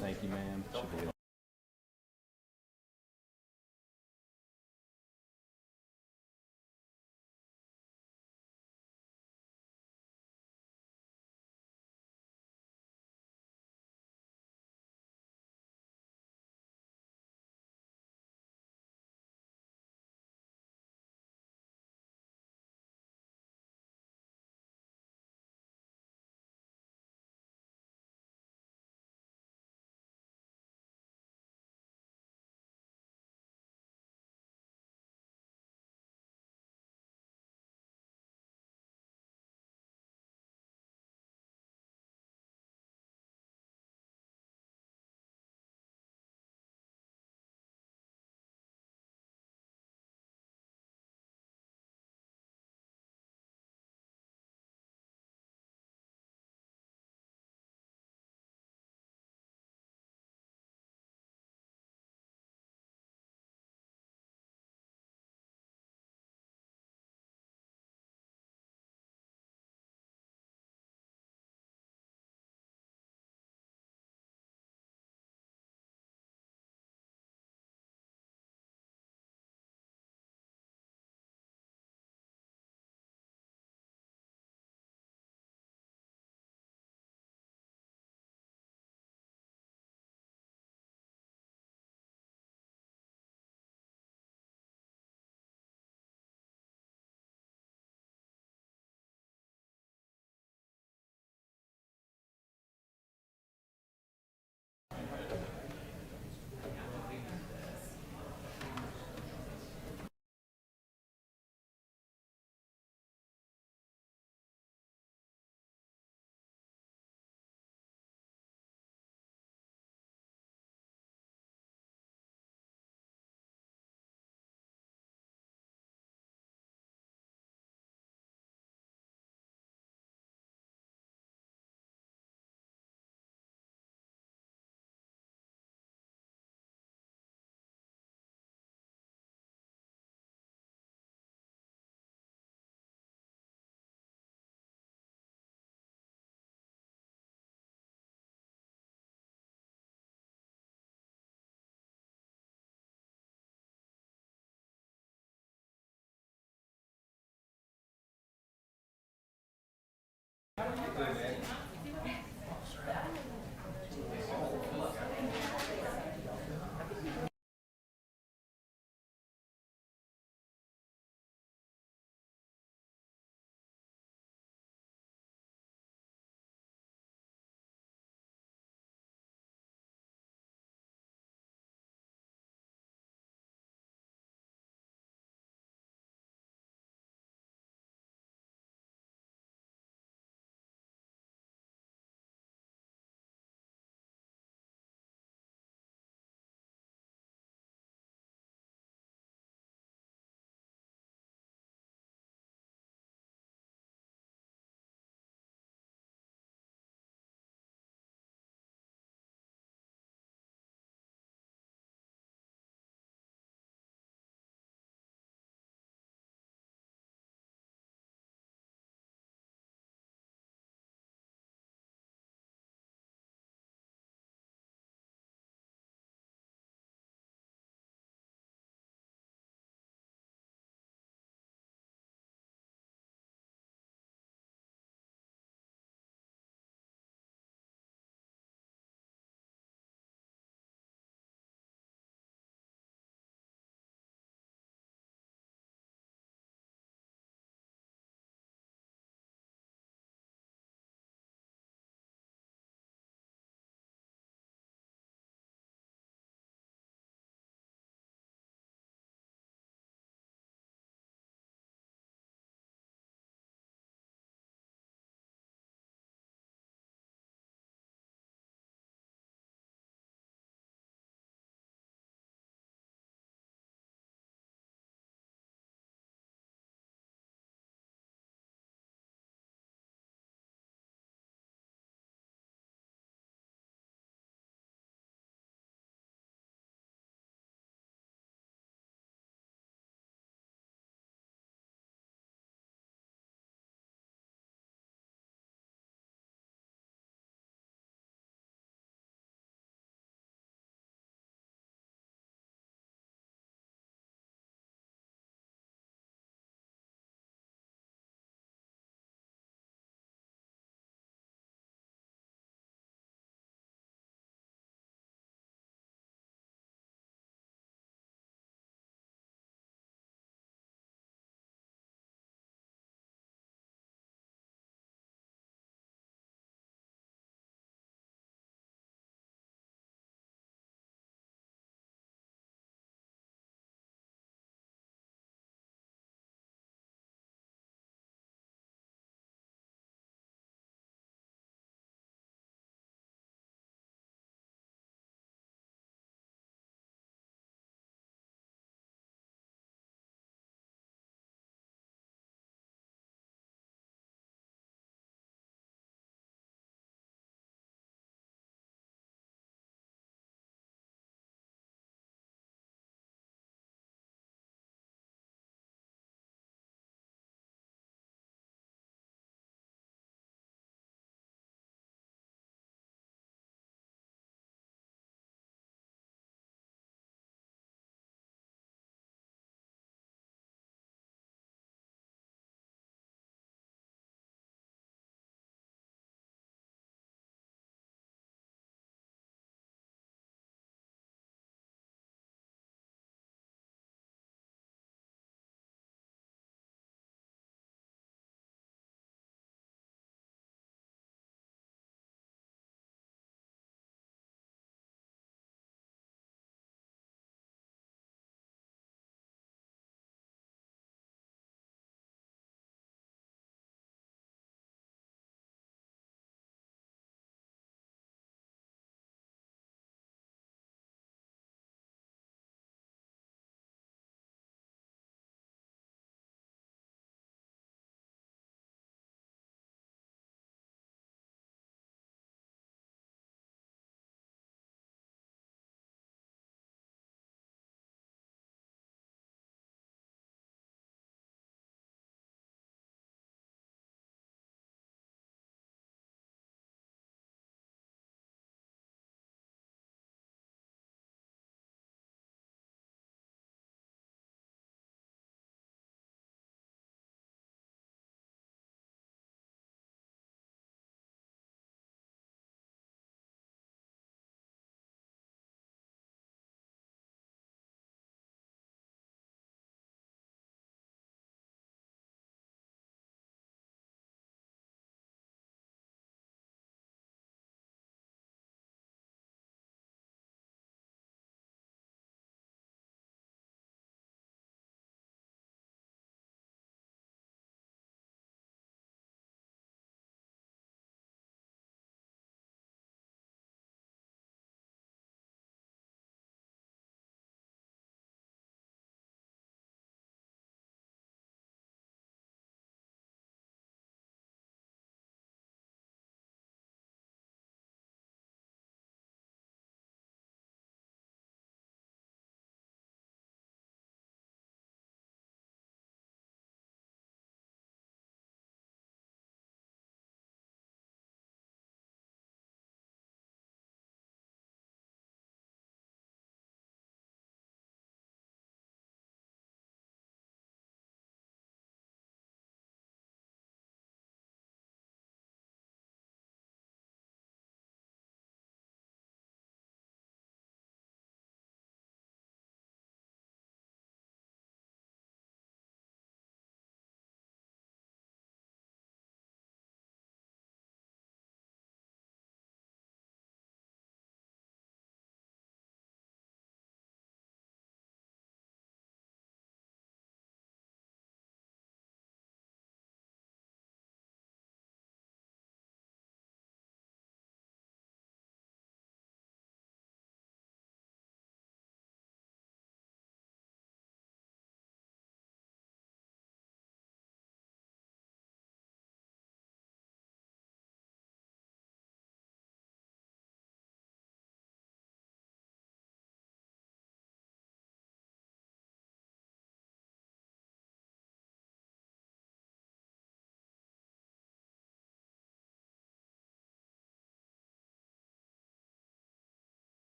Thank you, ma'am. Should be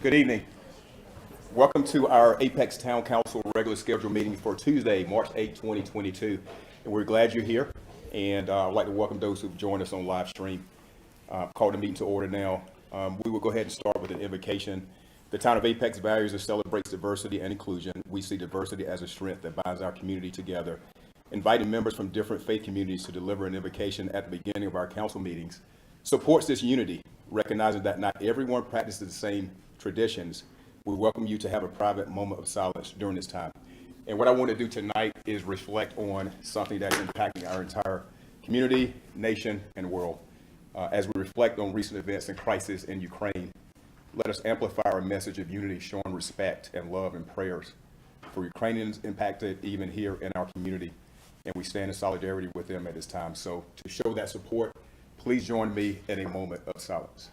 Good evening. Welcome to our Apex Town Council regular scheduled meeting for Tuesday, March 8, 2022. And we're glad you're here. And I'd like to welcome those who've joined us on live stream. Call the meeting to order now. We will go ahead and start with an invocation. The town of Apex values and celebrates diversity and inclusion. We see diversity as a strength that binds our community together. Inviting members from different faith communities to deliver an invocation at the beginning of our council meetings supports this unity, recognizing that not everyone practices the same traditions. We welcome you to have a private moment of silence during this time. And what I want to do tonight is reflect on something that is impacting our entire community, nation, and world. As we reflect on recent events and crisis in Ukraine, let us amplify our message of unity, showing respect and love and prayers for Ukrainians impacted even here in our community. And we stand in solidarity with them at this time. So to show that support, please join me in a moment of silence.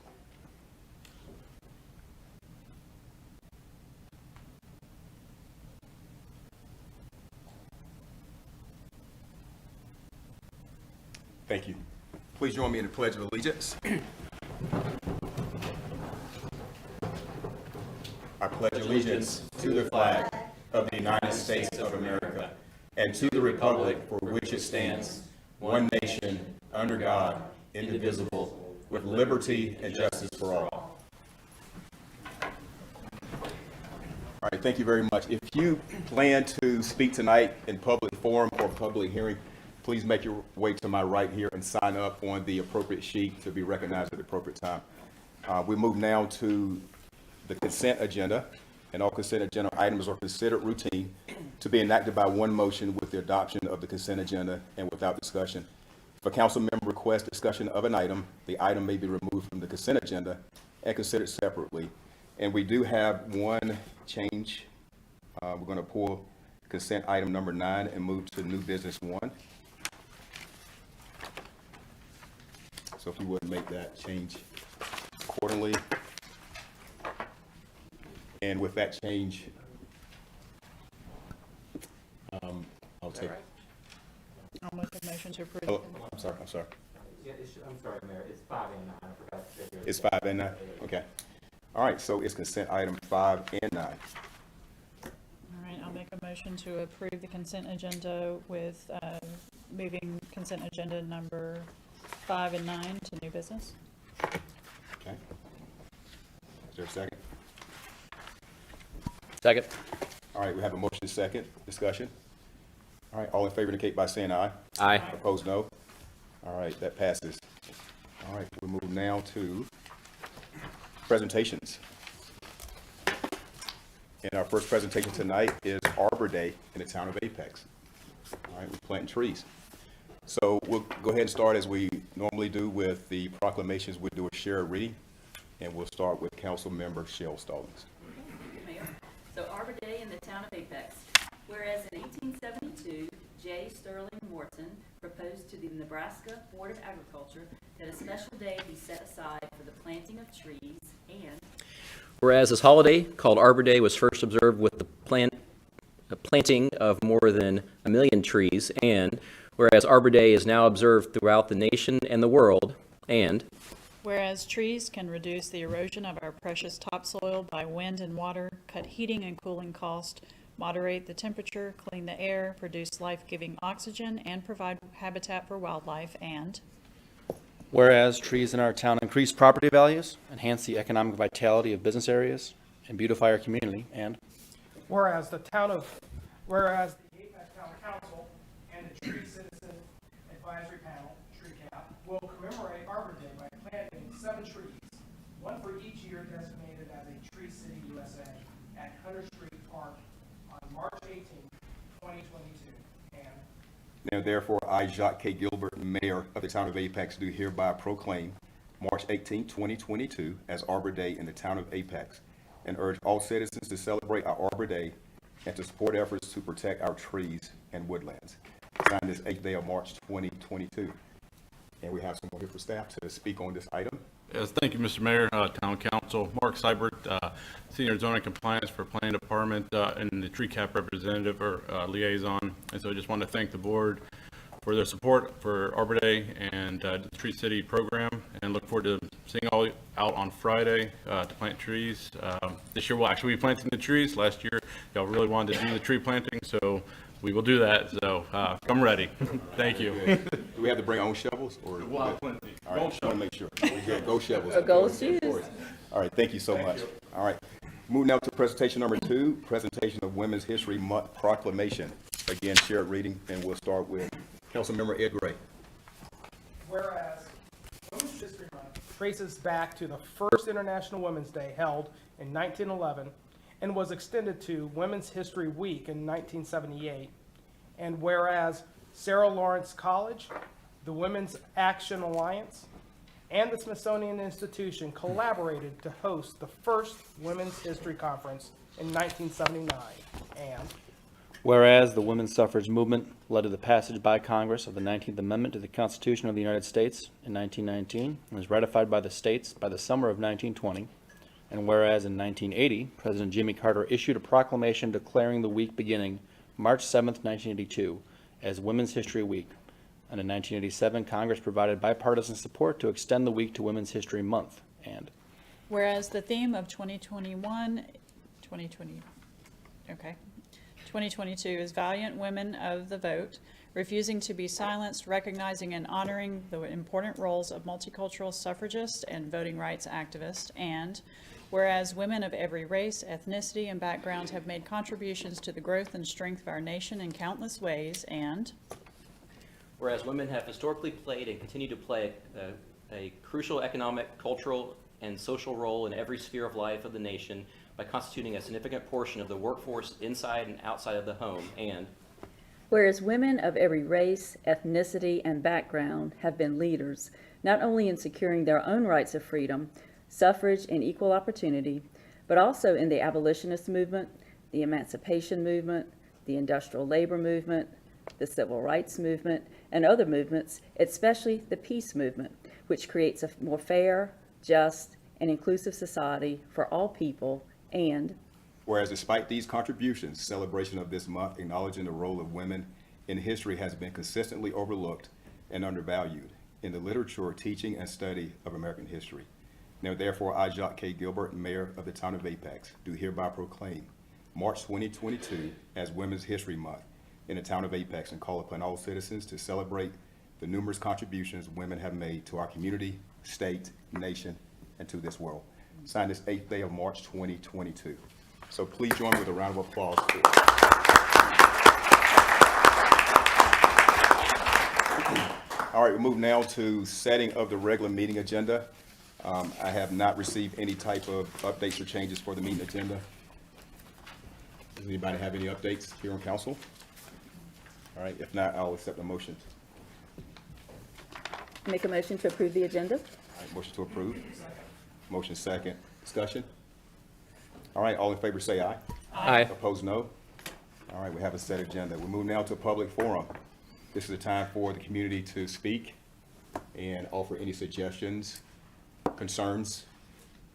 Thank you. Please join me in the Pledge of Allegiance. I pledge allegiance to the flag of the United States of America and to the republic for which it stands, one nation, under God, indivisible, with liberty and justice for all. All right, thank you very much. If you plan to speak tonight in public forum or public hearing, please make your way to my right here and sign up on the appropriate sheet to be recognized at the appropriate time. We move now to the consent agenda, and all consent agenda items are considered routine to be enacted by one motion with the adoption of the consent agenda and without discussion. If a council member requests discussion of an item, the item may be removed from the consent agenda and considered separately. And we do have one change. We're going to pull consent item number 9 and move to new business 1. So if you wouldn't make that change accordingly. And with that change, I'll take. I'll make a motion to approve. Oh, I'm sorry. Yeah, I'm sorry, Mayor. It's 5 and 9. I forgot to say here. It's 5 and 9? Okay. All right, so it's consent item 5 and 9. All right, I'll make a motion to approve the consent agenda with moving consent agenda number 5 and 9 to new business. Okay. Is there a second? Second. All right, we have a motion second. Discussion. All right, all in favor indicate by saying aye. Aye. Opposed, no. All right, that passes. All right, we move now to presentations. And our first presentation tonight is Arbor Day in the town of Apex. All right, we're planting trees. So we'll go ahead and start as we normally do with the proclamations. We'll do a shared reading, and we'll start with Council Member Shell Stallings. Mayor. So Arbor Day in the town of Apex. Whereas in 1872, J. Sterling Morton proposed to the Nebraska Board of Agriculture that a special day be set aside for the planting of trees, and Whereas this holiday, called Arbor Day, was first observed with the planting of more than 1 million trees, and whereas Arbor Day is now observed throughout the nation and the world, and Whereas trees can reduce the erosion of our precious topsoil by wind and water, cut heating and cooling cost, moderate the temperature, clean the air, produce life-giving oxygen, and provide habitat for wildlife, and Whereas trees in our town increase property values, enhance the economic vitality of business areas, and beautify our community, and Whereas the Apex Town Council and the Tree Citizen Advisory Panel, TreeCap, will commemorate Arbor Day by planting 7 trees, one for each year designated as a Tree City USA at Hunter Street Park on March 18, 2022. And Now therefore, I, Jacques K. Gilbert, Mayor of the Town of Apex, do hereby proclaim March 18, 2022 as Arbor Day in the Town of Apex, and urge all citizens to celebrate our Arbor Day and to support efforts to protect our trees and woodlands. Signed this 8th day of March 2022. And we have someone here for staff to speak on this item. Yes, thank you, Mr. Mayor, Town Council. Mark Seibert, Senior Zoning Compliance for Planning Department and the tree cap representative or liaison. And so I just want to thank the board for their support for Arbor Day and the Tree City program, and look forward to seeing all out on Friday to plant trees. This year we'll actually be planting the trees. Last year y'all really wanted to do the tree planting, so we will do that. So come ready. Thank you. Do we have to bring our own shovels or? We'll have plenty. All right, just want to make sure. We're good. Go shovels. Go shoes. All right, thank you so much. All right, moving now to presentation number 2, presentation of Women's History Month Proclamation. Again, shared reading, and we'll start with Councilmember Ed Gray. Whereas Women's History Month traces back to the first International Women's Day held in 1911 and was extended to Women's History Week in 1978. And whereas Sarah Lawrence College, the Women's Action Alliance, and the Smithsonian Institution collaborated to host the first Women's History Conference in 1979. And Whereas the women's suffrage movement led to the passage by Congress of the 19th Amendment to the Constitution of the United States in 1919 and was ratified by the states by the summer of 1920. And whereas in 1980, President Jimmy Carter issued a proclamation declaring the week beginning March 7th, 1982 as Women's History Week. And in 1987, Congress provided bipartisan support to extend the week to Women's History Month. And Whereas the theme of 2022 is Valiant Women of the Vote, refusing to be silenced, recognizing and honoring the important roles of multicultural suffragists and voting rights activists. And whereas women of every race, ethnicity, and background have made contributions to the growth and strength of our nation in countless ways. And whereas women have historically played and continue to play a crucial economic, cultural, and social role in every sphere of life of the nation by constituting a significant portion of the workforce inside and outside of the home. And Whereas women of every race, ethnicity, and background have been leaders, not only in securing their own rights of freedom, suffrage, and equal opportunity, but also in the abolitionist movement, the emancipation movement, the industrial labor movement, the civil rights movement, and other movements, especially the peace movement, which creates a more fair, just, and inclusive society for all people. And whereas despite these contributions, celebration of this month acknowledging the role of women in history has been consistently overlooked and undervalued in the literature, teaching, and study of American history. Now therefore, I, Jacques K. Gilbert, Mayor of the Town of Apex, do hereby proclaim March 2022 as Women's History Month in the Town of Apex and call upon all citizens to celebrate the numerous contributions women have made to our community, state, nation, and to this world. Signed this 8th day of March 2022. So please join me with a round of applause. All right, we move now to setting of the regular meeting agenda. I have not received any type of updates or changes for the meeting agenda. Does anybody have any updates here on council? All right, if not, I'll accept the motion. make a motion to approve the agenda. All right, motion to approve. Motion second. Discussion? All right, all in favor say aye. Aye. Opposed, no. All right, we have a set agenda. We move now to a public forum. This is a time for the community to speak and offer any suggestions, concerns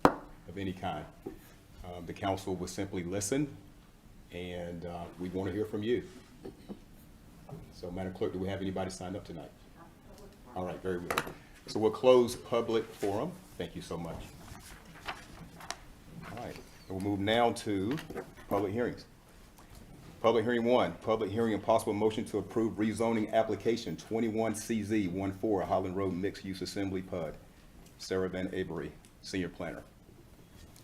of any kind. The council will simply listen, and we want to hear from you. So, Madam Clerk, do we have anybody signed up tonight? All right, very well. So we'll close public forum. Thank you so much. All right, and we'll move now to public hearings. Public hearing 1, public hearing and possible motion to approve rezoning application 21CZ14 Holland Road Mixed Use Assembly PUD. Sarah Van Avery, Senior Planner.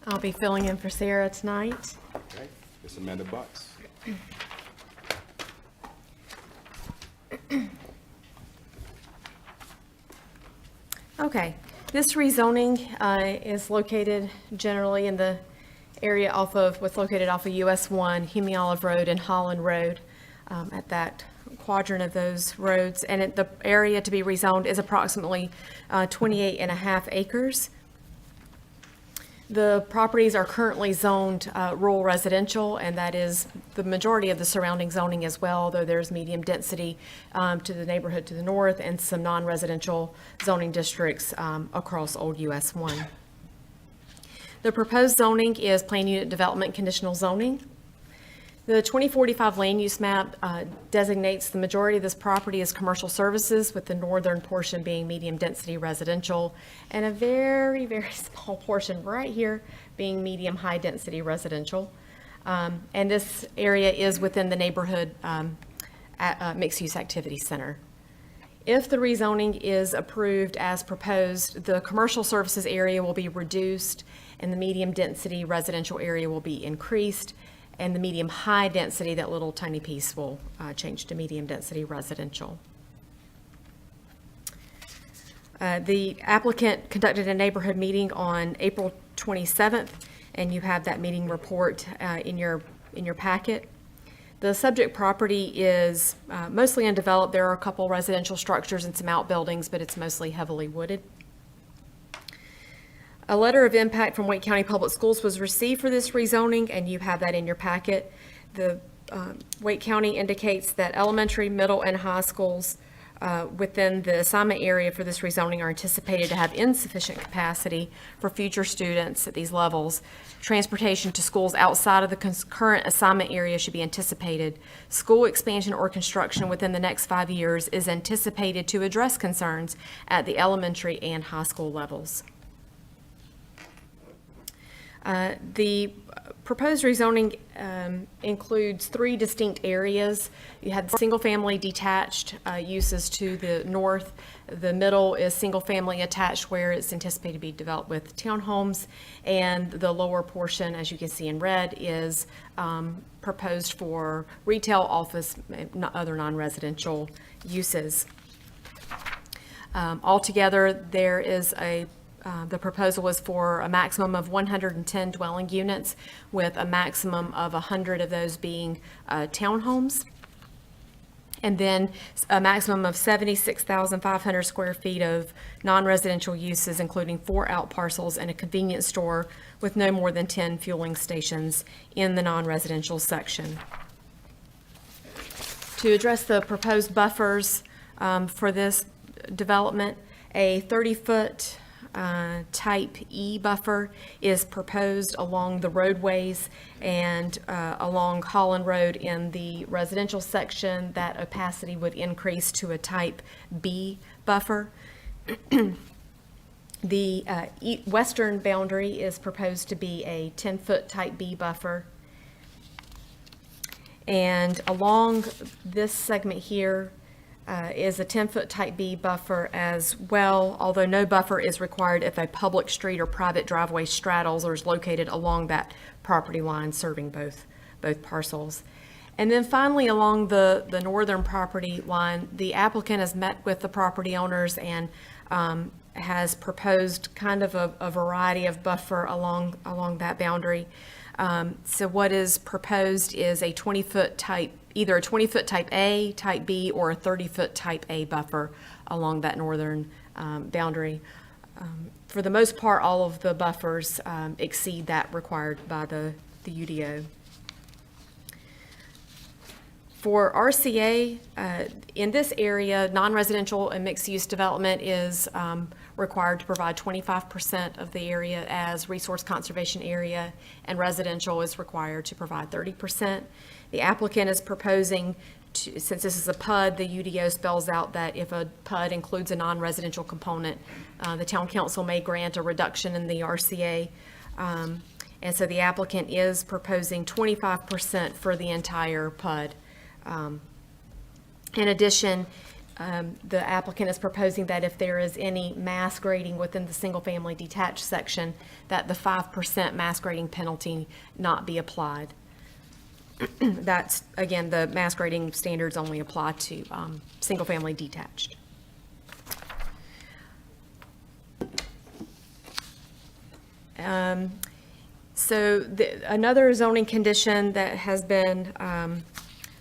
I'll be filling in for Sarah tonight. Okay, Ms. Amanda Butts. Okay, this rezoning is located generally in the area what's located off of US 1, Hemi Olive Road and Holland Road at that quadrant of those roads, and the area to be rezoned is approximately 28 and a half acres. The properties are currently zoned rural residential, and that is the majority of the surrounding zoning as well, though there's medium density to the neighborhood to the north and some non-residential zoning districts across Old US 1. The proposed zoning is plan unit development conditional zoning. The 2045 land use map designates the majority of this property as commercial services, with the northern portion being medium density residential, and a very, very small portion right here being medium high density residential. And this area is within the neighborhood mixed use activity center. If the rezoning is approved as proposed, the commercial services area will be reduced and the medium density residential area will be increased, and the medium high density, that little tiny piece, will change to medium density residential. The applicant conducted a neighborhood meeting on April 27th, and you have that meeting report in your packet. The subject property is mostly undeveloped. There are a couple residential structures and some outbuildings, but it's mostly heavily wooded. A letter of impact from Wake County Public Schools was received for this rezoning, and you have that in your packet. The Wake County indicates that elementary, middle, and high schools within the assignment area for this rezoning are anticipated to have insufficient capacity for future students at these levels. Transportation to schools outside of the current assignment area should be anticipated. School expansion or construction within the next 5 years is anticipated to address concerns at the elementary and high school levels. The proposed rezoning includes 3 distinct areas. You have single-family detached uses to the north. The middle is single-family attached, where it's anticipated to be developed with townhomes. And the lower portion, as you can see in red, is proposed for retail, office, and other non-residential uses. Altogether, there is the proposal was for a maximum of 110 dwelling units, with a maximum of 100 of those being townhomes, and then a maximum of 76,500 square feet of non-residential uses, including 4 out parcels and a convenience store with no more than 10 fueling stations in the non-residential section. To address the proposed buffers for this development, a 30-foot type E buffer is proposed along the roadways and along Holland Road in the residential section. That opacity would increase to a type B buffer. The western boundary is proposed to be a 10-foot type B buffer. And along this segment here is a 10-foot type B buffer as well, although no buffer is required if a public street or private driveway straddles or is located along that property line serving both parcels. And then finally, along the northern property line, the applicant has met with the property owners and has proposed kind of a variety of buffer along that boundary. So what is proposed is a 20-foot type, either a 20-foot type A, type B, or a 30-foot type A buffer along that northern boundary. For the most part, all of the buffers exceed that required by the UDO. For RCA, in this area, non-residential and mixed-use development is required to provide 25% of the area as resource conservation area, and residential is required to provide 30%. The applicant is proposing, since this is a PUD, the UDO spells out that if a PUD includes a non-residential component, the town council may grant a reduction in the RCA. And so the applicant is proposing 25% for the entire PUD. In addition, the applicant is proposing that if there is any mass grading within the single-family detached section, that the 5% mass grading penalty not be applied. That's, again, the mass grading standards only apply to single-family detached. So another zoning condition that has been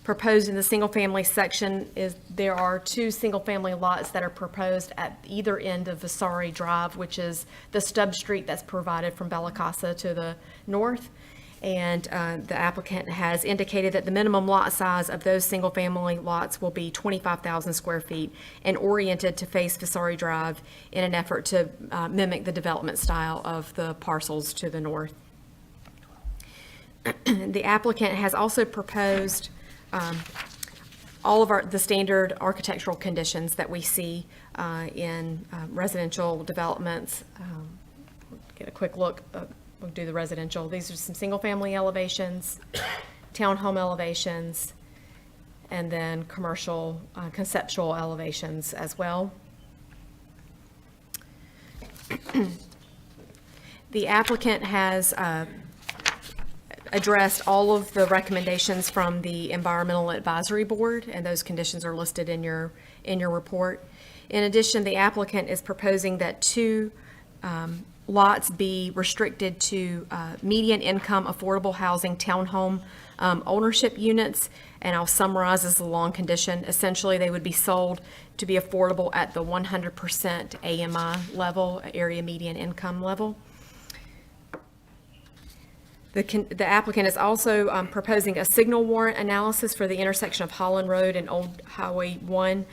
Proposed in the single-family section is, there are 2 single-family lots that are proposed at either end of Vasari Drive, which is the stub street that's provided from Bella Casa to the north. And the applicant has indicated that the minimum lot size of those single-family lots will be 25,000 square feet and oriented to face Vasari Drive in an effort to mimic the development style of the parcels to the north. The applicant has also proposed all of the standard architectural conditions that we see in residential developments. Get a quick look. We'll do the residential. These are some single-family elevations, townhome elevations, and then commercial conceptual elevations as well. The applicant has addressed all of the recommendations from the Environmental Advisory Board, and those conditions are listed in your report. In addition, the applicant is proposing that 2 lots be restricted to median income affordable housing townhome ownership units, and I'll summarize as a long condition. Essentially, they would be sold to be affordable at the 100% AMI level, area median income level. The applicant is also proposing a signal warrant analysis for the intersection of Holland Road and Old Highway 1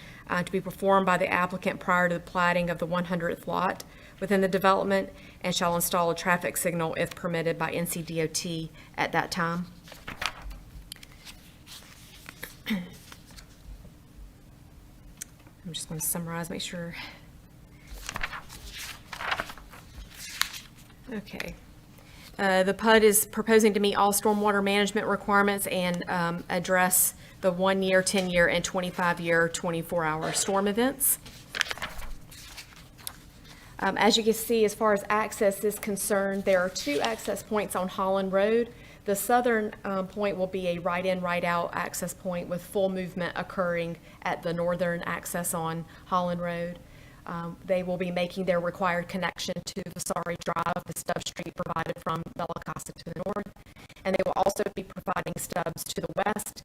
to be performed by the applicant prior to the plating of the 100th lot within the development, and shall install a traffic signal if permitted by NCDOT at that time. I'm just going to summarize, make sure. Okay. The PUD is proposing to meet all stormwater management requirements and address the 1-year, 10-year, and 25-year 24-hour storm events. As you can see, as far as access is concerned, there are 2 access points on Holland Road. The southern point will be a right-in, right-out access point with full movement occurring at the northern access on Holland Road. They will be making their required connection to Vasari Drive, the stub street provided from Bella Casa to the north. And they will also be providing stubs to the west.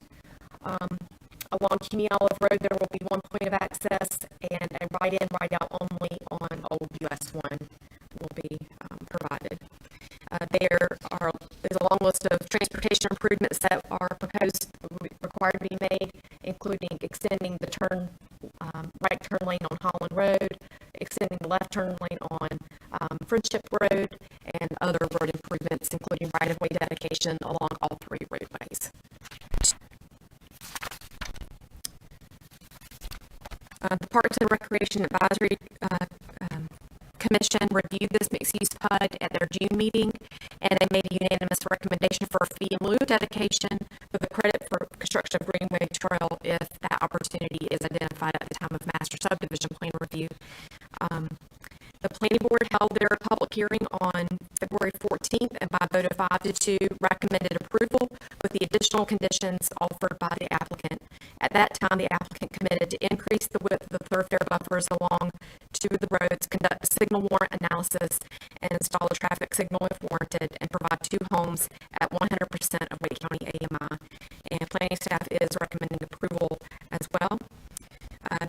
Along Kimy Olive Road, there will be 1 point of access, and a right-in, right-out only on Old US 1 will be provided. There is a long list of transportation improvements that are proposed, required to be made, including extending the right turn lane on Holland Road, extending the left turn lane on Friendship Road, and other road improvements, including right-of-way dedication along all 3 roadways. The Parks and Recreation Advisory Commission reviewed this mixed-use PUD at their June meeting, and they made a unanimous recommendation for a fee in lieu dedication with a credit for construction of Greenway Trail if that opportunity is identified at the time of master subdivision plan review. The Planning Board held their public hearing on February 14th, and by a vote of 5-2, recommended approval with the additional conditions offered by the applicant. At that time, the applicant committed to increase the width of the thoroughfare buffers along 2 of the roads, conduct a signal warrant analysis, and install a traffic signal if warranted, and provide 2 homes at 100% of Wake County AMI. And planning staff is recommending approval as well.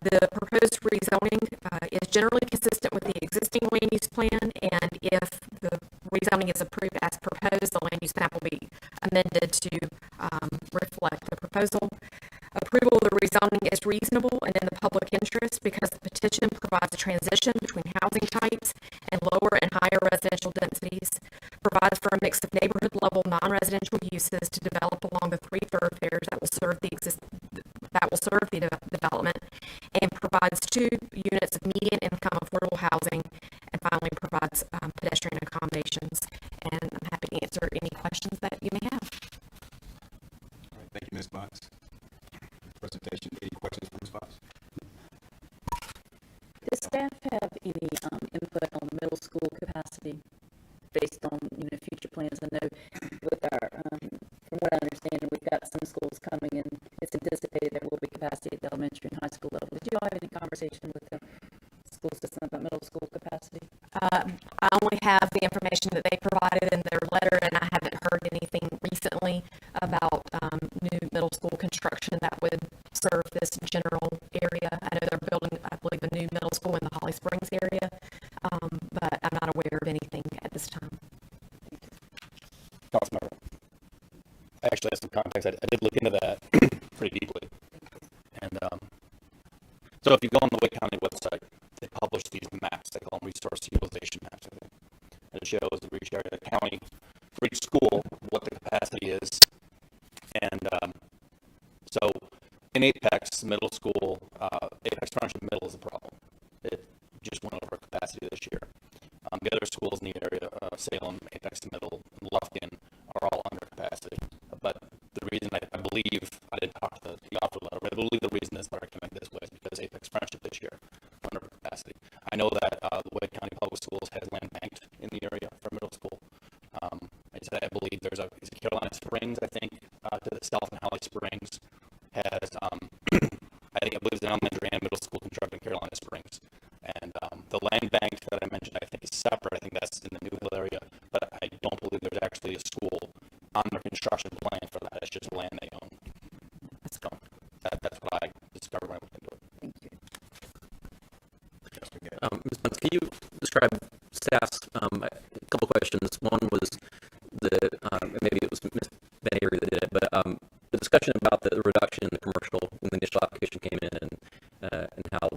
The proposed rezoning is generally consistent with the existing land use plan, and if the rezoning is approved as proposed, the land use map will be amended to reflect the proposal. Approval of the rezoning is reasonable and in the public interest because the petition provides a transition between housing types and lower and higher residential densities, provides for a mix of neighborhood-level non-residential uses to develop along the 3 thoroughfares that will serve the development, and provides 2 units of median income affordable housing, and finally provides pedestrian accommodations. And I'm happy to answer any questions that you may have. All right, thank you, Ms. Box. Presentation. Any questions for Ms. Box? Does staff have any input on middle school capacity based on future plans? I know with our, from what I understand, we've got some schools coming in. It's anticipated there will be capacity at the elementary and high school level. Did you all have any conversation with the school system about middle school capacity? I only have the information that they provided in their letter, and I haven't heard anything recently about new middle school construction new middle school in the Holly Springs area, but I'm not aware of anything at this time. Councilmember. I actually have some context. I did look into that pretty deeply. And so if you go on the Wake County website, they publish these maps. They call them resource utilization maps, I think. And it shows for each area of the county, for each school, what the capacity is. And so in Apex Middle School, Apex Township Middle is a problem. It just went over capacity this year. The other schools in the area, Salem, Apex Middle, and Lufkin, are all under capacity. But the reason I believe, I didn't talk to the offer letter, but I believe the reason this letter came in this way is because Apex Township this year under capacity. I know that the Wade County Public Schools has land banked in the area for middle school. I believe there's a Carolina Springs, I think, to the south, and Holly Springs has, I believe it's an elementary and middle school constructed in Carolina Springs. And the land bank that I mentioned, I think, is separate. I think that's in the New Hill area, but I don't believe there's actually a school on their construction plan for that. It's just land they own. So that's what I discovered when I looked into it. Thank you. Ms. Bunce, can you describe staff's, a couple questions. One was maybe it was Ms. Van Avery that did it, but the discussion about the reduction in the commercial when the initial application came in and how,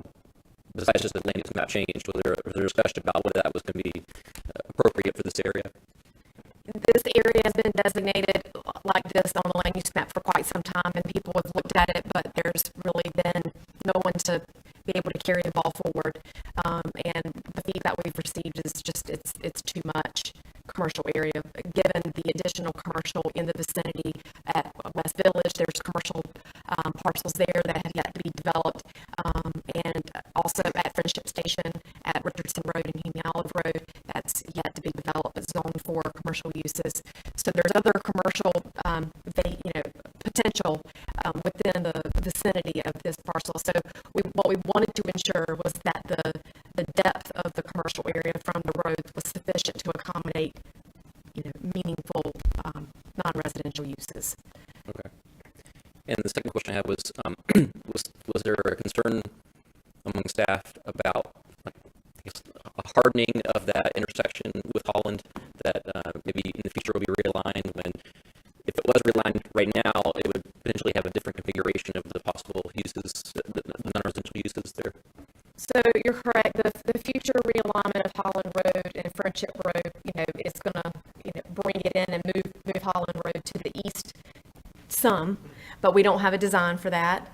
besides just the land use map changed, was there a discussion about whether that was going to be appropriate for this area? This area has been designated like this on the land use map for quite some time, and people have looked at it, but there's really been no one to be able to carry the ball forward. And the feedback we've received is just it's too much commercial area. Given the additional commercial in the vicinity at West Village, there's commercial parcels there that have yet to be developed, and also at Friendship Station, at Richardson Road and Union Olive Road, that's yet to be developed, but zoned for commercial uses. So there's other commercial, potential within the vicinity of this parcel. So what we wanted to ensure was that the depth of the commercial area from the roads was sufficient to accommodate, meaningful non-residential uses. Okay. And the second question I had was, was there a concern among staff about a hardening of that intersection with Holland that maybe in the future will be realigned when, if it was realigned right now, it would potentially have a different configuration of the possible uses, the non-residential uses there? So you're correct. The future realignment of Holland Road and Friendship Road, is going to bring it in and move Holland Road to the east some, but we don't have a design for that.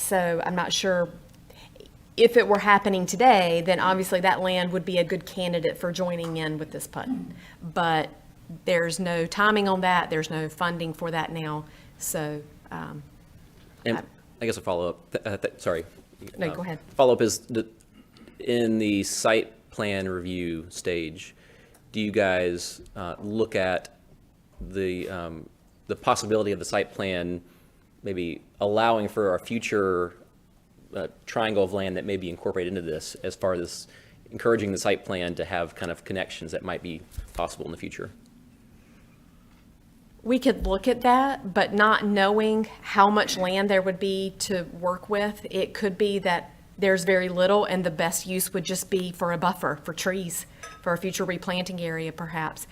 So I'm not sure if it were happening today, then obviously that land would be a good candidate for joining in with this PUD. But there's no timing on that. There's no funding for that now. So, and I guess a follow-up, sorry. No, go ahead. Follow-up is, in the site plan review stage, do you guys look at the possibility of the site plan maybe allowing for a future triangle of land that may be incorporated into this, as far as encouraging the site plan to have kind of connections that might be possible in the future? We could look at that, but not knowing how much land there would be to work with, it could be that there's very little and the best use would just be for a buffer, for trees, for a future replanting area perhaps.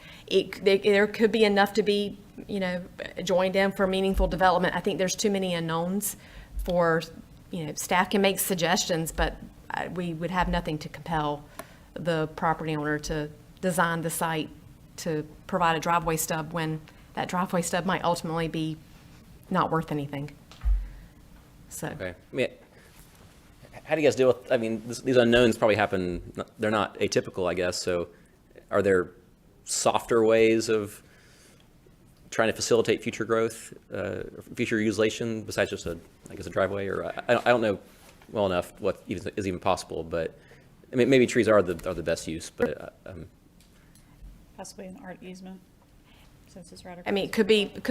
There could be enough to be, joined in for meaningful development. I think there's too many unknowns for, staff can make suggestions, but we would have nothing to compel the property owner to design the site to provide a driveway stub when that driveway stub might ultimately be not worth anything. So. Okay. How do you guys deal with, these unknowns probably happen, they're not atypical, I guess, so are there softer ways of trying to facilitate future growth, future utilization, besides just a driveway, or I don't know well enough what is even possible, but maybe trees are the best use, but Possibly an art easement, since it's right across. It could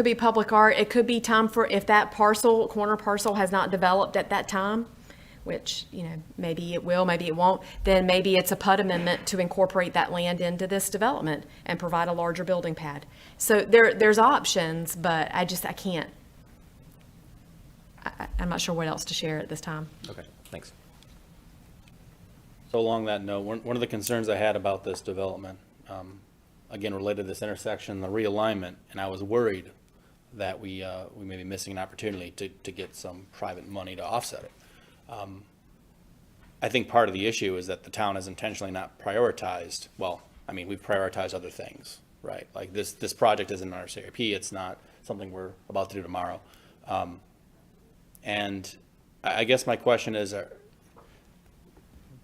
be public art. It could be time for, if that corner parcel has not developed at that time, which, maybe it will, maybe it won't, then maybe it's a PUD amendment to incorporate that land into this development and provide a larger building pad. So there's options, but I can't, I'm not sure what else to share at this time. okay, thanks. So along that note, one of the concerns I had about this development, again, related to this intersection, the realignment, and I was worried that we may be missing an opportunity to get some private money to offset it. I think part of the issue is that the town has intentionally not prioritized, well, I mean, we've prioritized other things, right? Like this project isn't in our CIP, it's not something we're about to do tomorrow. And I guess my question is,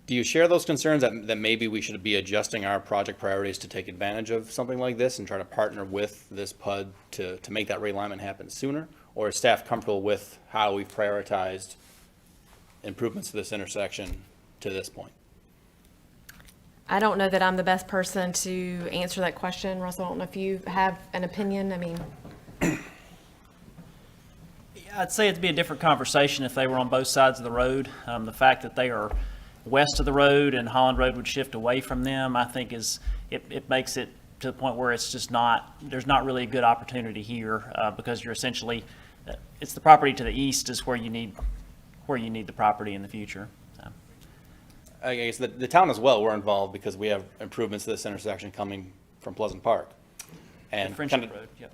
do you share those concerns that maybe we should be adjusting our project priorities to take advantage of something like this and try to partner with this PUD to make that realignment happen sooner? Or is staff comfortable with how we've prioritized improvements to this intersection to this point? I don't know that I'm the best person to answer that question. Russell, I don't know if you have an opinion. I mean, I'd say it'd be a different conversation if they were on both sides of the road. The fact that they are west of the road and Holland Road would shift away from them, I think it makes it to the point where it's just there's not really a good opportunity here because you're essentially, it's the property to the east is where you need the property in the future. So. I guess the town as well, we're involved because we have improvements to this intersection coming from Pleasant Park. And Friendship Road, yep.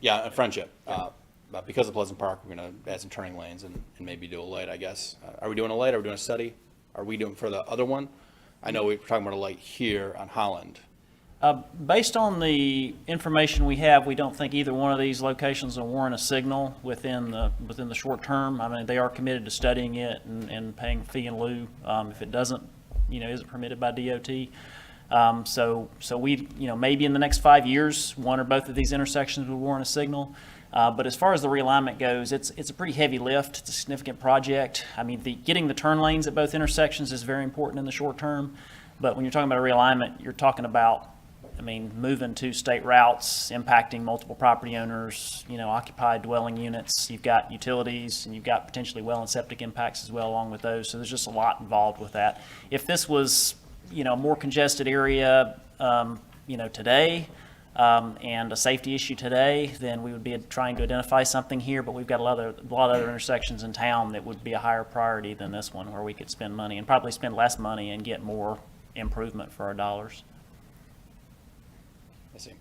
Yeah, Friendship. But because of Pleasant Park, we're going to add some turning lanes and maybe do a light, I guess. Are we doing a light? Are we doing a study? Are we doing for the other one? I know we're talking about a light here on Holland. Based on the information we have, we don't think either one of these locations will warrant a signal within the short term. I mean, they are committed to studying it and paying fee in lieu if it doesn't, isn't permitted by DOT. So we, maybe in the next 5 years, one or both of these intersections will warrant a signal. But as far as the realignment goes, it's a pretty heavy lift. It's a significant project. I mean, getting the turn lanes at both intersections is very important in the short term. But when you're talking about a realignment, you're talking about, moving to state routes, impacting multiple property owners, occupied dwelling units. You've got utilities, and you've got potentially well and septic impacts as well along with those. So there's just a lot involved with that. If this was, a more congested area, today, and a safety issue today, then we would be trying to identify something here, but we've got a lot of other intersections in town that would be a higher priority than this one, where we could spend money and probably spend less money and get more improvement for our dollars. I see.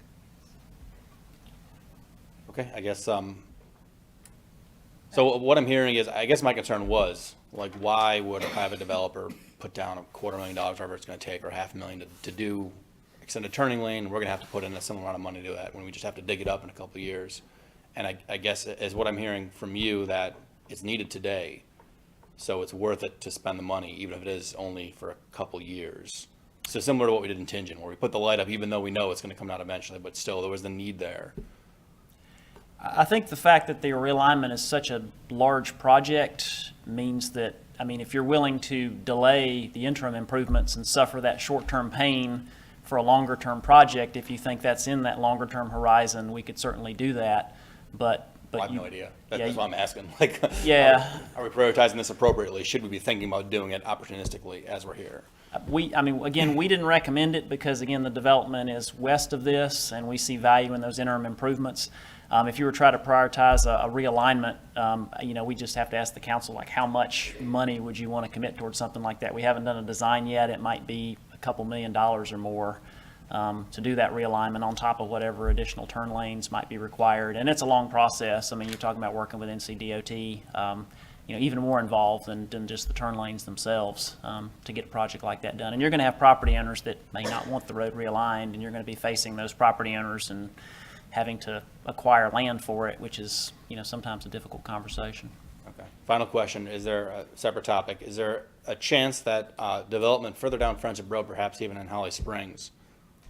Okay, I guess, so what I'm hearing is, I guess my concern was, why would a private developer put down $250,000, whatever it's gonna take, or $500,000 to do extended turning lane? We're gonna have to put in a similar amount of money to that when we just have to dig it up in a couple of years. And I guess is what I'm hearing from you, that it's needed today, so it's worth it to spend the money, even if it is only for a couple years. So similar to what we did in Tingen, where we put the light up, even though we know it's gonna come out eventually, but still, there was the need there. I think the fact that the realignment is such a large project means that, if you're willing to delay the interim improvements and suffer that short-term pain for a longer-term project, if you think that's in that longer-term horizon, we could certainly do that. But I have no idea. That's yeah, why I'm asking. Yeah. Are we prioritizing this appropriately? Should we be thinking about doing it opportunistically as we're here? Again, we didn't recommend it because, again, the development is west of this, and we see value in those interim improvements. If you were trying to prioritize a realignment, we just have to ask the council, how much money would you want to commit towards something like that? We haven't done a design yet. It might be a couple $1 million or more to do that realignment on top of whatever additional turn lanes might be required. And it's a long process. You're talking about working with NCDOT, even more involved than just the turn lanes themselves to get a project like that done. And you're going to have property owners that may not want the road realigned, and you're going to be facing those property owners and having to acquire land for it, which is, sometimes a difficult conversation. Okay. Final question, is there a separate topic? Is there a chance that development further down Friendship Road, perhaps even in Holly Springs,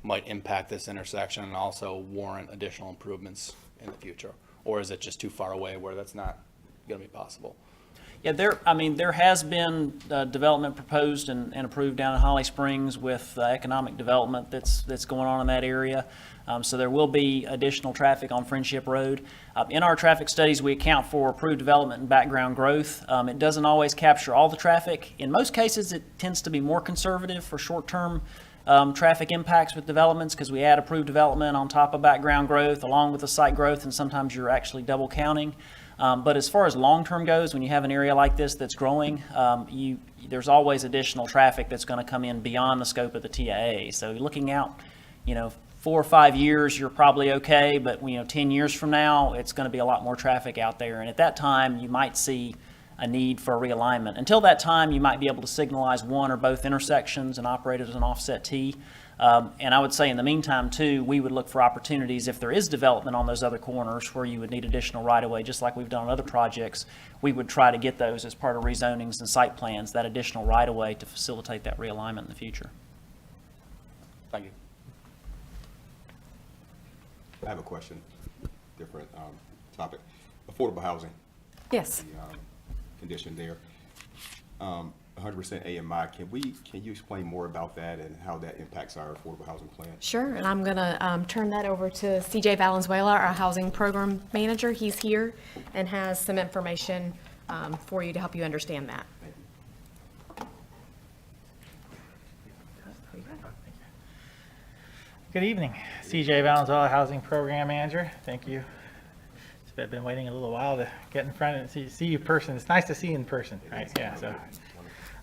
might impact this intersection and also warrant additional improvements in the future? Or is it just too far away where that's not going to be possible? Yeah, there has been development proposed and approved down in Holly Springs with economic development that's going on in that area. So there will be additional traffic on Friendship Road. In our traffic studies, we account for approved development and background growth. It doesn't always capture all the traffic. In most cases, it tends to be more conservative for short-term traffic impacts with developments, because we add approved development on top of background growth along with the site growth, and sometimes you're actually double counting. But as far as long-term goes, when you have an area like this that's growing, there's always additional traffic that's going to come in beyond the scope of the TIA. So looking out, 4 or 5 years, you're probably okay, but 10 years from now, it's going to be a lot more traffic out there. And at that time, you might see a need for a realignment. Until that time, you might be able to signalize one or both intersections and operate as an offset T. And I would say in the meantime, too, we would look for opportunities if there is development on those other corners where you would need additional right-of-way, just like we've done on other projects. We would try to get those as part of rezonings and site plans, that additional right-of-way to facilitate that realignment in the future. Thank you. I have a question, different topic. Affordable housing, Yes. the condition there. 100% AMI, can you explain more about that and how that impacts our affordable housing plan? Sure, and I'm going to turn that over to CJ Valenzuela, our housing program manager. He's here and has some information for you to help you understand that. Good evening. CJ Valenzuela, Housing Program Manager. Thank you. I've been waiting a little while to get in front and see you in person. It's nice to see you in person, right? Yeah. So,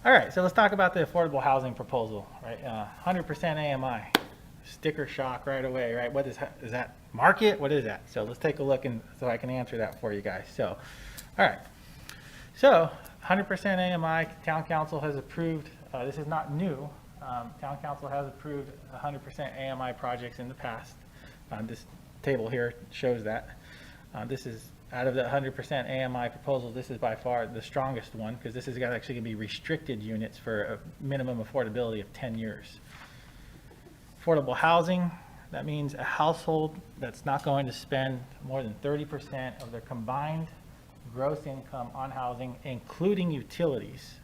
all right. So let's talk about the affordable housing proposal, right? 100% AMI, sticker shock right away, right? What is that market? What is that? So let's take a look and so I can answer that for you guys. So, all right. So 100% AMI, Town Council has approved. This is not new. Town Council has approved 100% AMI projects in the past. This table here shows that. This is out of the 100% AMI proposal, this is by far the strongest one because this is actually going to be restricted units for a minimum affordability of 10 years. Affordable housing, that means a household that's not going to spend more than 30% of their combined gross income on housing, including utilities,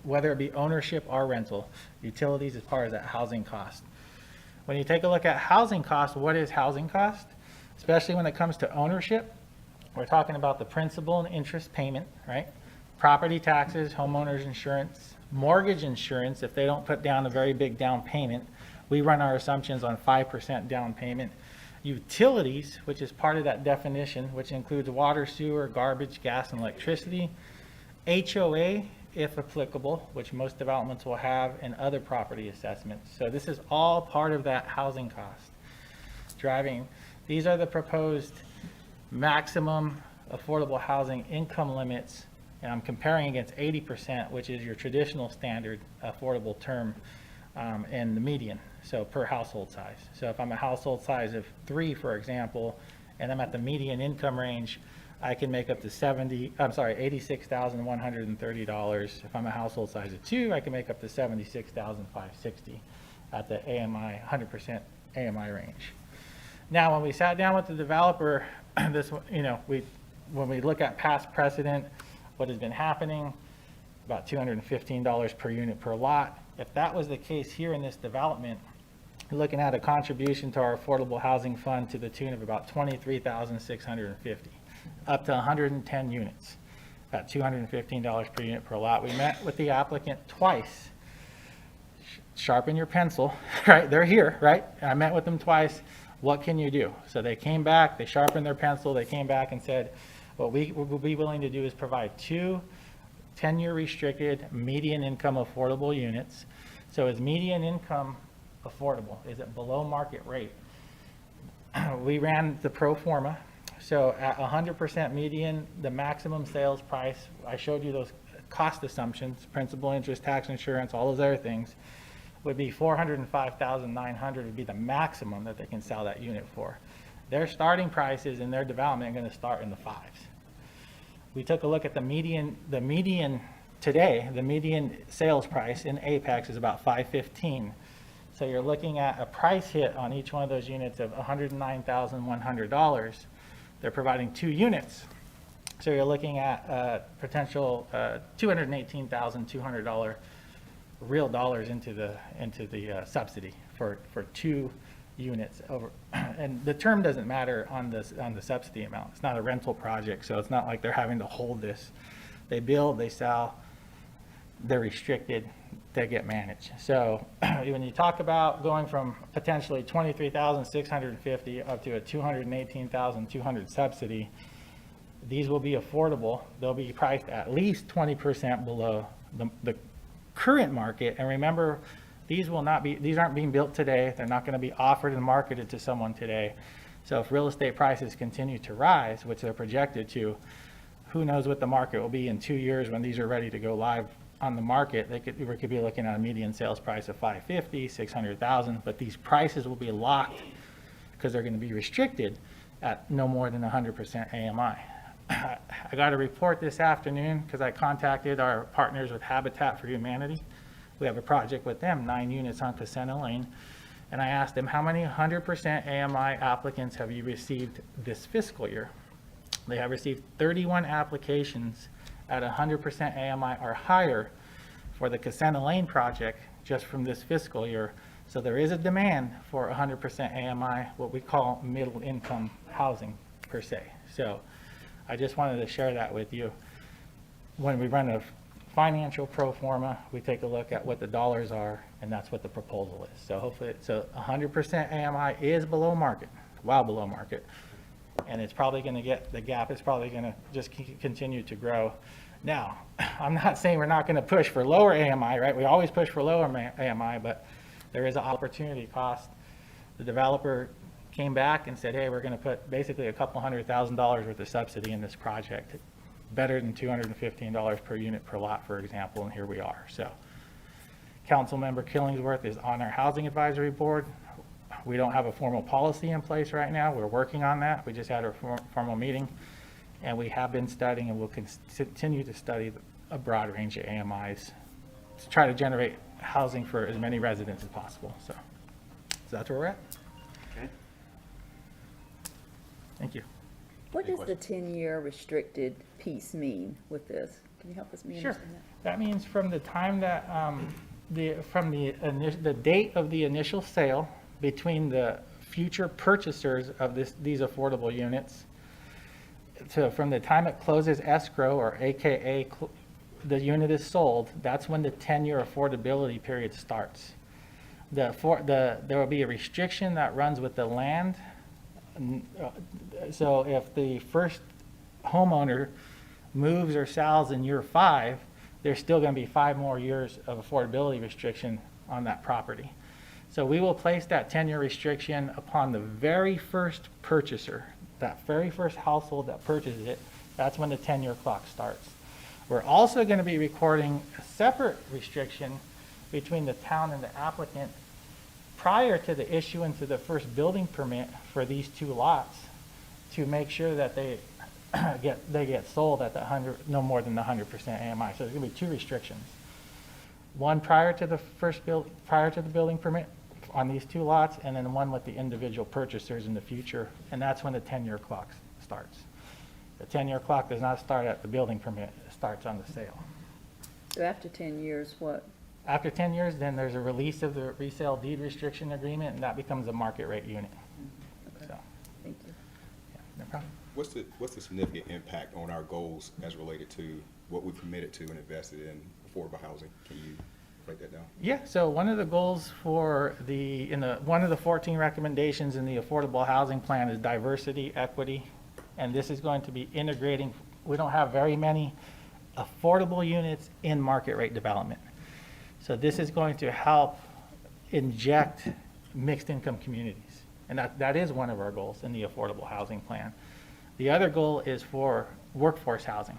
whether it be ownership or rental. Utilities is part of that housing cost. When you take a look at housing cost, what is housing cost? Especially when it comes to ownership, we're talking about the principal and interest payment, right? Property taxes, homeowners insurance, mortgage insurance, if they don't put down a very big down payment. We run our assumptions on 5% down payment. Utilities, which is part of that definition, which includes water, sewer, garbage, gas, and electricity. HOA, if applicable, which most developments will have, and other property assessments. So this is all part of that housing cost. These are the proposed maximum affordable housing income limits, and I'm comparing against 80%, which is your traditional standard affordable term, and the median, so per household size. So if I'm a household size of 3, for example, and I'm at the median income range, I can make up to $86,130. If I'm a household size of 2, I can make up to $76,560 at the AMI, 100% AMI range. Now, when we sat down with the developer, when we look at past precedent, what has been happening, about $215 per unit per lot. If that was the case here in this development, you're looking at a contribution to our affordable housing fund to the tune of about $23,650, up to 110 units, about $215 per unit per lot. We met with the applicant twice. Sharpen your pencil, right? They're here, right? I met with them twice. What can you do? So they came back, they sharpened their pencil, they came back and said, what we will be willing to do is provide 2 10-year restricted median income affordable units. So is median income affordable? Is it below market rate? We ran the pro forma. So at 100% median, the maximum sales price, I showed you those cost assumptions, principal, interest, tax, insurance, all those other things, would be $405,900 would be the maximum that they can sell that unit for. Their starting prices in their development are going to start in the 5s. We took a look at the median today, the median sales price in Apex is about $515. So you're looking at a price hit on each one of those units of $109,100. They're providing 2 units. So you're looking at potential $218,200 real dollars into the subsidy for 2 units over. And the term doesn't matter on the subsidy amount. It's not a rental project, so it's not like they're having to hold this. They build, they sell, they're restricted, they get managed. So when you talk about going from potentially $23,650 up to a $218,200 subsidy, These will be affordable. They'll be priced at least 20% below the current market. And remember, these aren't being built today. They're not going to be offered and marketed to someone today. So if real estate prices continue to rise, which they're projected to, who knows what the market will be in 2 years when these are ready to go live on the market. We could be looking at a median sales price of $550,000, $600,000, but these prices will be locked because they're going to be restricted at no more than 100% AMI. I got a report this afternoon because I contacted our partners with Habitat for Humanity. We have a project with them, 9 units on Casena Lane. And I asked them, how many 100% AMI applicants have you received this fiscal year? They have received 31 applications at 100% AMI or higher for the Casena Lane project just from this fiscal year. So there is a demand for 100% AMI, what we call middle income housing per se. So I just wanted to share that with you. When we run a financial pro forma, we take a look at what the dollars are, and that's what the proposal is. So hopefully, 100% AMI is below market, well below market. And it's probably going to the gap is probably going to just continue to grow. Now, I'm not saying we're not going to push for lower AMI, right? We always push for lower AMI, but there is an opportunity cost. The developer came back and said, hey, we're going to put basically a couple $100,000 worth of subsidy in this project, better than $215 per unit per lot, for example, and here we are. So Councilmember Killingsworth is on our Housing Advisory Board. We don't have a formal policy in place right now. We're working on that. We just had our formal meeting, and we have been studying and will continue to study a broad range of AMIs to try to generate housing for as many residents as possible. So that's where we're at. Okay. Thank you. What does the 10-year restricted piece mean with this? Can you help us Sure. understand that? That means from the time that, the date of the initial sale between the future purchasers of these affordable units from the time it closes escrow, or AKA the unit is sold, that's when the 10-year affordability period starts. There will be a restriction that runs with the land. So if the first homeowner moves or sells in year 5, there's still going to be 5 more years of affordability restriction on that property. So we will place that 10-year restriction upon the very first purchaser, that very first household that purchases it. That's when the 10-year clock starts. We're also going to be recording a separate restriction between the town and the applicant prior to the issuance of the first building permit for these 2 lots to make sure that they get sold at no more than the 100% AMI. So there's going to be 2 restrictions. One prior to the building permit on these 2 lots, and then one with the individual purchasers in the future, and that's when the 10-year clock starts. The 10-year clock does not start at the building permit, it starts on the sale. So after 10 years, what? After 10 years, then there's a release of the resale deed restriction agreement, and that becomes a market rate unit. Okay. So, Thank you. yeah, no problem. What's the significant impact on our goals as related to what we committed to and invested in affordable housing? Can you break that down? Yeah, so one of the goals for one of the 14 recommendations in the affordable housing plan is diversity, equity, and this is going to be integrating. We don't have very many affordable units in market rate development. So this is going to help inject mixed income communities. And that is one of our goals in the affordable housing plan. The other goal is for workforce housing,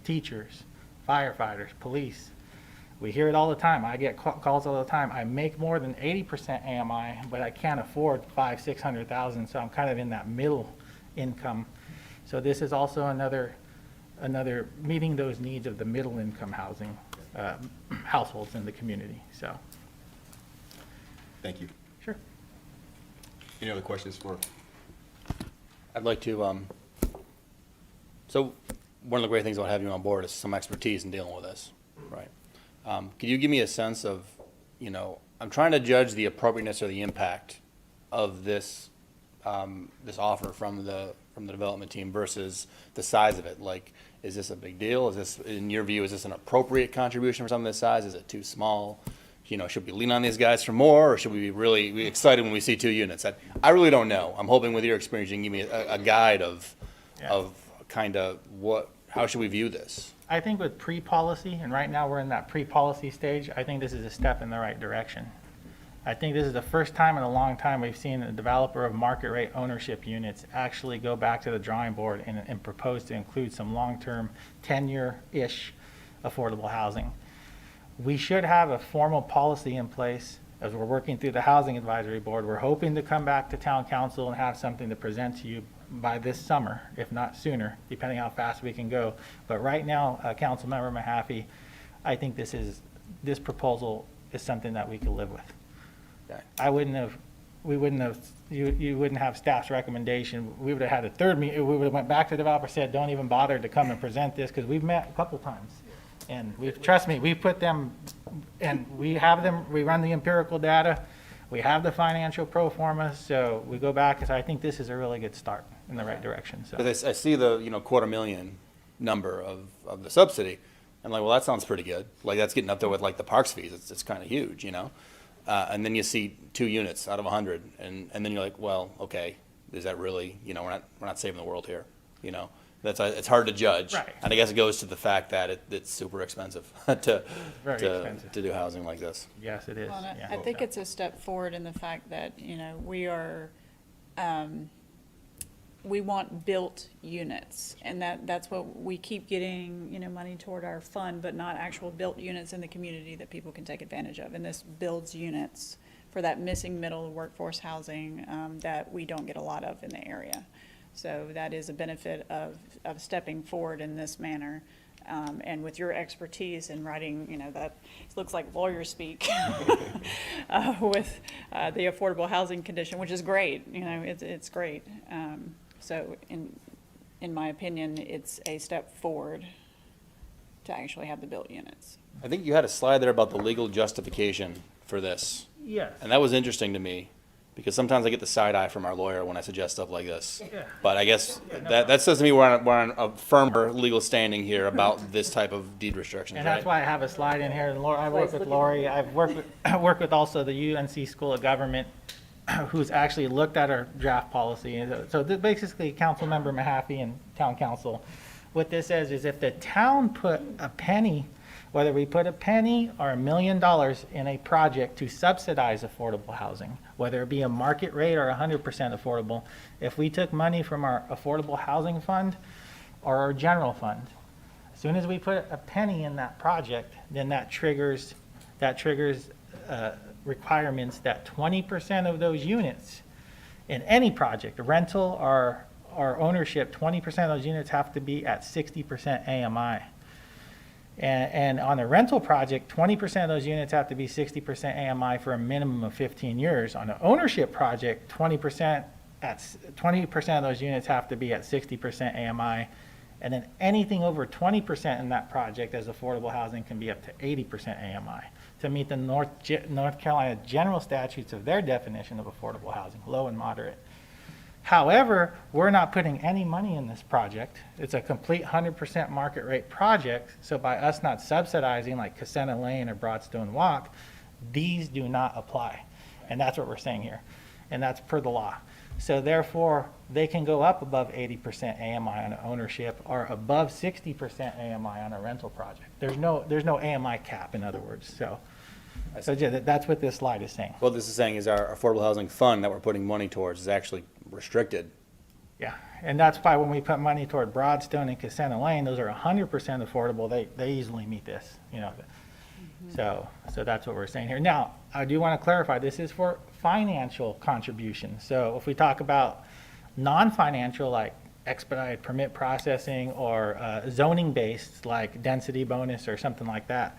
teachers, firefighters, police. We hear it all the time. I get calls all the time. I make more than 80% AMI, but I can't afford $500,000, $600,000, so I'm kind of in that middle income. So this is also another meeting those needs of the middle income housing households in the community. So, Thank you. sure. Any other questions for? I'd like to, so one of the great things about having you on board is some expertise in dealing with this, right? Could you give me a sense of, I'm trying to judge the appropriateness or the impact of this offer from the development team versus the size of it. Like, is this a big deal? Is this, in your view, is this an appropriate contribution for something this size? Is it too small? Should we lean on these guys for more, or should we be really excited when we see 2 units? I really don't know. I'm hoping with your experience you can give me a guide of kind of how should we view this? I think with pre-policy, and right now we're in that pre-policy stage, I think this is a step in the right direction. I think this is the first time in a long time we've seen a developer of market rate ownership units actually go back to the drawing board and propose to include some long-term 10-year-ish affordable housing. We should have a formal policy in place as we're working through the Housing Advisory Board. We're hoping to come back to Town Council and have something to present to you by this summer, if not sooner, depending how fast we can go. But right now, Councilmember Mahaffey, I think this proposal is something that we could live with. Okay. You wouldn't have staff's recommendation. We would have had a third meeting. We would have went back to the developer, said, don't even bother to come and present this, because we've met a couple times. And trust me, we put them, and we run the empirical data, we have the financial pro forma, so we go back, because I think this is a really good start in the right direction, so. Because I see the, $250,000 number of the subsidy. I'm like, well, that sounds pretty good. Like, that's getting up there with like the parks fees. It's kind of huge, and then you see 2 units out of 100, and then you're like, well, okay, is that really, we're not saving the world here, it's hard to judge. Right. And I guess it goes to the fact that it's super expensive to Expensive. do housing like this. Yes, it is, Well, yeah. I think it's a step forward in the fact that, we want built units, and that's what we keep getting, money toward our fund, but not actual built units in the community that people can take advantage of. And this builds units for that missing middle workforce housing that we don't get a lot of in the area. So that is a benefit of stepping forward in this manner. And with your expertise in writing, that looks like lawyer speak with the affordable housing condition, which is great. It's great. So in my opinion, it's a step forward to actually have the built units. I think you had a slide there about the legal justification for this. Yes. And that was interesting to me, because sometimes I get the side eye from our lawyer when I suggest stuff like this. Yeah. But I guess that says to me we're on a firmer legal standing here about this type of deed restrictions, And right? that's why I have a slide in here. I work with Lori. I've worked with also the UNC School of Government, who's actually looked at our draft policy. And so basically, Councilmember Mahaffey and Town Council, what this says is if the town put a penny, whether we put a penny or $1 million in a project to subsidize affordable housing, whether it be a market rate or 100% affordable, if we took money from our affordable housing fund or our general fund, as soon as we put a penny in that project, then that triggers requirements that 20% of those units in any project, rental or ownership, 20% of those units have to be at 60% AMI. And on a rental project, 20% of those units have to be 60% AMI for a minimum of 15 years. On an ownership project, 20% of those units have to be at 60% AMI. And then anything over 20% in that project as affordable housing can be up to 80% AMI to meet the North Carolina general statutes of their definition of affordable housing, low and moderate. However, we're not putting any money in this project. It's a complete 100% market rate project. So by us not subsidizing like Casena Lane or Broadstone Walk, these do not apply. And that's what we're saying here. And that's per the law. So therefore, they can go up above 80% AMI on an ownership or above 60% AMI on a rental project. There's no AMI cap, in other words. So yeah, that's what this slide is saying. What this is saying is our affordable housing fund that we're putting money towards is actually restricted. Yeah, and that's why when we put money toward Broadstone and Casena Lane, those are 100% affordable. They easily meet this, So that's what we're saying here. Now, I do want to clarify, this is for financial contribution. So if we talk about non-financial, like expedited permit processing or zoning based, like density bonus or something like that,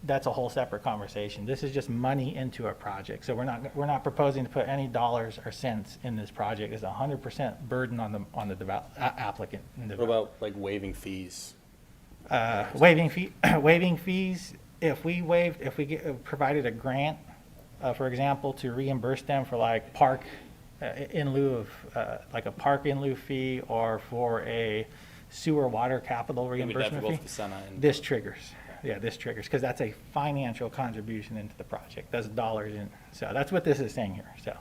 that's a whole separate conversation. This is just money into a project. So we're not proposing to put any dollars or cents in this project. It's 100% burden on the applicant. What about like waiving fees? Waiving fees. If we provided a grant, for example, to reimburse them for like park in lieu of like a park in lieu fee or for a sewer water capital reimbursement fee, this triggers. Yeah, this triggers, because that's a financial contribution into the project. That's dollars in. So that's what this is saying here. So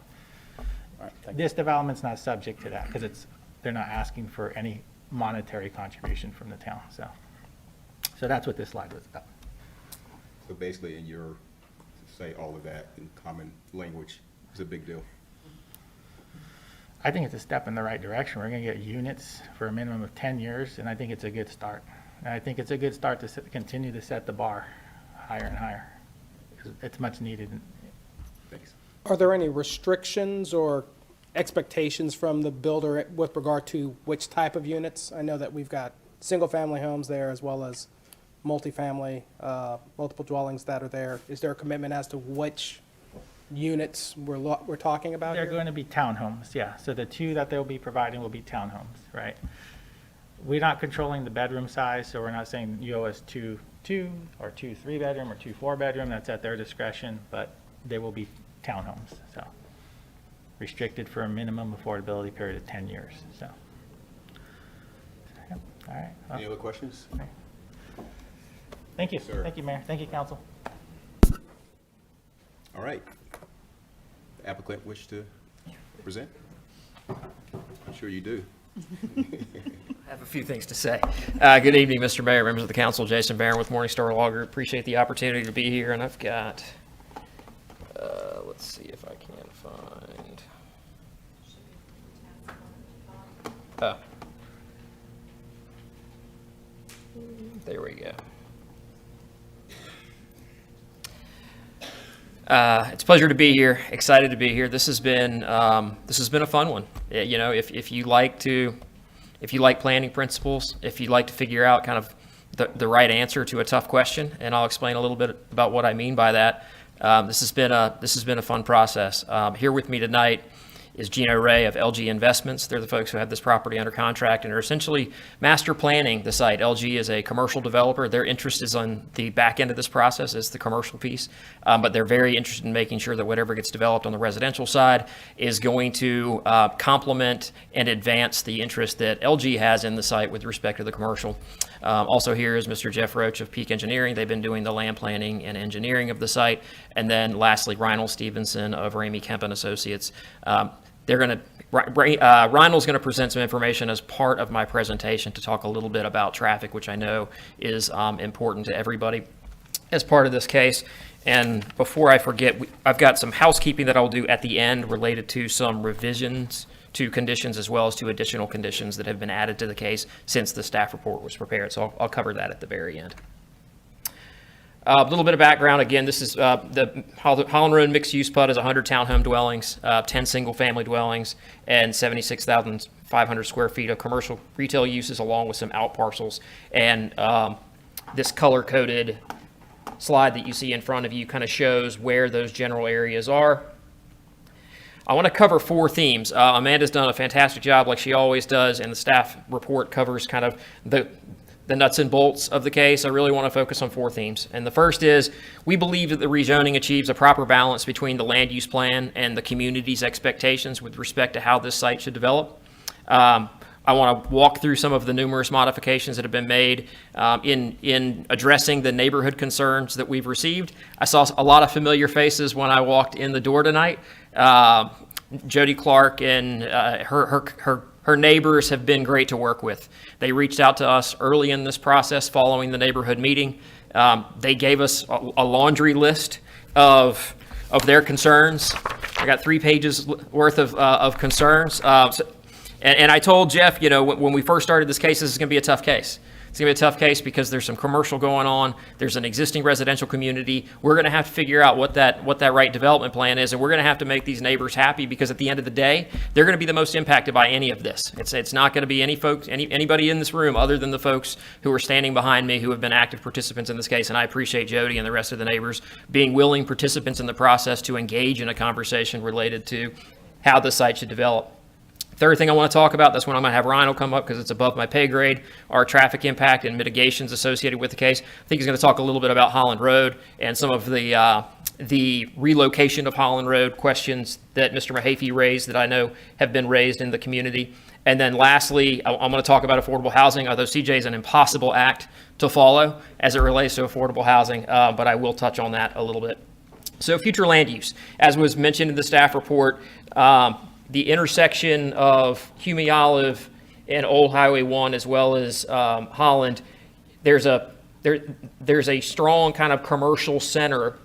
All right, this development's not subject to that, because they're not asking for any monetary contribution from the town. So that's what this slide was about. So basically, in your, say all of that in common language is a big deal. I think it's a step in the right direction. We're going to get units for a minimum of 10 years, and I think it's a good start. And I think it's a good start to continue to set the bar higher and higher. It's much needed. Thanks. Are there any restrictions or expectations from the builder with regard to which type of units? I know that we've got single-family homes there as well as multifamily, multiple dwellings that are there. Is there a commitment as to which units we're talking about They're here? going to be townhomes, yeah. So the two that they'll be providing will be townhomes, right? We're not controlling the bedroom size, so we're not saying you owe us two or 2 3-bedroom or 2 4-bedroom. That's at their discretion, but they will be townhomes, so restricted for a minimum affordability period of 10 years, so. Yeah, all right. Well, Any other questions? thank you. Sir. Thank you, Mayor. Thank you, council. All right. The applicant wish to present? I'm sure you do. I have a few things to say. Good evening, Mr. Mayor, members of the council. Jason Barron with Morningstar Law Group. Appreciate the opportunity to be here, and I've got, let's see if I can find. Oh. There we go. It's a pleasure to be here. Excited to be here. This has been a fun one. You know, if you like planning principles, if you'd like to figure out kind of the right answer to a tough question, and I'll explain a little bit about what I mean by that. This has been a fun process. Here with me tonight is Gino Ray of LG Investments. They're the folks who have this property under contract and are essentially master planning the site. LG is a commercial developer. Their interest is on the back end of this process, is the commercial piece, but they're very interested in making sure that whatever gets developed on the residential side is going to complement and advance the interest that LG has in the site with respect to the commercial. Also here is Mr. Jeff Roach of Peak Engineering. They've been doing the land planning and engineering of the site. And then lastly, Reinhold Stevenson of Ramey Kemp and Associates. Reinhold's going to present some information as part of my presentation to talk a little bit about traffic, which I know is important to everybody as part of this case. And before I forget, I've got some housekeeping that I'll do at the end related to some revisions to conditions as well as to additional conditions that have been added to the case since the staff report was prepared. So I'll cover that at the very end. A little bit of background. Again, this is the Holland Road mixed-use PUD is 100 townhome dwellings, 10 single-family dwellings, and 76,500 square feet of commercial retail uses along with some out parcels. And this color-coded slide that you see in front of you kind of shows where those general areas are. I want to cover 4 themes. Amanda's done a fantastic job like she always does, and the staff report covers kind of the nuts and bolts of the case. I really want to focus on 4 themes. And the first is, we believe that the rezoning achieves a proper balance between the land use plan and the community's expectations with respect to how this site should develop. I want to walk through some of the numerous modifications that have been made in addressing the neighborhood concerns that we've received. I saw a lot of familiar faces when I walked in the door tonight. Jody Clark and her neighbors have been great to work with. They reached out to us early in this process following the neighborhood meeting. They gave us a laundry list of their concerns. I got 3 pages worth of concerns. And I told Jeff, you know, when we first started this case, this is going to be a tough case. It's going to be a tough case because there's some commercial going on. There's an existing residential community. We're going to have to figure out what that right development plan is, and we're going to have to make these neighbors happy because at the end of the day, they're going to be the most impacted by any of this. It's not going to be anybody in this room other than the folks who are standing behind me who have been active participants in this case, and I appreciate Jody and the rest of the neighbors being willing participants in the process to engage in a conversation related to how the site should develop. Third thing I want to talk about, that's when I'm going to have Ryan come up because it's above my pay grade, our traffic impact and mitigations associated with the case. I think he's going to talk a little bit about Holland Road and some of the relocation of Holland Road questions that Mr. Mahaffey raised that I know have been raised in the community. And then lastly, I'm going to talk about affordable housing, although CJ is an impossible act to follow as it relates to affordable housing, but I will touch on that a little bit. So future land use, as was mentioned in the staff report, the intersection of Hume Olive and Old Highway 1 as well as Holland, there's a strong kind of commercial center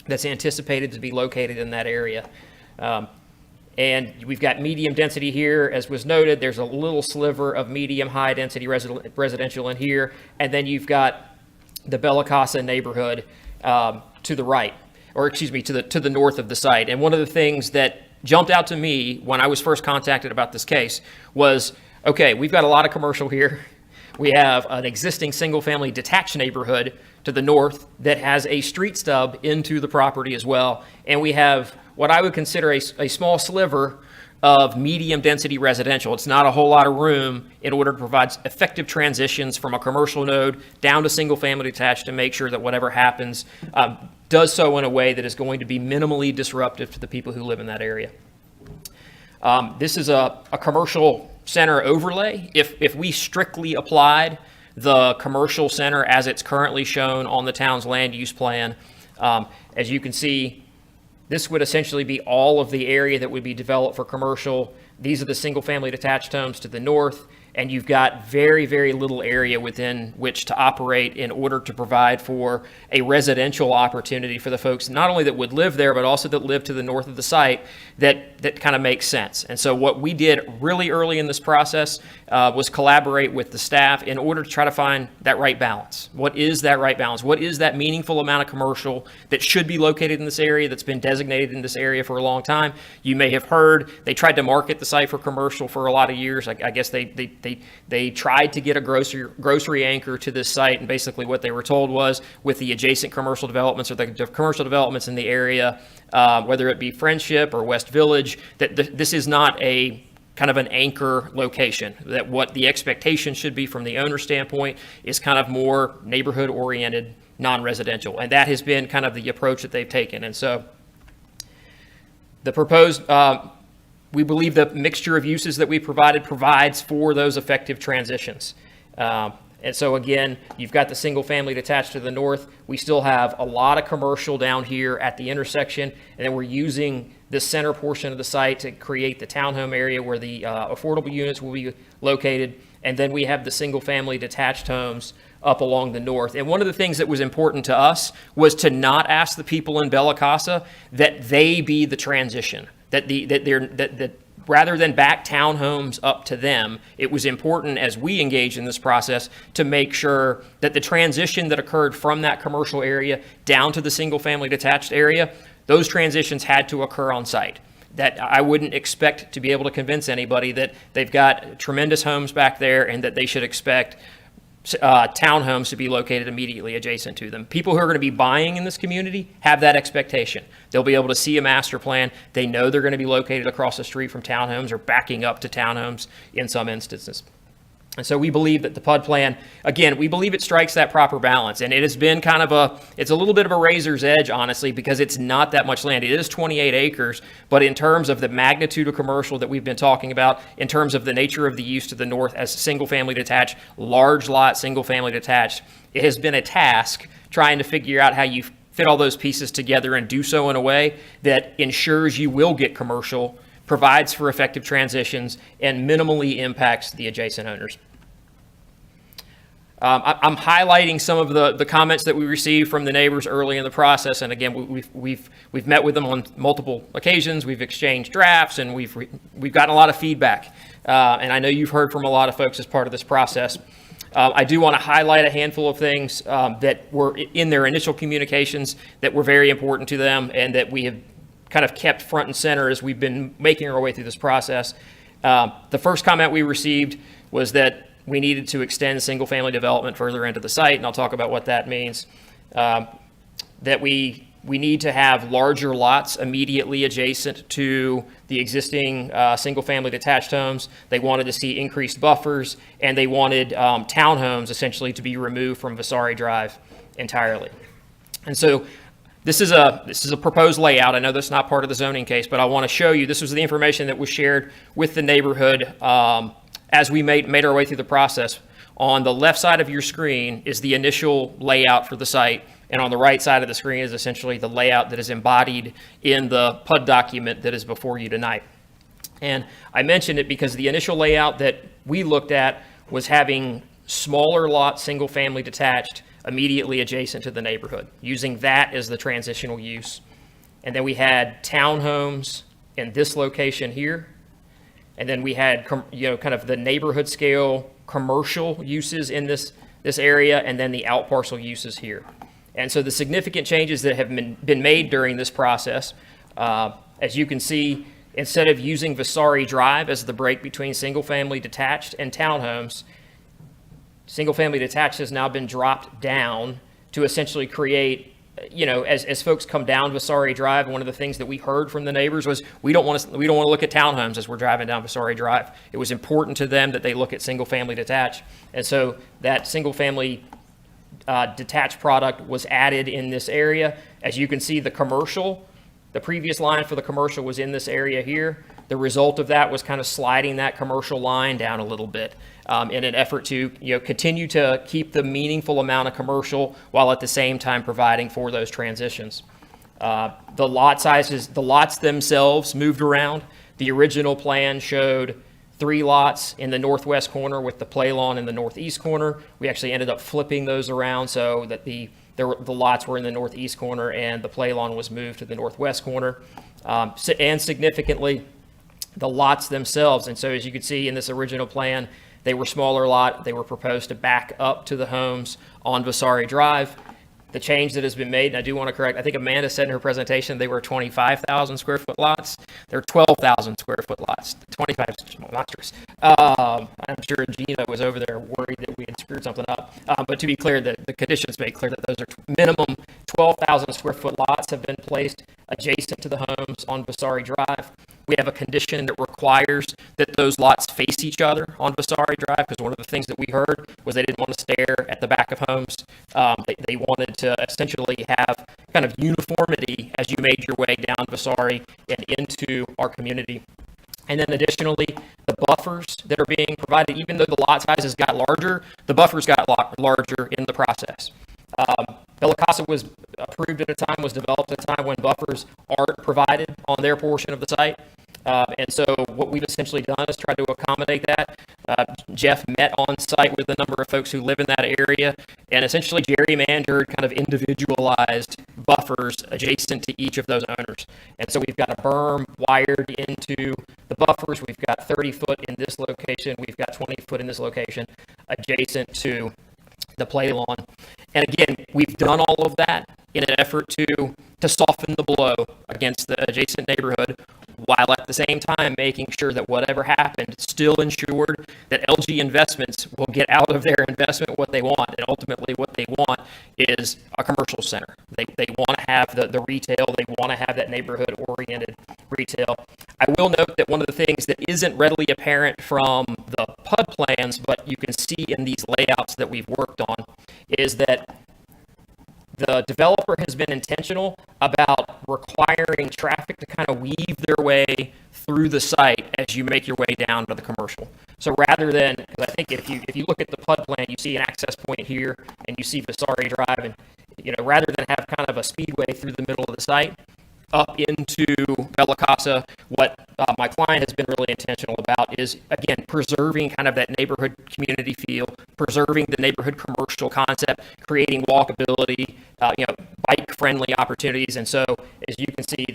that's anticipated to be located in that area. And we've got medium density here, as was noted. There's a little sliver of medium high density residential in here. And then you've got the Bella Casa neighborhood to the right, or excuse me, to the north of the site. And one of the things that jumped out to me when I was first contacted about this case was, okay, we've got a lot of commercial here. We have an existing single-family detached neighborhood to the north that has a street stub into the property as well. And we have what I would consider a small sliver of medium-density residential. It's not a whole lot of room in order to provide effective transitions from a commercial node down to single-family detached to make sure that whatever happens does so in a way that is going to be minimally disruptive to the people who live in that area. This is a commercial center overlay. If we strictly applied the commercial center as it's currently shown on the town's land use plan, as you can see, this would essentially be all of the area that would be developed for commercial. These are the single-family detached homes to the north, and you've got very, very little area within which to operate in order to provide for a residential opportunity for the folks, not only that would live there, but also that live to the north of the site, that kind of makes sense. And so what we did really early in this process was collaborate with the staff in order to try to find that right balance. What is that right balance? What is that meaningful amount of commercial that should be located in this area, that's been designated in this area for a long time? You may have heard they tried to market the site for commercial for a lot of years. I guess they tried to get a grocery anchor to this site, and basically what they were told was, with the adjacent commercial developments or the commercial developments in the area, whether it be Friendship or West Village, that this is not a kind of an anchor location, that what the expectation should be from the owner standpoint is kind of more neighborhood oriented, non-residential. And that has been kind of the approach that they've taken. And so the proposed, we believe the mixture of uses that we provides for those effective transitions. And so again, you've got the single family detached to the north. We still have a lot of commercial down here at the intersection, and then we're using this center portion of the site to create the townhome area where the affordable units will be located. And then we have the single family detached homes up along the north. And one of the things that was important to us was to not ask the people in Bella Casa that they be the transition, that rather than back townhomes up to them, it was important as we engaged in this process to make sure that the transition that occurred from that commercial area down to the single family detached area, those transitions had to occur on site. That I wouldn't expect to be able to convince anybody that they've got tremendous homes back there and that they should expect townhomes to be located immediately adjacent to them. People who are going to be buying in this community have that expectation. They'll be able to see a master plan. They know they're going to be located across the street from townhomes or backing up to townhomes in some instances. And so we believe that the PUD plan, again, we believe it strikes that proper balance. And it has been kind of it's a little bit of a razor's edge, honestly, because it's not that much land. It is 28 acres, but in terms of the magnitude of commercial that we've been talking about, in terms of the nature of the use to the north as single family detached, large lot single family detached, it has been a task trying to figure out how you fit all those pieces together and do so in a way that ensures you will get commercial, provides for effective transitions, and minimally impacts the adjacent owners. I'm highlighting some of the comments that we received from the neighbors early in the process, and again, we've met with them on multiple occasions. We've exchanged drafts, and we've gotten a lot of feedback. And I know you've heard from a lot of folks as part of this process. I do want to highlight a handful of things that were in their initial communications that were very important to them, and that we have kind of kept front and center as we've been making our way through this process. The first comment we received was that we needed to extend single-family development further into the site, and I'll talk about what that means. That we need to have larger lots immediately adjacent to the existing single-family detached homes. They wanted to see increased buffers, and they wanted townhomes essentially to be removed from Vasari Drive entirely. And so this is a proposed layout. I know that's not part of the zoning case, but I want to show you, this was the information that was shared with the neighborhood as we made our way through the process. On the left side of your screen is the initial layout for the site, and on the right side of the screen is essentially the layout that is embodied in the PUD document that is before you tonight. And I mentioned it because the initial layout that we looked at was having smaller lots, single-family detached, immediately adjacent to the neighborhood, using that as the transitional use. And then we had townhomes in this location here. And then we had, kind of the neighborhood scale commercial uses in this area, and then the out parcel uses here. And so the significant changes that have been made during this process, as you can see, instead of using Vasari Drive as the break between single-family detached and townhomes, single-family detached has now been dropped down to essentially create, as folks come down Vasari Drive, one of the things that we heard from the neighbors was, we don't want to look at townhomes as we're driving down Vasari Drive. It was important to them that they look at single-family detached. And so that single-family detached product was added in this area. As you can see, the previous line for the commercial was in this area here. The result of that was kind of sliding that commercial line down a little bit in an effort to continue to keep the meaningful amount of commercial while at the same time providing for those transitions. The lot sizes, the lots themselves moved around. The original plan showed 3 lots in the northwest corner with the play lawn in the northeast corner. We actually ended up flipping those around so that the lots were in the northeast corner and the play lawn was moved to the northwest corner. And significantly, the lots themselves. And so as you can see in this original plan, they were smaller lot. They were proposed to back up to the homes on Vasari Drive. The change that has been made, and I do want to correct, I think Amanda said in her presentation they were 25,000 square foot lots. They're 12,000 square foot lots. 25 is monstrous. I'm sure Gina was over there worried that we had screwed something up. But to be clear, the conditions make clear that those are minimum 12,000 square foot lots have been placed adjacent to the homes on Vasari Drive. We have a condition that requires that those lots face each other on Vasari Drive, because one of the things that we heard was they didn't want to stare at the back of homes. They wanted to essentially have kind of uniformity as you made your way down Vasari and into our community. And then additionally, the buffers that are being provided, even though the lot sizes got larger, the buffers got larger in the process. Bella Casa was approved at a time, was developed at a time when buffers aren't provided on their portion of the site. And so what we've essentially done is try to accommodate that. Jeff met on site with a number of folks who live in that area and essentially gerrymandered kind of individualized buffers adjacent to each of those owners. And so we've got a berm wired into the buffers. We've got 30 foot in this location. We've got 20 foot in this location adjacent to the play lawn. And again, we've done all of that in an effort to soften the blow against the adjacent neighborhood, while at the same time making sure that whatever happened still ensured that LG Investments will get out of their investment what they want. And ultimately what they want is a commercial center. They want to have the retail. They want to have that neighborhood-oriented retail. I will note that one of the things that isn't readily apparent from the PUD plans, but you can see in these layouts that we've worked on, is that the developer has been intentional about requiring traffic to kind of weave their way through the site as you make your way down to the commercial. So rather than, because I think if you look at the PUD plan, you see an access point here and you see Vasari Drive, and rather than have kind of a speedway through the middle of the site up into Bella Casa, what my client has been really intentional about is, again, preserving kind of that neighborhood community feel, preserving the neighborhood commercial concept, creating walkability, bike-friendly opportunities. And so, as you can see,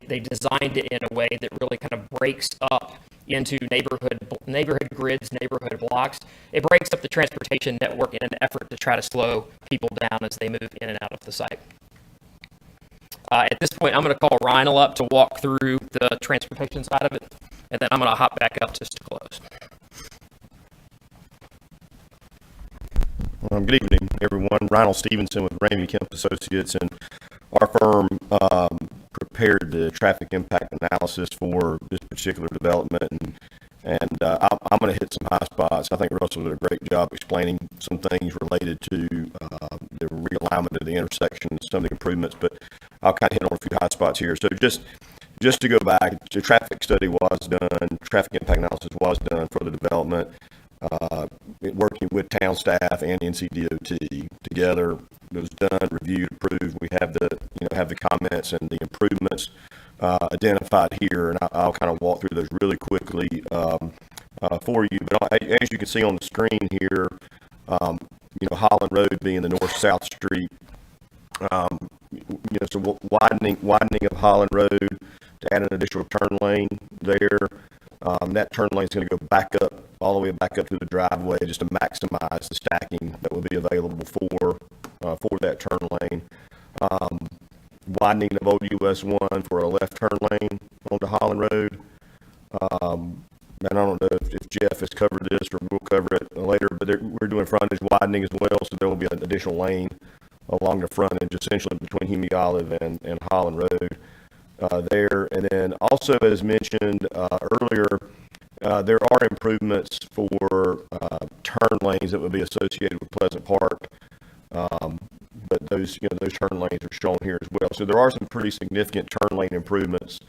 they've designed it in a way that really kind of breaks up into neighborhood grids, neighborhood blocks. It breaks up the transportation network in an effort to try to slow people down as they move in and out of the site. At this point, I'm going to call Rhinal up to walk through the transportation side of it, and then I'm going to hop back up just to close. Good evening, everyone. Rhinal Stevenson with Ramey Kemp Associates, and our firm prepared the traffic impact analysis for this particular development, and I'm going to hit some high spots. I think Russell did a great job explaining some things related to the realignment of the intersection and some of the improvements, but I'll kind of hit on a few high spots here. So just to go back, the traffic study was done, traffic impact analysis was done for the development, working with town staff and NCDOT together. It was done, reviewed, approved. We have the comments and the improvements identified here, and I'll kind of walk through those really quickly for you. But as you can see on the screen here, Holland Road being the north-south street, so widening of Holland Road to add an additional turn lane there. That turn lane is going to go back up, all the way back up to the driveway, just to maximize the stacking that will be available for that turn lane. Widening of Old US 1 for a left turn lane onto Holland Road. And I don't know if Jeff has covered this, or we'll cover it later, but we're doing frontage widening as well, so there will be an additional lane along the frontage, essentially between Hemi Olive and Holland Road there. And then also, as mentioned earlier, there are improvements for turn lanes that would be associated with Pleasant Park. But those turn lanes are shown here as well. So there are some pretty significant turn lane improvements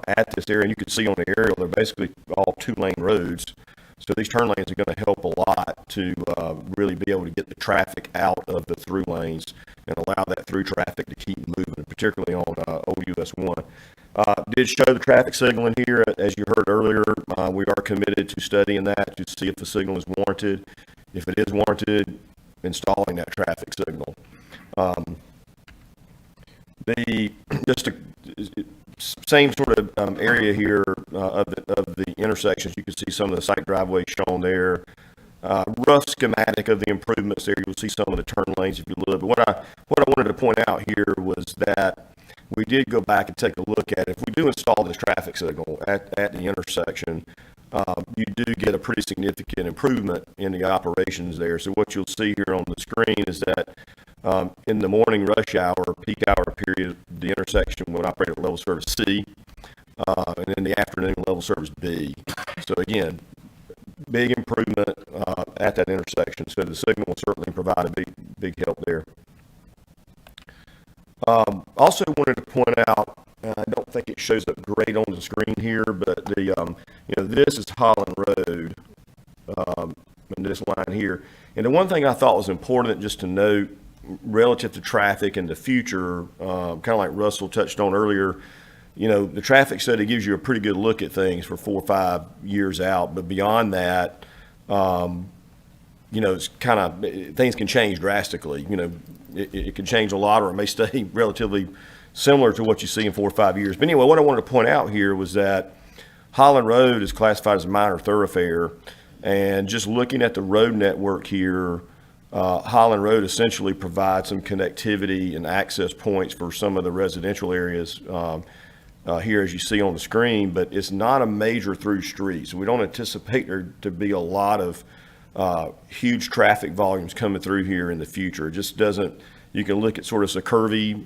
at this area. And you can see on the aerial, they're basically all 2-lane roads. So these turn lanes are going to help a lot to really be able to get the traffic out of the through lanes and allow that through traffic to keep moving, particularly on Old US 1. Did show the traffic signaling here, as you heard earlier. We are committed to studying that to see if the signal is warranted. If it is warranted, installing that traffic signal. Same sort of area here of the intersections. You can see some of the site driveways shown there. Rough schematic of the improvements there. You'll see some of the turn lanes if you look. But what I wanted to point out here was that we did go back and take a look at it. If we do install this traffic signal at the intersection, you do get a pretty significant improvement in the operations there. So what you'll see here on the screen is that in the morning rush hour, peak hour period, the intersection will operate at level service C, and in the afternoon, level service B. So again, big improvement at that intersection. So the signal will certainly provide a big help there. Also wanted to point out, I don't think it shows up great on the screen here, but this is Holland Road, and this line here. And the one thing I thought was important just to note relative to traffic in the future, kind of like Russell touched on earlier, the traffic study gives you a pretty good look at things for 4 or 5 years out. But beyond that, it's kind of, things can change drastically. It can change a lot, or it may stay relatively similar to what you see in 4 or 5 years. But anyway, what I wanted to point out here was that Holland Road is classified as a minor thoroughfare. And just looking at the road network here, Holland Road essentially provides some connectivity and access points for some of the residential areas here, as you see on the screen, but it's not a major through street. So we don't anticipate there to be a lot of huge traffic volumes coming through here in the future. It just doesn't. You can look at sort of a curvy,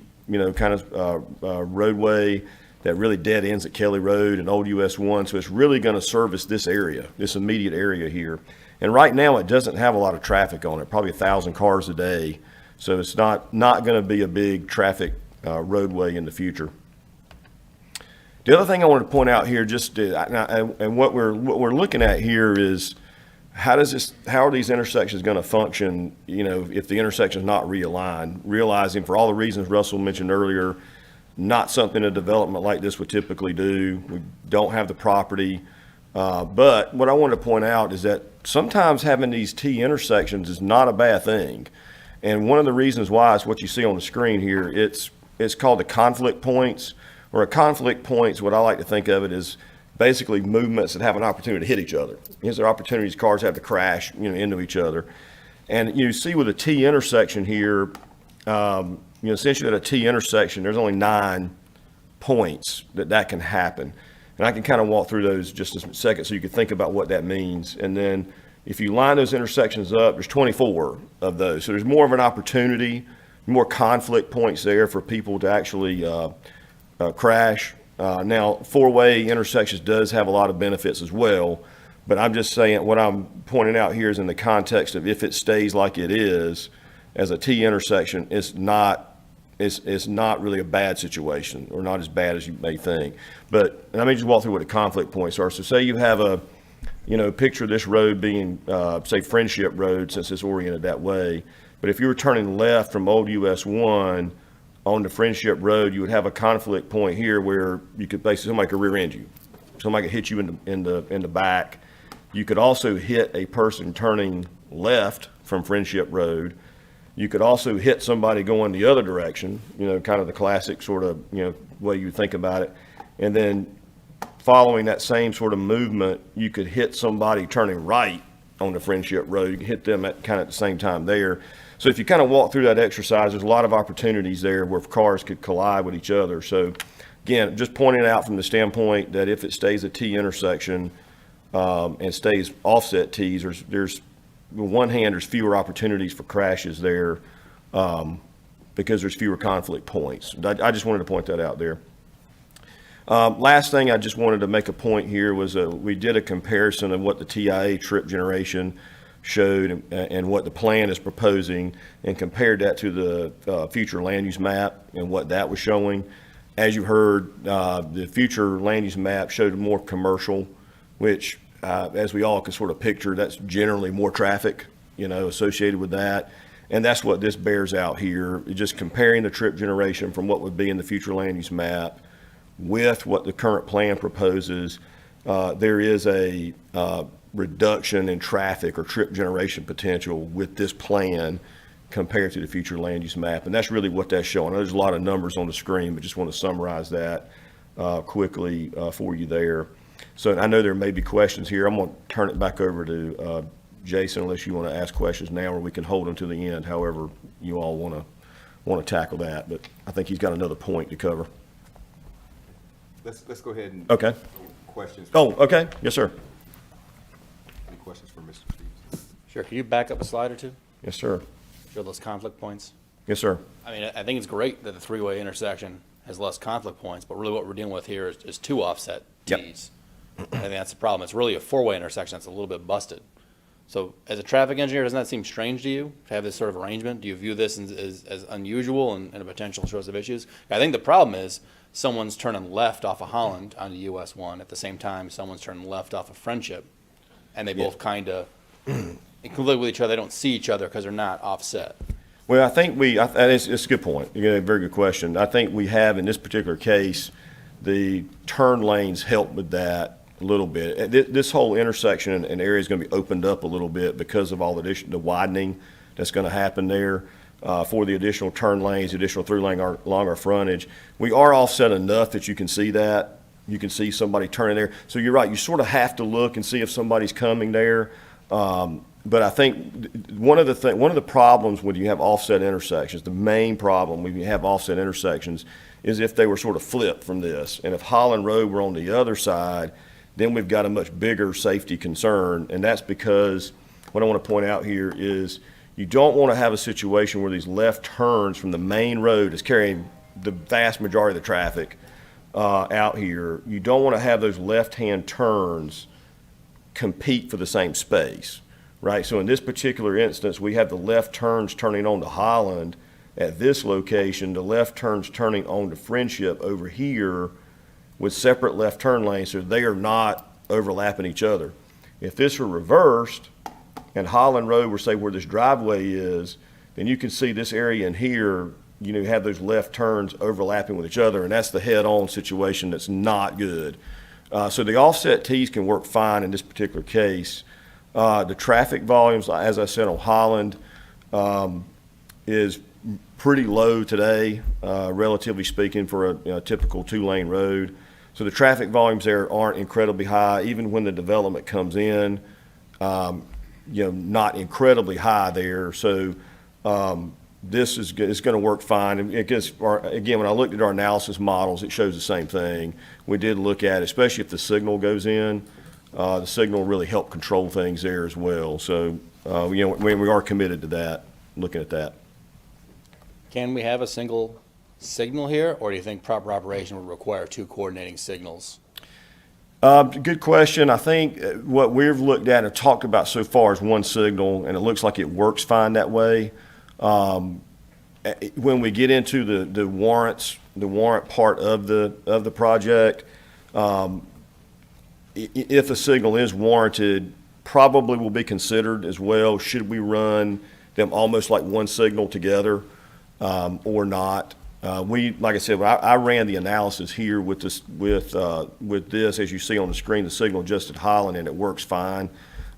kind of roadway that really dead ends at Kelly Road and Old US 1. So it's really going to service this area, this immediate area here. And right now it doesn't have a lot of traffic on it, probably 1,000 cars a day. So it's not going to be a big traffic roadway in the future. The other thing I want to point out here, and what we're looking at here is how are these intersections going to function, if the intersection is not realigned, realizing for all the reasons Russell mentioned earlier, not something a development like this would typically do. We don't have the property. But what I want to point out is that sometimes having these T intersections is not a bad thing. And one of the reasons why is what you see on the screen here. It's called the conflict points, or a conflict points. What I like to think of it is basically movements that have an opportunity to hit each other. These are opportunities cars have to crash, into each other. And you see with a T intersection here, essentially at a T intersection, there's only 9 points that can happen. And I can kind of walk through those just a second so you can think about what that means. And then if you line those intersections up, there's 24 of those. So there's more of an opportunity, more conflict points there for people to actually crash. Now, 4-way intersections does have a lot of benefits as well. But I'm just saying, what I'm pointing out here is in the context of if it stays like it is as a T intersection, it's not really a bad situation, or not as bad as you may think. But let me just walk through what the conflict points are. So say you have picture this road being, say, Friendship Road, since it's oriented that way. But if you were turning left from Old US 1 on the Friendship Road, you would have a conflict point here where you could basically, somebody could rear end you. Somebody could hit you in the back. You could also hit a person turning left from Friendship Road. You could also hit somebody going the other direction, kind of the classic sort of, way you think about it. And then following that same sort of movement, you could hit somebody turning right on the Friendship Road. You can hit them at kind of the same time there. So if you kind of walk through that exercise, there's a lot of opportunities there where cars could collide with each other. So again, just pointing out from the standpoint that if it stays a T intersection and stays offset T's, there's on one hand, there's fewer opportunities for crashes there because there's fewer conflict points. I just wanted to point that out there. Last thing I just wanted to make a point here was we did a comparison of what the TIA trip generation showed and what the plan is proposing, and compared that to the future land use map and what that was showing. As you heard, the future land use map showed more commercial, which as we all can sort of picture, that's generally more traffic, associated with that. And that's what this bears out here, just comparing the trip generation from what would be in the future land use map with what the current plan proposes. There is a reduction in traffic or trip generation potential with this plan compared to the future land use map. And that's really what that's showing. There's a lot of numbers on the screen, but just want to summarize that quickly for you there. So I know there may be questions here. I'm going to turn it back over to Jason, unless you want to ask questions now, or we can hold them to the end, however you all want to tackle that. But I think he's got another point to cover. Let's go ahead and. Okay. Questions. Oh, okay. Yes, sir. Any questions for Mr. Stevens? Sure. Can you back up a slide or two? Yes, sir. Show those conflict points. Yes, sir. I mean, I think it's great that the three-way intersection has less conflict points, but really what we're dealing with here is two offset T's. I think that's the problem. It's really a four-way intersection that's a little bit busted. So as a traffic engineer, doesn't that seem strange to you to have this sort of arrangement? Do you view this as unusual and a potential source of issues? I think the problem is someone's turning left off of Holland onto US 1 at the same time someone's turning left off of Friendship, and they both kind of conflict with each other. They don't see each other because they're not offset. Well, I think it's a good point. You got a very good question. I think we have, in this particular case, the turn lanes help with that a little bit. This whole intersection and area is going to be opened up a little bit because of all the widening that's going to happen there for the additional turn lanes, additional through lane along our frontage. We are offset enough that you can see that. You can see somebody turning there. So you're right. You sort of have to look and see if somebody's coming there. But I think one of the problems when you have offset intersections, the main problem when you have offset intersections is if they were sort of flipped from this. And if Holland Road were on the other side, then we've got a much bigger safety concern. And that's because what I want to point out here is you don't want to have a situation where these left turns from the main road is carrying the vast majority of the traffic out here. You don't want to have those left-hand turns compete for the same space, right? So in this particular instance, we have the left turns turning onto Holland at this location, the left turns turning onto Friendship over here with separate left turn lanes, so they are not overlapping each other. If this were reversed and Holland Road were, say, where this driveway is, then you can see this area in here, have those left turns overlapping with each other, and that's the head-on situation that's not good. So the offset T's can work fine in this particular case. The traffic volumes, as I said, on Holland is pretty low today, relatively speaking, for a typical two-lane road. So the traffic volumes there aren't incredibly high, even when the development comes in, not incredibly high there. So this is going to work fine. And again, when I looked at our analysis models, it shows the same thing. We did look at, especially if the signal goes in, the signal really help control things there as well. So, we are committed to that, looking at that. Can we have a single signal here, or do you think proper operation would require two coordinating signals? Good question. I think what we've looked at and talked about so far is one signal, and it looks like it works fine that way. When we get into the warrant part of the project, if a signal is warranted, probably will be considered as well. Should we run them almost like one signal together, or not? Like I said, I ran the analysis here with this, as you see on the screen, the signal adjusted Holland, and it works fine.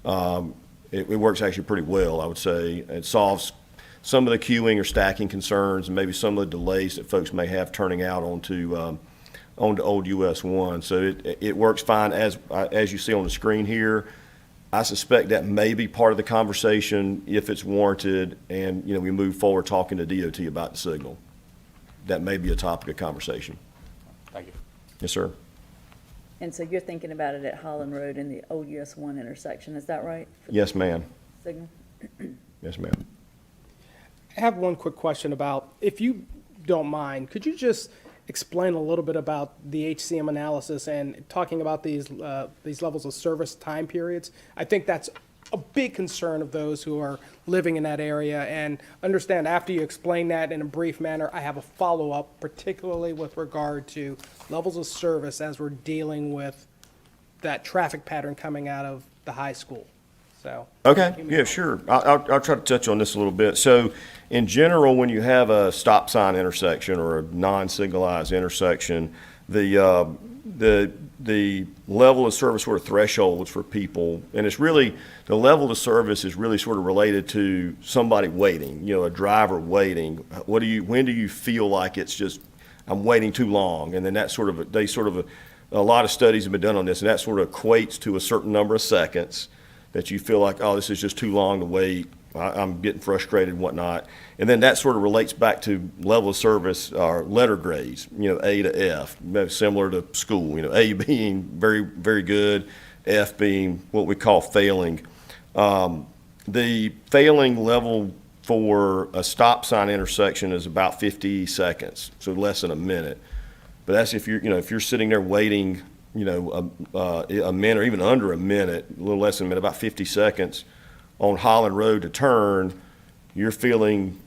It works actually pretty well, I would say. It solves some of the queuing or stacking concerns and maybe some of the delays that folks may have turning out onto old US 1. So it works fine as you see on the screen here. I suspect that may be part of the conversation if it's warranted, and we move forward talking to DOT about the signal. That may be a topic of conversation. Thank you. Yes, sir. And so you're thinking about it at Holland Road and the old US 1 intersection, is that right? For the Yes, ma'am. Signal? Yes, ma'am. I have one quick question about, if you don't mind, could you just explain a little bit about the HCM analysis and talking about these levels of service time periods? I think that's a big concern of those who are living in that area, and understand after you explain that in a brief manner, I have a follow-up, particularly with regard to levels of service as we're dealing with that traffic pattern coming out of the high school. So. Okay, yeah, sure. I'll try to touch on this a little bit. So in general, when you have a stop sign intersection or a non-signalized intersection, the level of service sort of thresholds for people, and it's really, the level of service is really sort of related to somebody waiting, a driver waiting. When do you feel like it's just, I'm waiting too long? And then that sort of, a lot of studies have been done on this, and that sort of equates to a certain number of seconds that you feel like, oh, this is just too long to wait, I'm getting frustrated and whatnot. And then that sort of relates back to level of service or letter grades, A to F, similar to school, A being very, very good, F being what we call failing. The failing level for a stop sign intersection is about 50 seconds, so less than a minute. But that's if you're sitting there waiting, a minute or even under a minute, a little less than a minute, about 50 seconds on Holland Road to turn, you're feeling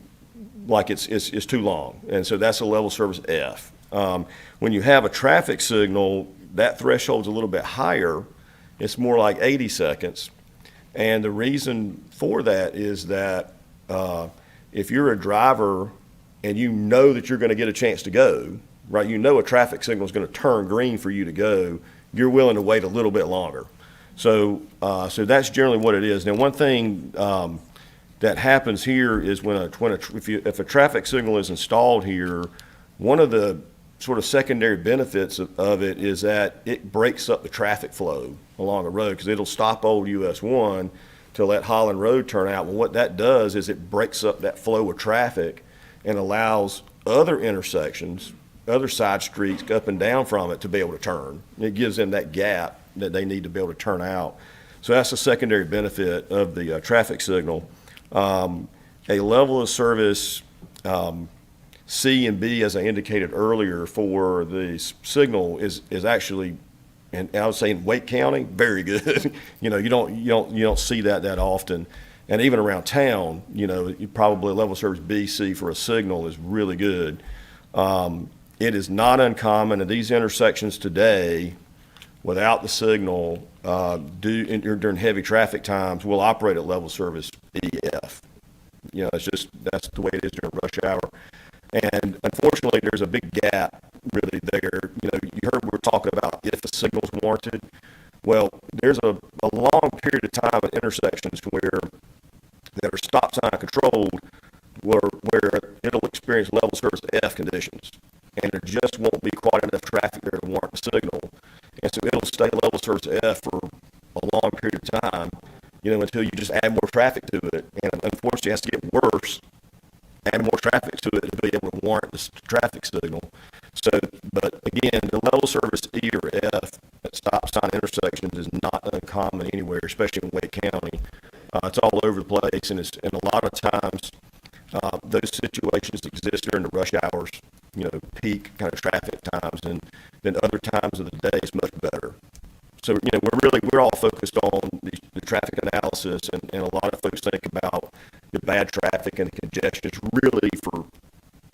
like it's too long. And so that's a level service F. When you have a traffic signal, that threshold's a little bit higher. It's more like 80 seconds. And the reason for that is that if you're a driver and you know that you're going to get a chance to go, right, a traffic signal is going to turn green for you to go, you're willing to wait a little bit longer. So that's generally what it is. Now, one thing that happens here is if a traffic signal is installed here, one of the sort of secondary benefits of it is that it breaks up the traffic flow along the road, because it'll stop old US 1 to let Holland Road turn out. Well, what that does is it breaks up that flow of traffic and allows other intersections, other side streets up and down from it to be able to turn. It gives them that gap that they need to be able to turn out. So that's a secondary benefit of the traffic signal. A level of service C and B, as I indicated earlier, for the signal is actually, and I would say in Wake County, very good. You don't see that often. And even around town, you probably level of service B, C for a signal is really good. It is not uncommon in these intersections today, without the signal, during heavy traffic times, we'll operate at level service EF. That's the way it is during rush hour. And unfortunately, there's a big gap really there. You heard we were talking about if a signal's warranted. Well, there's a long period of time at intersections that are stop sign controlled where it'll experience level service F conditions. And there just won't be quite enough traffic there to warrant the signal. And so it'll stay level service F for a long period of time, until you just add more traffic to it. And unfortunately, it has to get worse, add more traffic to it to be able to warrant the traffic signal. So, but again, the level service E or F at stop sign intersections is not uncommon anywhere, especially in Wake County. It's all over the place, and a lot of times those situations exist during the rush hours, peak kind of traffic times, and then other times of the day is much better. So, we're all focused on the traffic analysis, and a lot of folks think about the bad traffic and the congestion. It's really for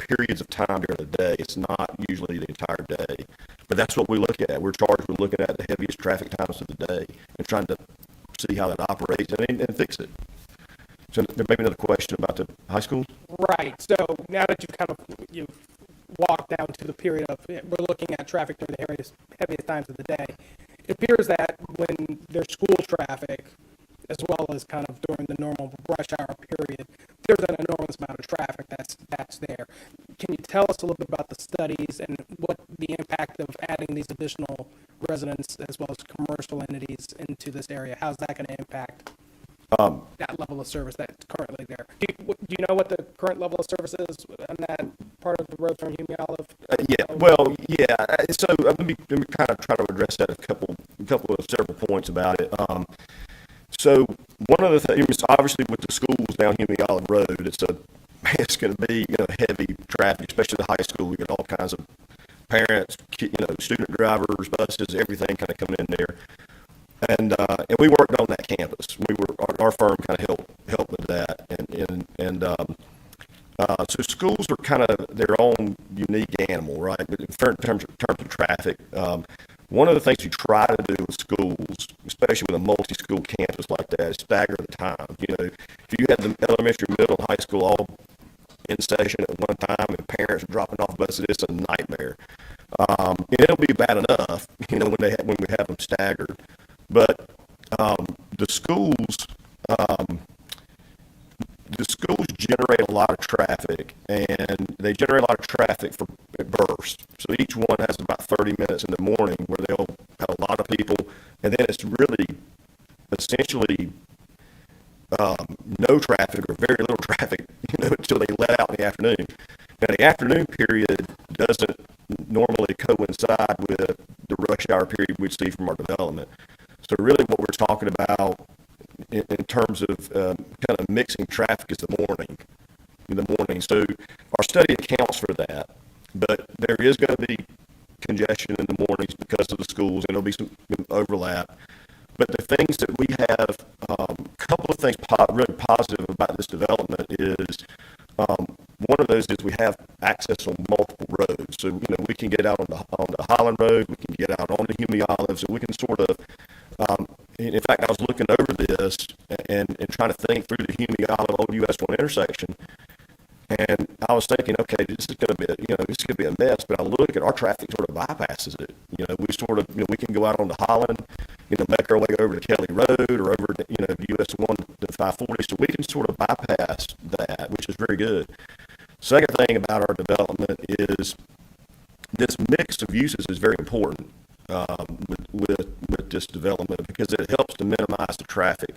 periods of time during the day. It's not usually the entire day. But that's what we look at. We're charged with looking at the heaviest traffic times of the day and trying to see how that operates and fix it. So there may be another question about the high school? Right. So now that you've walk down to the period of, we're looking at traffic during the heaviest times of the day. It appears that when there's school traffic, as well as kind of during the normal rush hour period, there's an enormous amount of traffic that's there. Can you tell us a little bit about the studies and what the impact of adding these additional residents as well as commercial entities into this area? How's that going to impact that level of service that's currently there? Do you know what the current level of service is on that part of the road from Hume Olive? So let me kind of try to address that a couple of several points about it. So one of the things, obviously, with the schools down Hume Olive Road, it's going to be heavy traffic, especially the high school. We get all kinds of parents, student drivers, buses, everything kind of coming in there. And we worked on that campus. Our firm kind of helped with that. So schools are kind of their own unique animal, right? In terms of traffic, one of the things you try to do with schools, especially with a multi-school campus like that, is stagger the time. If you have the elementary, middle, and high school all in session at one time and parents are dropping off buses, it's a nightmare. And it'll be bad enough, when we have them staggered. But the schools generate a lot of traffic, and they generate a lot of traffic for bursts. So each one has about 30 minutes in the morning where they'll have a lot of people, and then it's really essentially no traffic or very little traffic, until they let out in the afternoon. Now, the afternoon period doesn't normally coincide with the rush hour period we'd see from our development. So really what we're talking about in terms of kind of mixing traffic is the morning. So our study accounts for that, but there is going to be congestion in the mornings because of the schools, and there'll be some overlap. But the things that we have, a couple of things really positive about this development is, one of those is we have access on multiple roads. So, we can get out on the Holland Road, we can get out on the Hume Olive, so we can sort of, in fact, I was looking over this and trying to think through the Hume Olive Old US 1 intersection, and I was thinking, okay, this is going to be a mess. But I look at our traffic sort of bypasses it. We can go out on the Holland, make our way over to Kelly Road or over to, US 1 to 540. So we can sort of bypass that, which is very good. Second thing about our development is this mix of uses is very important with this development, because it helps to minimize the traffic.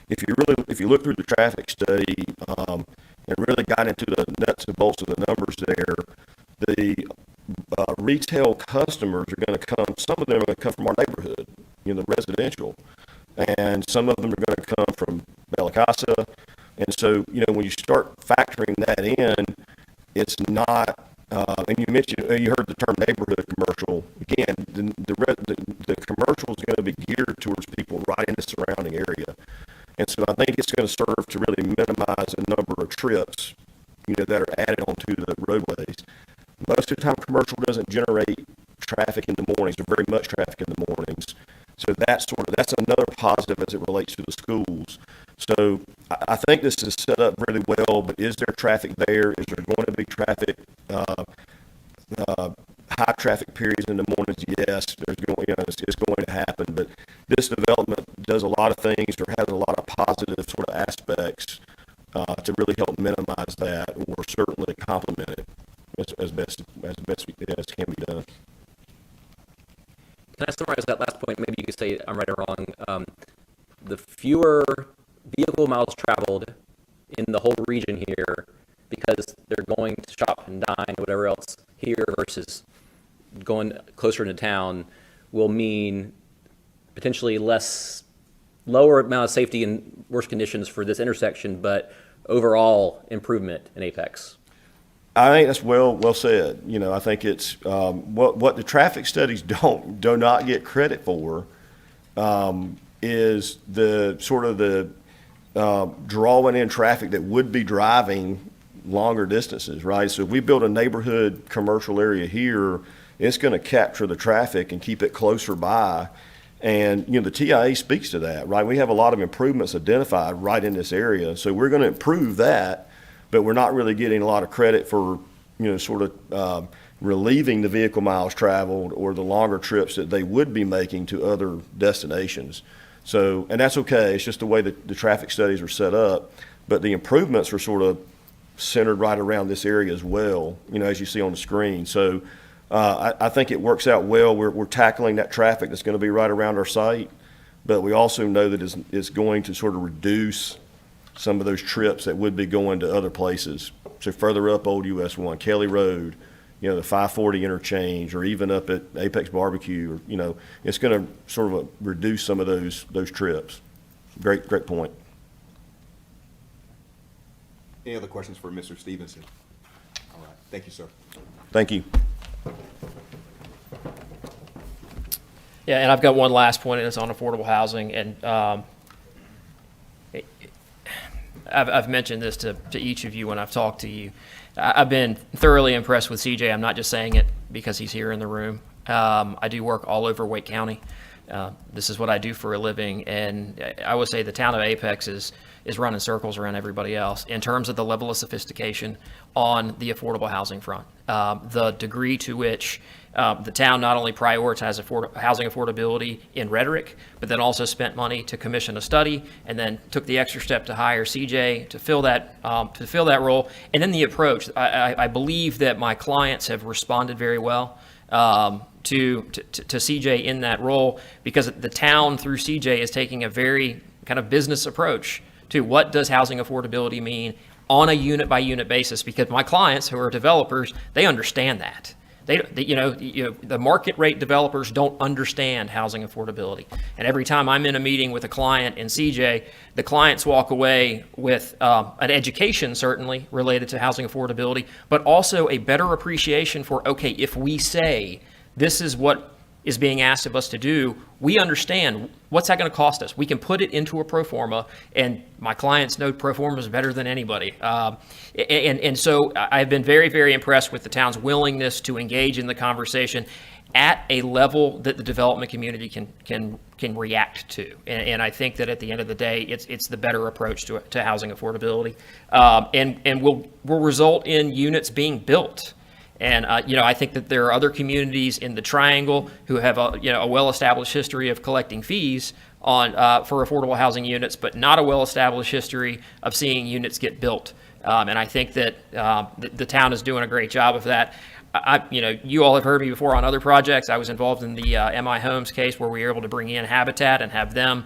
If you look through the traffic study and really got into the nuts and bolts of the numbers there, the retail customers are going to come. Some of them are going to come from our neighborhood, the residential, and some of them are going to come from Bella Casa. And so, when you start factoring that in, it's not. And you heard the term neighborhood commercial. Again, the commercial is going to be geared towards people right in the surrounding area. And so I think it's going to serve to really minimize the number of trips, that are added onto the roadways. Most of the time, commercial doesn't generate traffic in the mornings, or very much traffic in the mornings. So that's another positive as it relates to the schools. So I think this is set up really well, but is there traffic there? Is there going to be traffic, high traffic periods in the mornings? Yes, it's going to happen, but this development does a lot of things, or has a lot of positive sort of aspects to really help minimize that, or certainly complement it as best as can be done. Can I summarize that last point? Maybe you could say I'm right or wrong. The fewer vehicle miles traveled in the whole region here, because they're going to shop and dine, whatever else here, versus going closer into town, will mean potentially lower amount of safety and worse conditions for this intersection, but overall improvement in Apex. I think that's well said. I think it's what the traffic studies do not get credit for is the sort of the drawing in traffic that would be driving longer distances, right? So if we build a neighborhood commercial area here, it's going to capture the traffic and keep it closer by. And, the TIA speaks to that, right? We have a lot of improvements identified right in this area. So we're going to improve that, but we're not really getting a lot of credit for, sort of relieving the vehicle miles traveled or the longer trips that they would be making to other destinations. So, and that's okay. It's just the way that the traffic studies are set up. But the improvements are sort of centered right around this area as well, you know, as you see on the screen. So I think it works out well. We're tackling that traffic that's going to be right around our site, but we also know that it's going to sort of reduce some of those trips that would be going to other places. So further up Old US 1, Kelly Road, you know, the 540 interchange, or even up at Apex Barbecue, or, you know, it's going to sort of reduce some of those trips. Great point. Any other questions for Mr. Stevenson? All right, thank you, sir. Thank you. Yeah, and I've got one last point, and it's on affordable housing. And I've mentioned this to each of you when I've talked to you. I've been thoroughly impressed with CJ. I'm not just saying it because he's here in the room. I do work all over Wake County. This is what I do for a living, and I would say the town of Apex is running circles around everybody else in terms of the level of sophistication on the affordable housing front. The degree to which the town not only prioritized housing affordability in rhetoric, but then also spent money to commission a study, and then took the extra step to hire CJ to fill that role. And then the approach, I believe that my clients have responded very well to CJ in that role, because the town through CJ is taking a very kind of business approach to what does housing affordability mean on a unit by unit basis, because my clients who are developers, they understand that. The market rate developers don't understand housing affordability. And every time I'm in a meeting with a client in CJ, the clients walk away with an education certainly related to housing affordability, but also a better appreciation for, okay, if we say this is what is being asked of us to do, we understand what's that going to cost us. We can put it into a pro forma, and my clients know pro formas better than anybody. And so I've been very, very impressed with the town's willingness to engage in the conversation at a level that the development community can react to. And I think that at the end of the day, it's the better approach to housing affordability, and will result in units being built. And, I think that there are other communities in the Triangle who have a well-established history of collecting fees for affordable housing units, but not a well-established history of seeing units get built. And I think that the town is doing a great job of that. You all have heard me before on other projects. I was involved in the MI Homes case where we were able to bring in Habitat and have them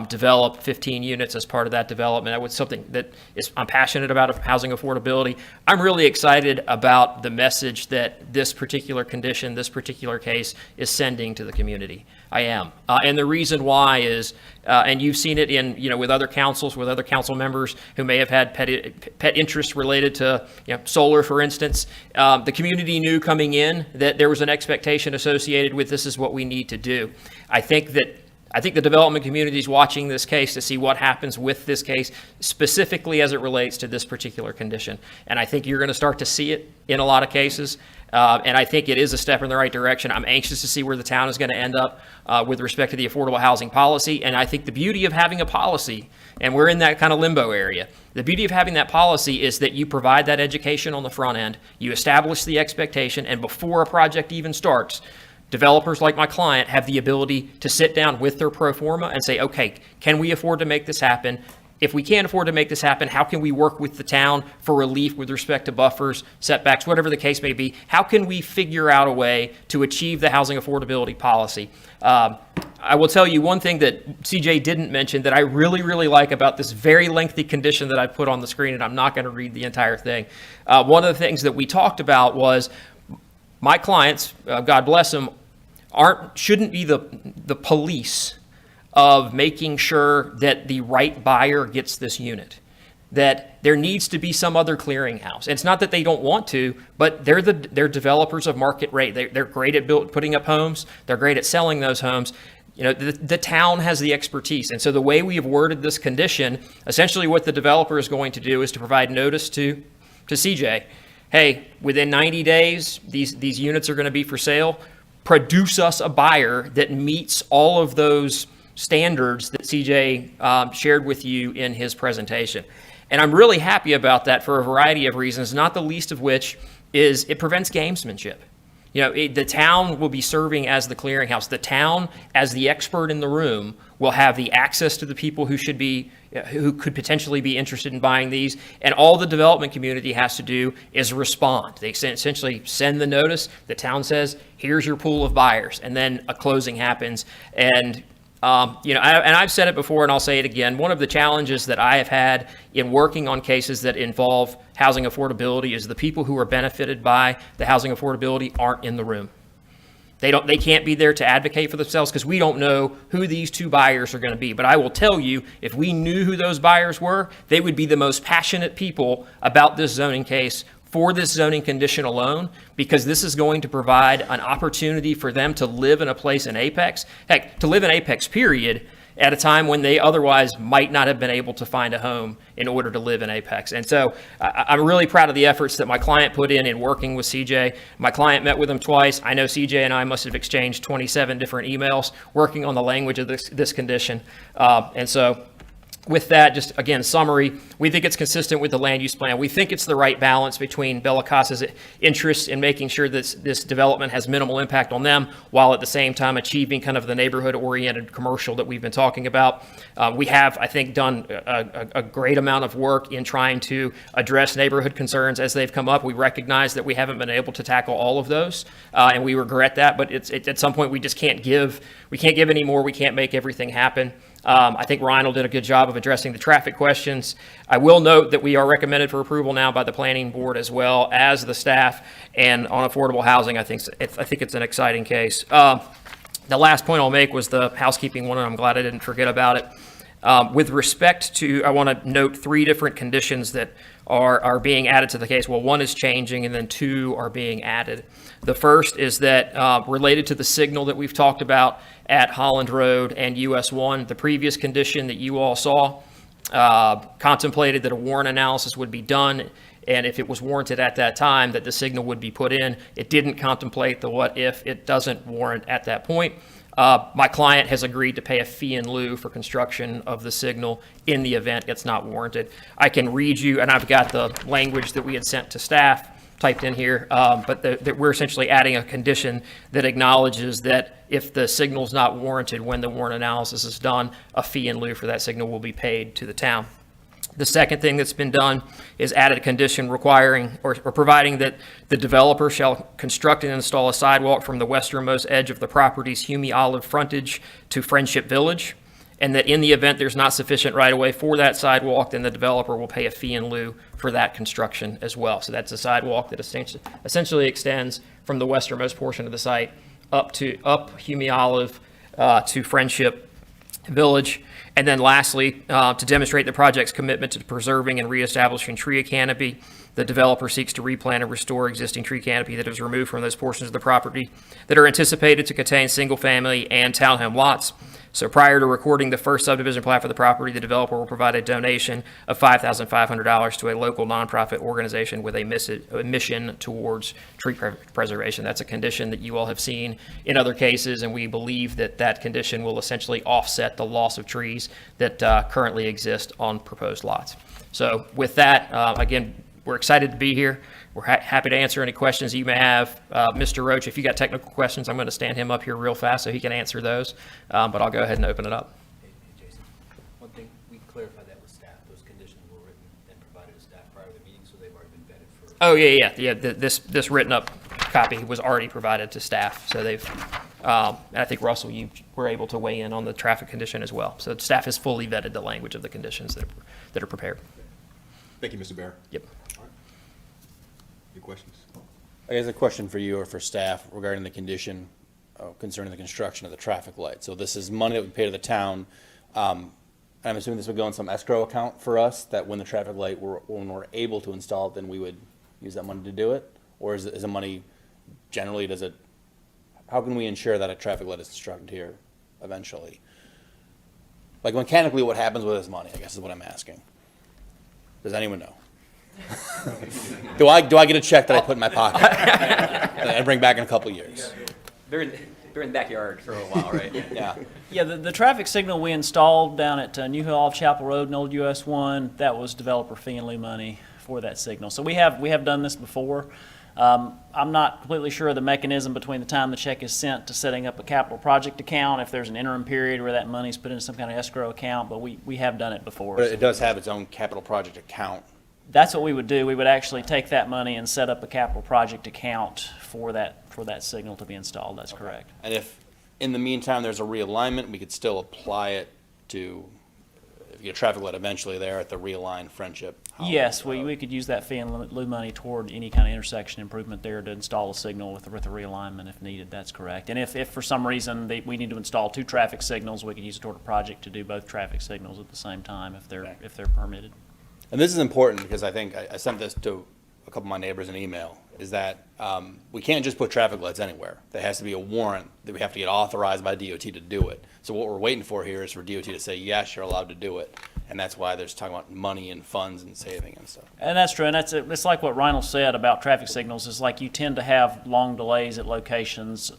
develop 15 units as part of that development. That was something that I'm passionate about, housing affordability. I'm really excited about the message that this particular condition, this particular case is sending to the community. I am. And the reason why is, and you've seen it in, with other councils, with other council members who may have had pet interests related to, solar, for instance. The community knew coming in that there was an expectation associated with this is what we need to do. I think the development community is watching this case to see what happens with this case, specifically as it relates to this particular condition. And I think you're going to start to see it in a lot of cases. And I think it is a step in the right direction. I'm anxious to see where the town is going to end up with respect to the affordable housing policy. And I think the beauty of having a policy, and we're in that kind of limbo area, the beauty of having that policy is that you provide that education on the front end, you establish the expectation, and before a project even starts, developers like my client have the ability to sit down with their pro forma and say, okay, can we afford to make this happen? If we can't afford to make this happen, how can we work with the town for relief with respect to buffers, setbacks, whatever the case may be? How can we figure out a way to achieve the housing affordability policy? I will tell you one thing that CJ didn't mention that I really, really like about this very lengthy condition that I put on the screen, and I'm not going to read the entire thing. One of the things that we talked about was my clients, God bless them, shouldn't be the police of making sure that the right buyer gets this unit, that there needs to be some other clearinghouse. It's not that they don't want to, but they're developers of market rate. They're great at putting up homes. They're great at selling those homes. The town has the expertise. And so the way we have worded this condition, essentially what the developer is going to do is to provide notice to CJ. Hey, within 90 days, these units are going to be for sale. Produce us a buyer that meets all of those standards that CJ shared with you in his presentation. And I'm really happy about that for a variety of reasons, not the least of which is it prevents gamesmanship. The town will be serving as the clearinghouse. The town, as the expert in the room, will have the access to the people who could potentially be interested in buying these. And all the development community has to do is respond. They essentially send the notice. The town says, here's your pool of buyers. And then a closing happens. And I've said it before and I'll say it again. One of the challenges that I have had in working on cases that involve housing affordability is the people who are benefited by the housing affordability aren't in the room. They can't be there to advocate for themselves because we don't know who these two buyers are going to be. But I will tell you, if we knew who those buyers were, they would be the most passionate people about this zoning case for this zoning condition alone, because this is going to provide an opportunity for them to live in a place in Apex, heck, to live in Apex, period, at a time when they otherwise might not have been able to find a home in order to live in Apex. And so I'm really proud of the efforts that my client put in working with CJ. My client met with him twice. I know CJ and I must have exchanged 27 different emails working on the language of this condition. And so with that, just again, summary, we think it's consistent with the land use plan. We think it's the right balance between Bella Casa's interests in making sure that this development has minimal impact on them, while at the same time achieving kind of the neighborhood-oriented commercial that we've been talking about. We have, I think, done a great amount of work in trying to address neighborhood concerns as they've come up. We recognize that we haven't been able to tackle all of those, and we regret that, but at some point we just can't give any more. We can't make everything happen. I think Ryan did a good job of addressing the traffic questions. I will note that we are recommended for approval now by the planning board as well as the staff, and on affordable housing, I think it's an exciting case. The last point I'll make was the housekeeping one, and I'm glad I didn't forget about it. With respect to, I want to note 3 different conditions that are being added to the case. Well, 1 is changing, and then 2 are being added. The first is that related to the signal that we've talked about at Holland Road and US 1, the previous condition that you all saw contemplated that a warrant analysis would be done, and if it was warranted at that time, that the signal would be put in. It didn't contemplate the what if it doesn't warrant at that point. My client has agreed to pay a fee in lieu for construction of the signal in the event it's not warranted. I can read you, and I've got the language that we had sent to staff typed in here, but that we're essentially adding a condition that acknowledges that if the signal is not warranted when the warrant analysis is done, a fee in lieu for that signal will be paid to the town. The second thing that's been done is added a condition requiring or providing that the developer shall construct and install a sidewalk from the westernmost edge of the property's Hume Olive frontage to Friendship Village, and that in the event there's not sufficient right-of-way for that sidewalk, then the developer will pay a fee in lieu for that construction as well. So that's a sidewalk that essentially extends from the westernmost portion of the site up Hume Olive to Friendship Village. And then lastly, to demonstrate the project's commitment to preserving and reestablishing tree canopy, the developer seeks to replant and restore existing tree canopy that is removed from those portions of the property that are anticipated to contain single-family and townhome lots. So prior to recording the first subdivision plat for the property, the developer will provide a donation of $5,500 to a local nonprofit organization with a mission towards tree preservation. That's a condition that you all have seen in other cases, and we believe that that condition will essentially offset the loss of trees that currently exist on proposed lots. So with that, again, we're excited to be here. We're happy to answer any questions you may have. Mr. Roach, if you got technical questions, I'm going to stand him up here real fast so he can answer those. But I'll go ahead and open it up. Hey, Jason, one thing, we clarified that with staff. Those conditions were written and provided to staff prior to the meeting, so they've already been vetted for. Oh, yeah. This written up copy was already provided to staff. So they've, and I think, Russell, you were able to weigh in on the traffic condition as well. So staff has fully vetted the language of the conditions that are prepared. Thank you, Mr. Bear. Yep. Any questions? I guess a question for you or for staff regarding the condition concerning the construction of the traffic light. So this is money that we pay to the town. I'm assuming this would go in some escrow account for us, that when the traffic light, when we're able to install it, then we would use that money to do it? Or is the money generally, how can we ensure that a traffic light is constructed here eventually? Like mechanically what happens with this money, I guess is what I'm asking. Does anyone know? Do I get a check that I put in my pocket that I bring back in a couple of years? They're in the backyard for a while, right? Yeah. Yeah, the traffic signal we installed down at New Hill Chapel Road and Old US 1, that was developer fee and lieu money for that signal. So we have done this before. I'm not completely sure of the mechanism between the time the check is sent to setting up a capital project account, if there's an interim period where that money's put in some kind of escrow account, but we have done it before. But it does have its own capital project account. That's what we would do. We would actually take that money and set up a capital project account for that signal to be installed. That's correct. And if, in the meantime, there's a realignment, we could still apply it to, if you get a traffic light eventually there at the realigned Friendship. Yes, we could use that fee and lieu money toward any kind of intersection improvement there to install a signal with a realignment if needed. That's correct. And if for some reason we need to install 2 traffic signals, we could use it toward a project to do both traffic signals at the same time if they're permitted. And this is important because I think I sent this to a couple of my neighbors in email, is that we can't just put traffic lights anywhere. There has to be a warrant that we have to get authorized by DOT to do it. So what we're waiting for here is for DOT to say, yes, you're allowed to do it. And that's why there's talking about money and funds and saving and stuff. And that's true, and it's like what Reinald said about traffic signals, is like you tend to have long delays at locations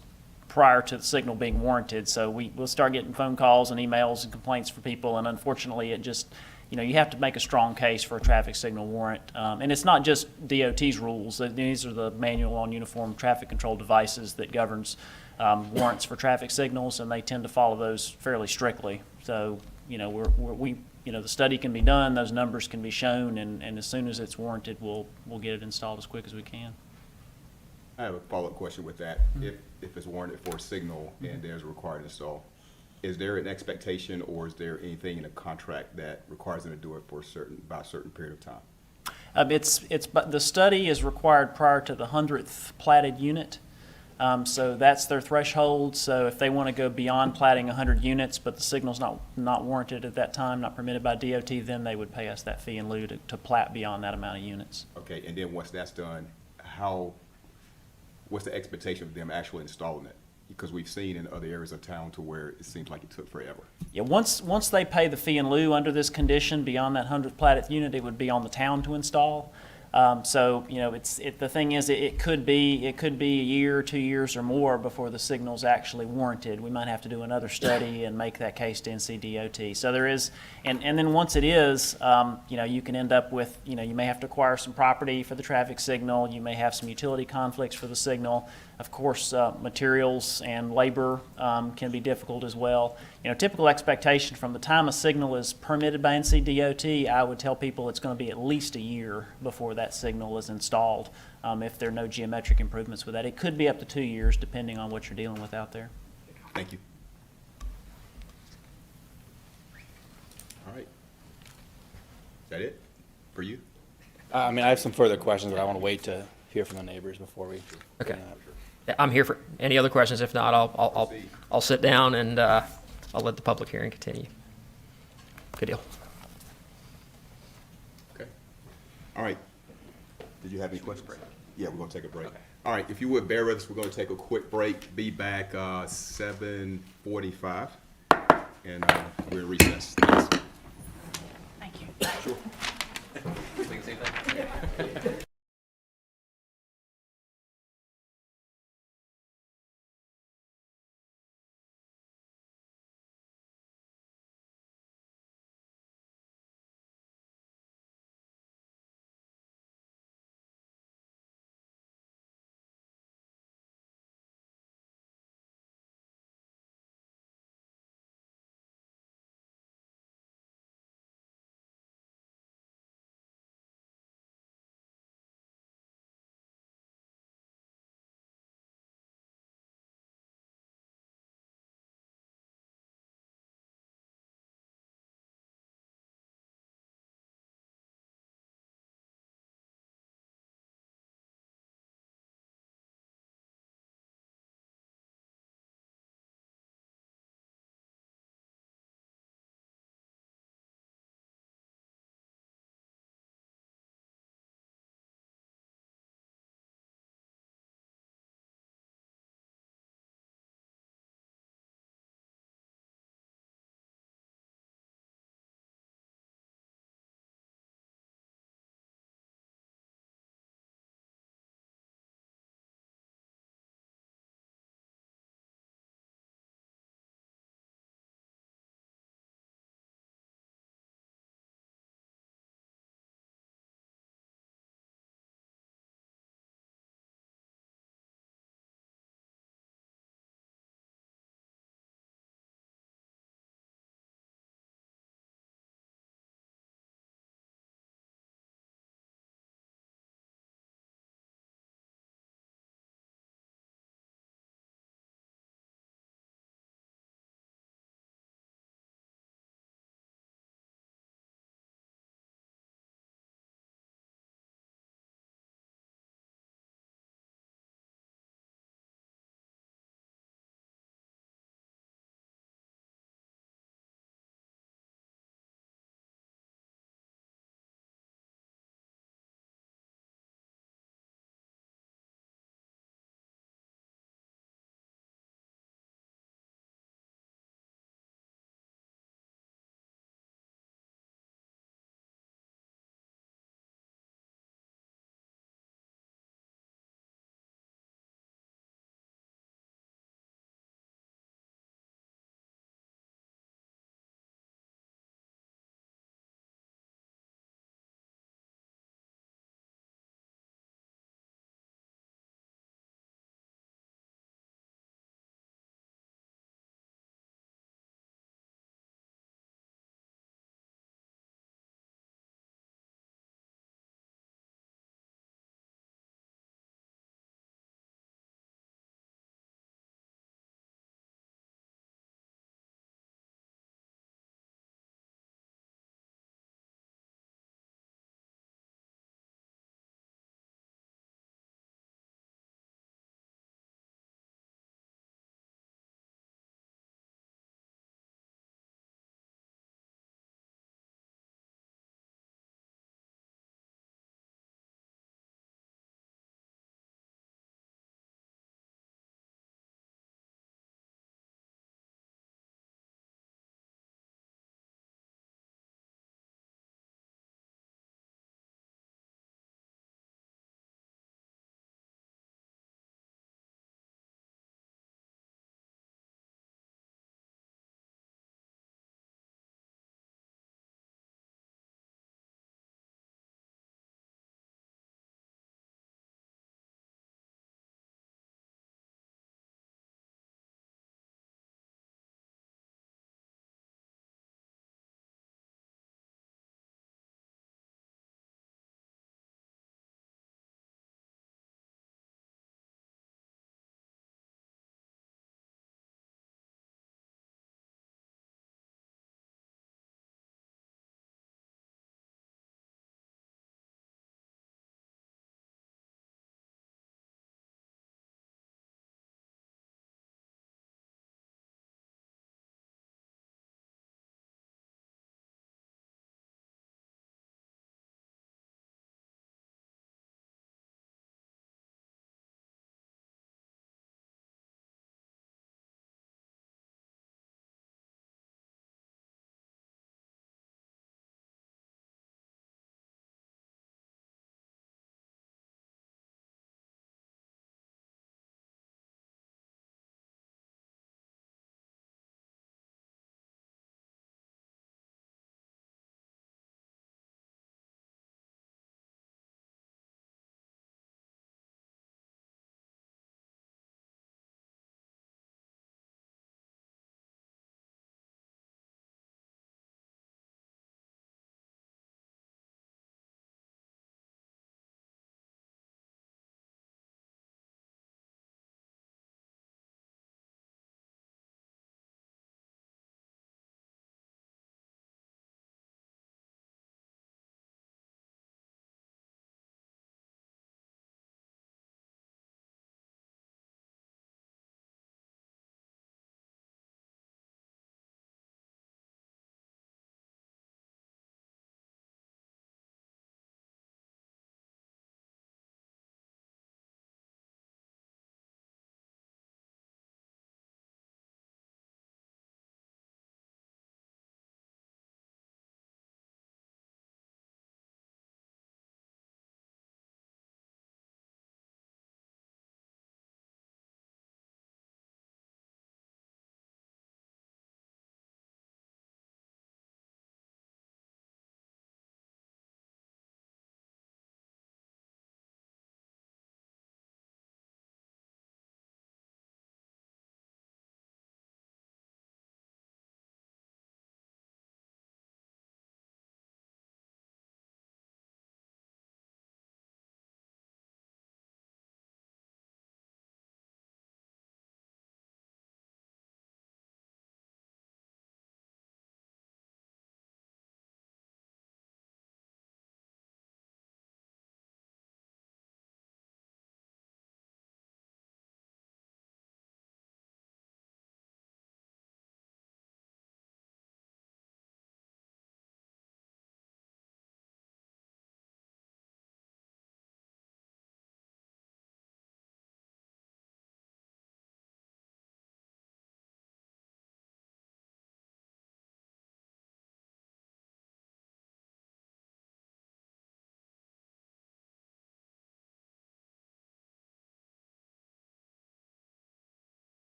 prior to the signal being warranted. So we'll start getting phone calls and emails and complaints from people, and unfortunately it just, you have to make a strong case for a traffic signal warrant. And it's not just DOT's rules. These are the Manual on Uniform Traffic Control Devices that governs warrants for traffic signals, and they tend to follow those fairly strictly. So, the study can be done, those numbers can be shown, and as soon as it's warranted, we'll get it installed as quick as we can. I have a follow-up question with that. If it's warranted for a signal and there's a required install, is there an expectation or is there anything in a contract that requires them to do it for by a certain period of time? But the study is required prior to the 100th platted unit. So that's their threshold. So if they want to go beyond platting 100 units, but the signal's not warranted at that time, not permitted by DOT, then they would pay us that fee in lieu to plat beyond that amount of units. Okay, and then once that's done, what's the expectation of them actually installing it? Because we've seen in other areas of town to where it seems like it took forever. Yeah, once they pay the fee in lieu under this condition beyond that 100th platted unit, it would be on the town to install. The thing is, it could be a year, 2 years or more before the signal's actually warranted. We might have to do another study and make that case to NCDOT. So there is, and then once it is, you can end up with, you may have to acquire some property for the traffic signal. You may have some utility conflicts for the signal. Of course, materials and labor can be difficult as well. Typical expectation from the time a signal is permitted by NCDOT, I would tell people it's going to be at least a year before that signal is installed if there are no geometric improvements with that. It could be up to 2 years depending on what you're dealing with out there. Thank you. All right. Is that it for you? I have some further questions, but I want to wait to hear from the neighbors before we. Okay. I'm here for any other questions. If not, I'll sit down and I'll let the public hearing continue. Good deal. Okay. All right. Did you have any questions? Yeah, we're going to take a break. Okay. All right. If you would bear with us, we're going to take a quick break. Be back 7:45, and we're in recess. Thanks. Thank you. Sure.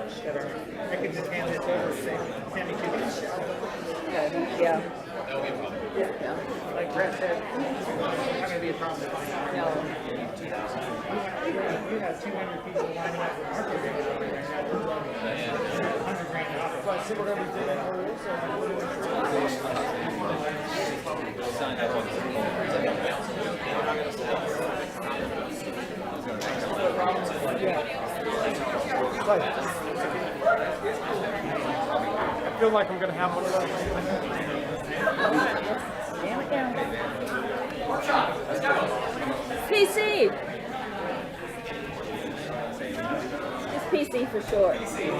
I could just hand this over, say, Sammy, to you. Yeah. Like Brett said, it's not gonna be a problem to find out. No. You have 200 people lining up for market rate out there right now. 100 grand off. So I see what everything I feel like I'm gonna have one of those. Jam it down. PC. It's PC for short. PC.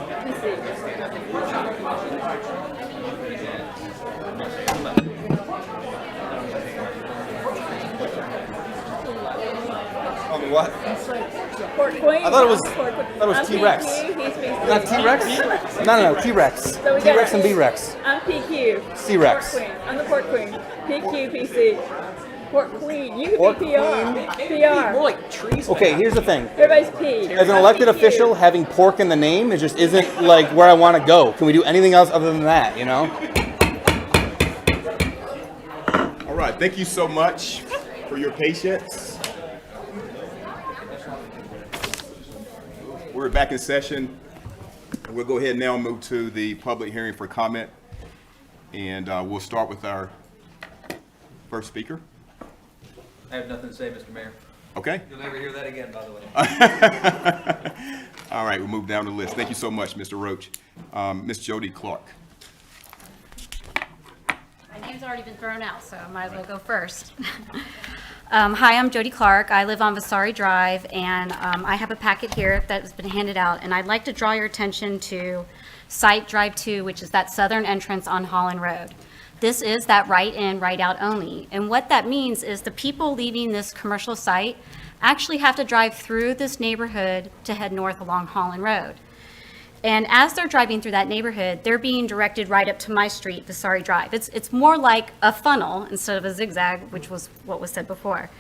On the what? Port Queen. I thought it was I'm T-Rex. PQ, he's PC. Not T-Rex? No, T-Rex. So we got- T-Rex and B-Rex. I'm PQ. C-Rex. Port Queen. I'm the Port Queen. PQ, PC. Port Queen. You Port can be PR. PR. More like trees. Okay, here's the thing. Everybody's P. As an I'm elected PQ. official, having pork in the name, it just isn't like where I want to go. Can we do anything else other than that, you know? All right, thank you so much for your patience. We're back in session. We'll go ahead now and move to the public hearing for comment. And we'll start with our first speaker. I have nothing to say, Mr. Mayor. Okay. You'll never hear that again, by the way. All right, we'll move down the list. Thank you so much, Mr. Roach. Ms. Jody Clark. My name's already been thrown out, so I might as well go first. Hi, I'm Jody Clark. I live on Vasari Drive, and I have a packet here that has been handed out, and I'd like to draw your attention to Site Drive 2, which is that southern entrance on Holland Road. This is that right in, right out only. And what that means is the people leaving this commercial site actually have to drive through this neighborhood to head north along Holland Road. And as they're driving through that neighborhood, they're being directed right up to my street, Vasari Drive. It's more like a funnel instead of a zigzag, which was what was said before.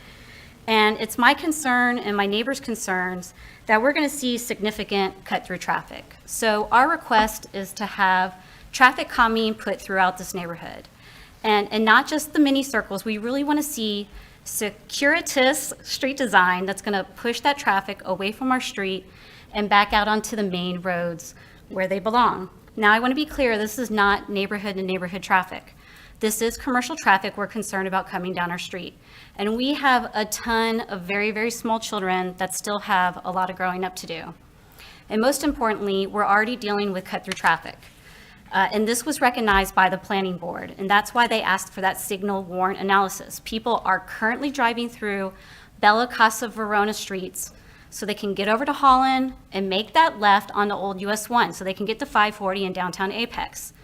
And it's my concern and my neighbors' concerns that we're going to see significant cut-through traffic. So our request is to have traffic calming put throughout this neighborhood. And not just the mini circles, we really want to see circuitous street design that's going to push that traffic away from our street and back out onto the main roads where they belong. Now, I want to be clear, this is not neighborhood to neighborhood traffic. This is commercial traffic we're concerned about coming down our street. And we have a ton of very, very small children that still have a lot of growing up to do. And most importantly, we're already dealing with cut-through traffic. And this was recognized by the planning board, and that's why they asked for that signal warrant analysis. People are currently driving through Bella Casa Verona streets so they can get over to Holland and make that left onto Old US 1 so they can get to 540 in downtown Apex.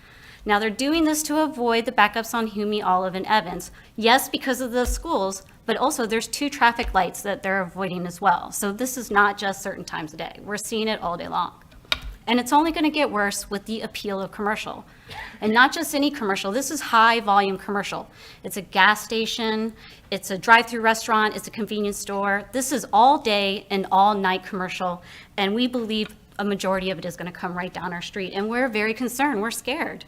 Now, they're doing this to avoid the backups on Hume, Olive, and Evans. Yes, because of the schools, but also there's 2 traffic lights that they're avoiding as well. So this is not just certain times a day. We're seeing it all day long. And it's only going to get worse with the appeal of commercial. And not just any commercial, this is high volume commercial. It's a gas station, it's a drive-through restaurant, it's a convenience store. This is all day and all night commercial. And we believe a majority of it is going to come right down our street. And we're very concerned, we're scared.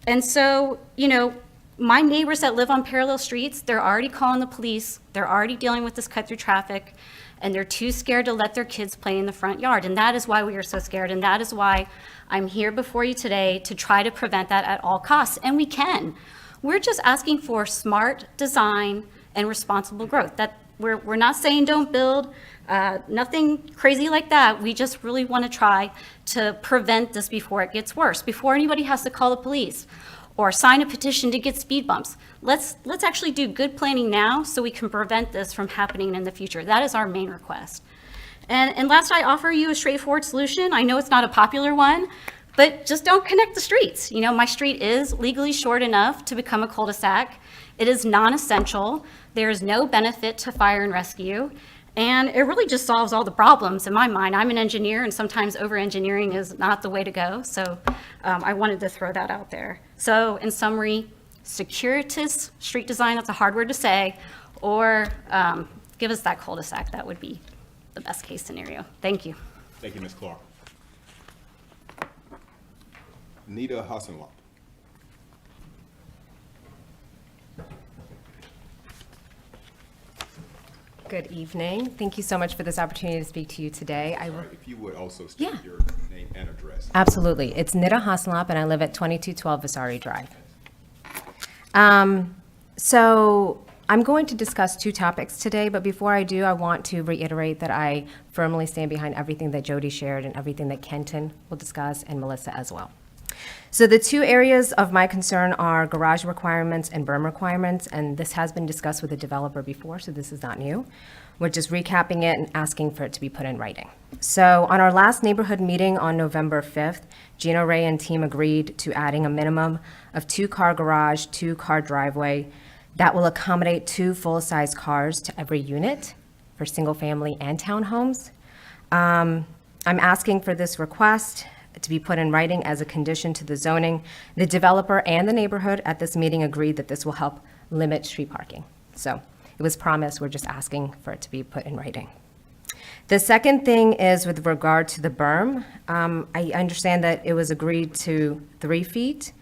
And so, you know, my neighbors that live on parallel streets, they're already calling the police, they're already dealing with this cut-through traffic, and they're too scared to let their kids play in the front yard. And that is why we are so scared, and that is why I'm here before you today to try to prevent that at all costs, and we can. We're just asking for smart design and responsible growth. That we're not saying don't build, nothing crazy like that. We just really want to try to prevent this before it gets worse, before anybody has to call the police or sign a petition to get speed bumps. Let's actually do good planning now so we can prevent this from happening in the future. That is our main request. And last, I offer you a straightforward solution. I know it's not a popular one, but just don't connect the streets. You know, my street is legally short enough to become a cul-de-sac. It is non-essential. There is no benefit to fire and rescue. And it really just solves all the problems in my mind. I'm an engineer, and sometimes over-engineering is not the way to go. So I wanted to throw that out there. So in summary, circuitous street design, that's a hard word to say, or give us that cul-de-sac. That would be the best case scenario. Thank you. Thank you, Ms. Clark. Nita Hasselhoff. Good evening. Thank you so much for this opportunity to speak to you today. If you would also state Yeah. your name and address. Absolutely. It's Nita Hasselhoff, and I live at 2212 Vasari Drive. So I'm going to discuss two topics today, but before I do, I want to reiterate that I firmly stand behind everything that Jody shared and everything that Kenton will discuss, and Melissa as well. So the two areas of my concern are garage requirements and berm requirements, and this has been discussed with the developer before, so this is not new. We're just recapping it and asking for it to be put in writing. So on our last neighborhood meeting on November 5th, Gino Ray and team agreed to adding a minimum of 2-car garage, 2-car driveway that will accommodate 2 full-size cars to every unit for single-family and townhomes. I'm asking for this request to be put in writing as a condition to the zoning. The developer and the neighborhood at this meeting agreed that this will help limit street parking. So it was promised, we're just asking for it to be put in writing. The second thing is with regard to the berm. I understand that it was agreed to 3 feet,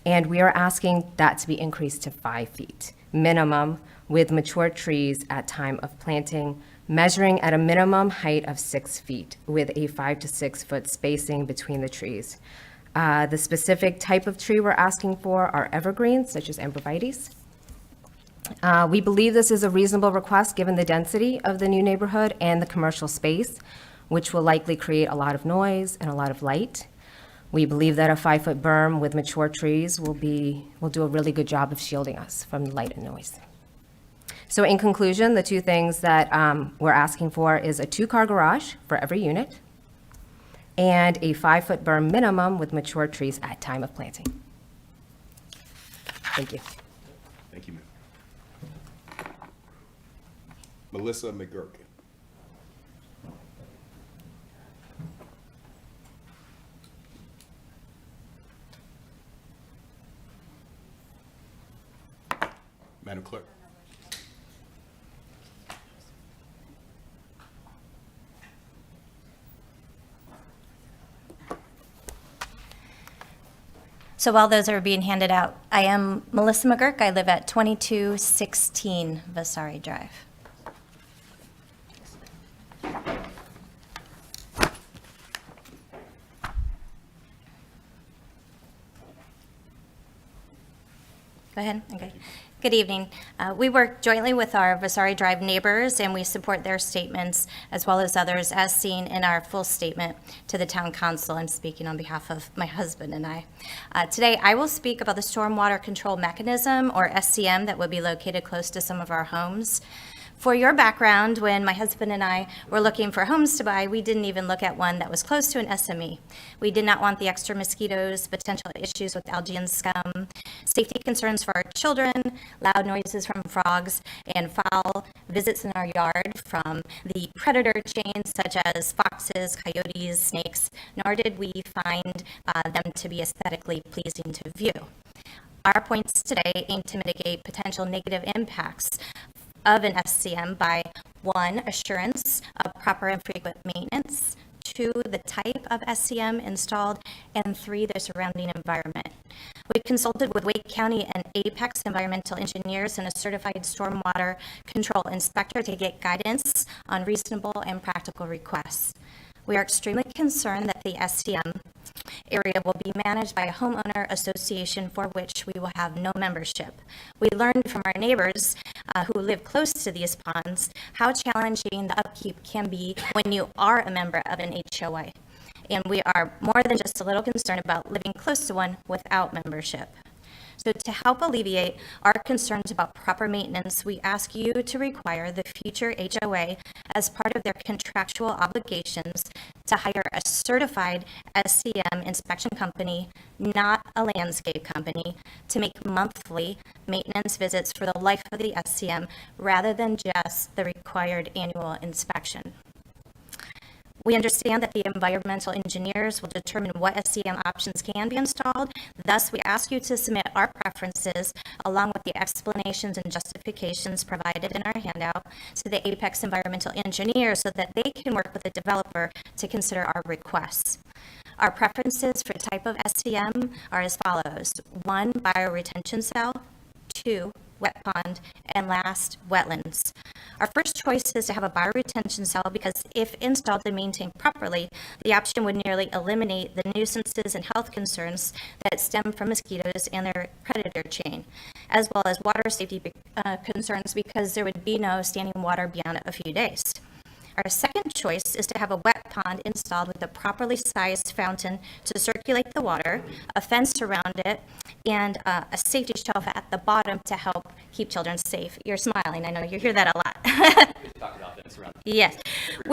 and we are asking that to be increased to 5 feet minimum with mature trees at time of planting, measuring at a minimum height of 6 feet with a 5 to 6 foot spacing between the trees. The specific type of tree we're asking for are evergreens, such as arborvitaes. We believe this is a reasonable request given the density of the new neighborhood and the commercial space, which will likely create a lot of noise and a lot of light. We believe that a 5-foot berm with mature trees will do a really good job of shielding us from light and noise. So in conclusion, the two things that we're asking for is a 2-car garage for every unit and a 5-foot berm minimum with mature trees at time of planting. Thank you. Thank you, ma'am. Melissa McGurk. Madam Clerk. So while those are being handed out, I am Melissa McGurk. I live at 2216 Vasari Drive. Go ahead. Okay. Good evening. We work jointly with our Vasari Drive neighbors, and we support their statements as well as others as seen in our full statement to the town council. I'm speaking on behalf of my husband and I. Today, I will speak about the stormwater control mechanism, or SCM, that would be located close to some of our homes. For your background, when my husband and I were looking for homes to buy, we didn't even look at one that was close to an SME. We did not want the extra mosquitoes, potential issues with algae and scum, safety concerns for our children, loud noises from frogs, and foul visits in our yard from the predator chains such as foxes, coyotes, snakes, nor did we find them to be aesthetically pleasing to view. Our points today aim to mitigate potential negative impacts of an SCM by 1, assurance of proper and frequent maintenance, 2, the type of SCM installed, and 3, the surrounding environment. We consulted with Wake County and Apex environmental engineers and a certified stormwater control inspector to get guidance on reasonable and practical requests. We are extremely concerned that the SCM area will be managed by a homeowner association for which we will have no membership. We learned from our neighbors who live close to these ponds how challenging the upkeep can be when you are a member of an HOA. And we are more than just a little concerned about living close to one without membership. So to help alleviate our concerns about proper maintenance, we ask you to require the future HOA as part of their contractual obligations to hire a certified SCM inspection company, not a landscape company, to make monthly maintenance visits for the life of the SCM rather than just the required annual inspection. We understand that the environmental engineers will determine what SCM options can be installed. Thus, we ask you to submit our preferences along with the explanations and justifications provided in our handout to the Apex environmental engineer so that they can work with the developer to consider our requests. Our preferences for type of SCM are as follows. 1, bioretention cell, 2, wet pond, and last, wetlands. Our first choice is to have a bioretention cell because if installed and maintained properly, the option would nearly eliminate the nuisances and health concerns that stem from mosquitoes and their predator chain, as well as water safety concerns because there would be no standing water beyond a few days. Our second choice is to have a wet pond installed with a properly sized fountain to circulate the water, a fence around it, and a safety shelf at the bottom to help keep children safe. You're smiling, I know you hear that a lot. Yes,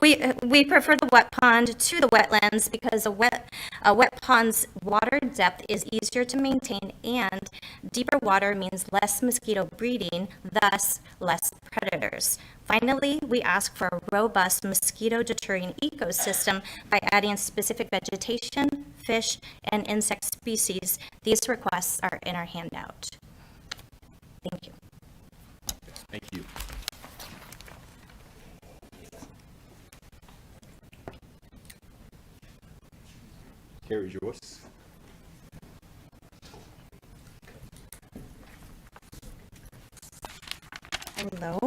we prefer the wet pond to the wetlands because a wet pond's water depth is easier to maintain and deeper water means less mosquito breeding, thus less predators. Finally, we ask for a robust mosquito deterring ecosystem by adding specific vegetation, fish, and insect species. These requests are in our handout. Thank you. Thank you. Carrie's yours. Hello.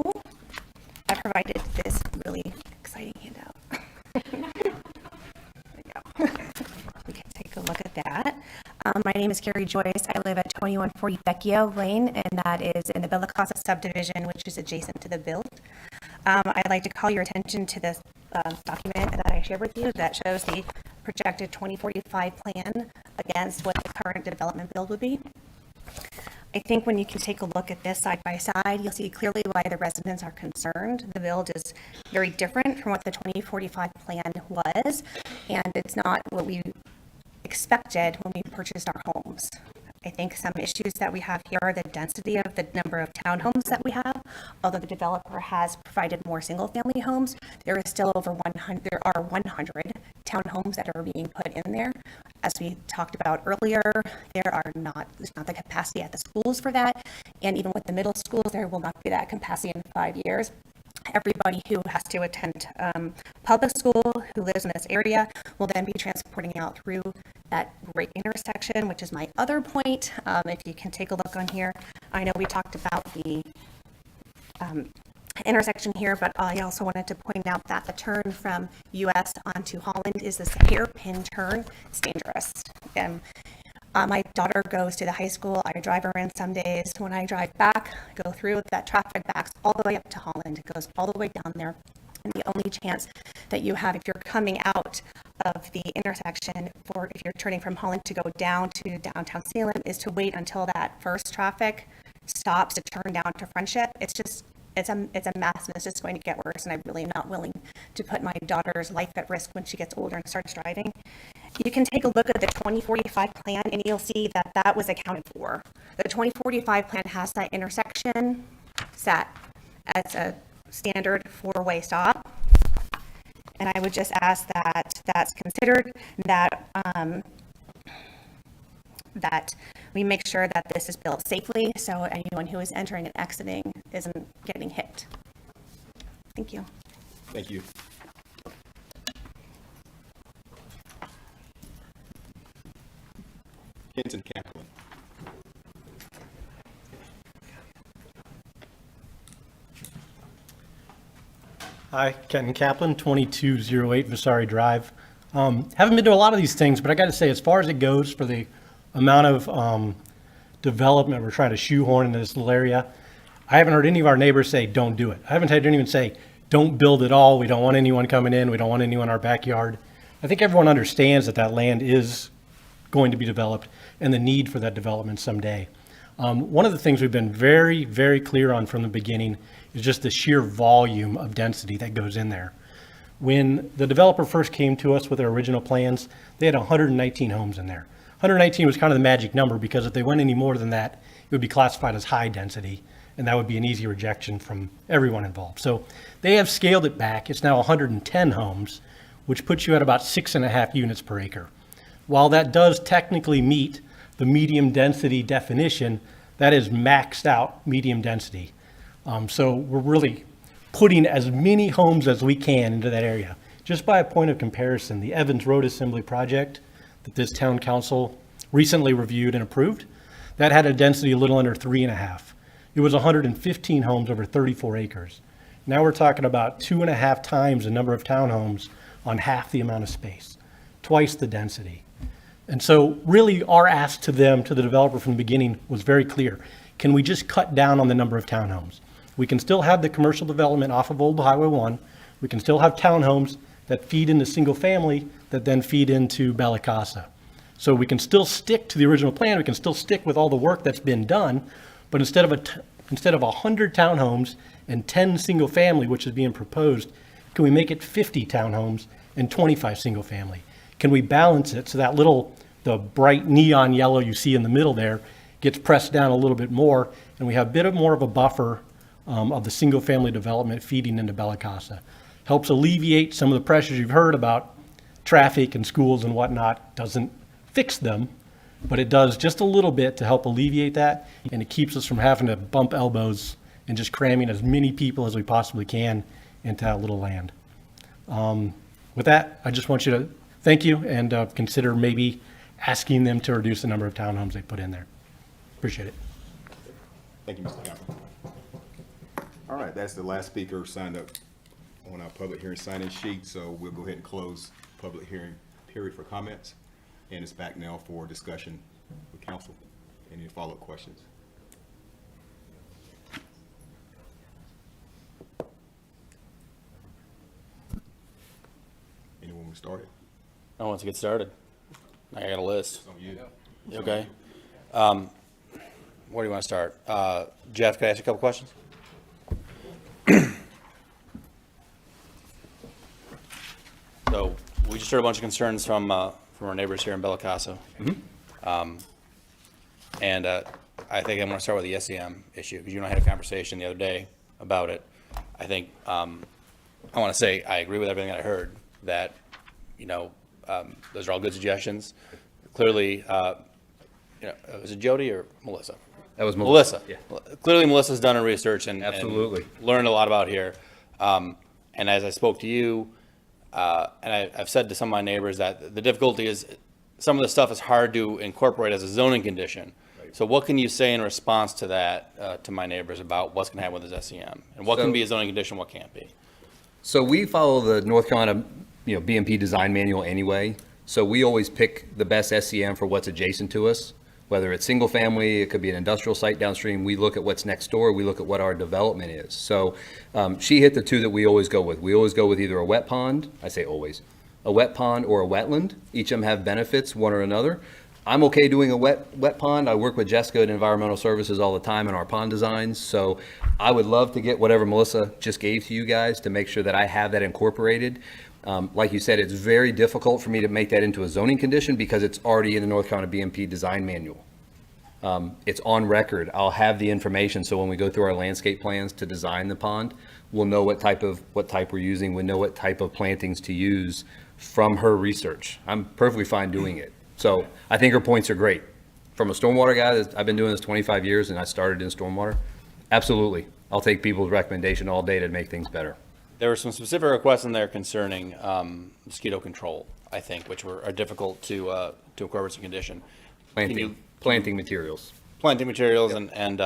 I provided this really exciting handout. There we go. We can take a look at that. My name is Carrie Joyce. I live at 2140 Vecchio Lane, and that is in the Villa Casa subdivision, which is adjacent to the build. I'd like to call your attention to this document that I shared with you that shows the projected 2045 plan against what the current development build would be. I think when you can take a look at this side by side, you'll see clearly why the residents are concerned. The build is very different from what the 2045 plan was, and it's not what we expected when we purchased our homes. I think some issues that we have here are the density of the number of townhomes that we have. Although the developer has provided more single-family homes, there is still over 100. There are 100 townhomes that are being put in there. As we talked about earlier, there's not the capacity at the schools for that, and even with the middle schools, there will not be that capacity in 5 years. Everybody who has to attend public school, who lives in this area, will then be transporting out through that great intersection, which is my other point. If you can take a look on here, I know we talked about the intersection here, but I also wanted to point out that the turn from US onto Holland is this hairpin turn. It's dangerous. My daughter goes to the high school. I drive her in some days. When I drive back, go through, that traffic backs all the way up to Holland. It goes all the way down there. And the only chance that you have if you're coming out of the intersection if you're turning from Holland to go down to downtown Salem is to wait until that first traffic stops to turn down to Friendship. It's a mess, and it's just going to get worse, and I really am not willing to put my daughter's life at risk when she gets older and starts driving. You can take a look at the 2045 plan, and you'll see that that was accounted for. The 2045 plan has that intersection set as a standard 4-way stop, and I would just ask that that's considered, that that we make sure that this is built safely so anyone who is entering and exiting isn't getting hit. Thank you. Thank you. Kenton Kaplan. Hi, Kenton Kaplan, 2208 Vasari Drive. Haven't been to a lot of these things, but I got to say, as far as it goes for the amount of development we're trying to shoehorn into this little area, I haven't heard any of our neighbors say, don't do it. I haven't heard anyone say, don't build at all. We don't want anyone coming in. We don't want anyone in our backyard. I think everyone understands that that land is going to be developed and the need for that development someday. One of the things we've been very, very clear on from the beginning is just the sheer volume of density that goes in there. When the developer first came to us with their original plans, they had 119 homes in there. 119 was kind of the magic number because if they went any more than that, it would be classified as high density, and that would be an easy rejection from everyone involved. So they have scaled it back. It's now 110 homes, which puts you at about 6.5 units per acre. While that does technically meet the medium density definition, that is maxed out medium density. So we're really putting as many homes as we can into that area. Just by a point of comparison, the Evans Road Assembly project, that this town council recently reviewed and approved. That had a density a little under 3.5. It was 115 homes over 34 acres. Now we're talking about 2.5 times the number of townhomes on half the amount of space, twice the density. And so really our ask to them, to the developer from the beginning, was very clear. Can we just cut down on the number of townhomes? We can still have the commercial development off of Old Highway 1. We can still have townhomes that feed into single family that then feed into Bella Casa. So we can still stick to the original plan. We can still stick with all the work that's been done, but instead of 100 townhomes and 10 single family, which is being proposed, can we make it 50 townhomes and 25 single family? Can we balance it so that the bright neon yellow you see in the middle there gets pressed down a little bit more, and we have a bit more of a buffer of the single family development feeding into Bella Casa. Helps alleviate some of the pressures you've heard about traffic and schools and whatnot. Doesn't fix them, but it does just a little bit to help alleviate that, and it keeps us from having to bump elbows and just cramming as many people as we possibly can into that little land. With that, I just want you to thank you and consider maybe asking them to reduce the number of townhomes they put in there. Appreciate it. Thank you, Mr. Kaplan. All right, that's the last speaker signed up on our public hearing sign-in sheet, so we'll go ahead and close public hearing period for comments. And it's back now for discussion with council. Any follow-up questions? Anyone want to start it? I want to get started. I got a list. It's on you. Okay. Where do you want to start? Jeff, can I ask you a couple questions? So we just heard a bunch of concerns from our neighbors here in Bella Casa. And I think I'm going to start with the SEM issue, because you and I had a conversation the other day about it. I think I want to say I agree with everything that I heard, that, those are all good suggestions. Clearly, was it Jody or Melissa? That was Melissa. Yeah. Clearly, Melissa's done her research and Absolutely. and learned a lot about here. And as I spoke to you, and I've said to some of my neighbors that the difficulty is some of the stuff is hard to incorporate as a zoning condition. Right. So what can you say in response to that, to my neighbors, about what's going to happen with this SEM? And what can be a zoning condition, what can't be? So we follow the North Carolina, BMP design manual anyway. So we always pick the best SEM for what's adjacent to us, whether it's single family, it could be an industrial site downstream. We look at what's next door. We look at what our development is. So she hit the two that we always go with. We always go with either a wet pond, I say always, a wet pond or a wetland. Each of them have benefits, one or another. I'm okay doing a wet pond. I work with Jessica at Environmental Services all the time in our pond designs. So I would love to get whatever Melissa just gave to you guys to make sure that I have that incorporated. Like you said, it's very difficult for me to make that into a zoning condition because it's already in the North Carolina BMP design manual. It's on record. I'll have the information, so when we go through our landscape plans to design the pond, we'll know what type we're using. We know what type of plantings to use from her research. I'm perfectly fine doing it. So I think her points are great. From a stormwater guy, I've been doing this 25 years and I started in stormwater. Absolutely. I'll take people's recommendation all day to make things better. There were some specific requests in there concerning mosquito control, I think, which are difficult to incorporate as a condition. Planting materials. Planting materials, yep. and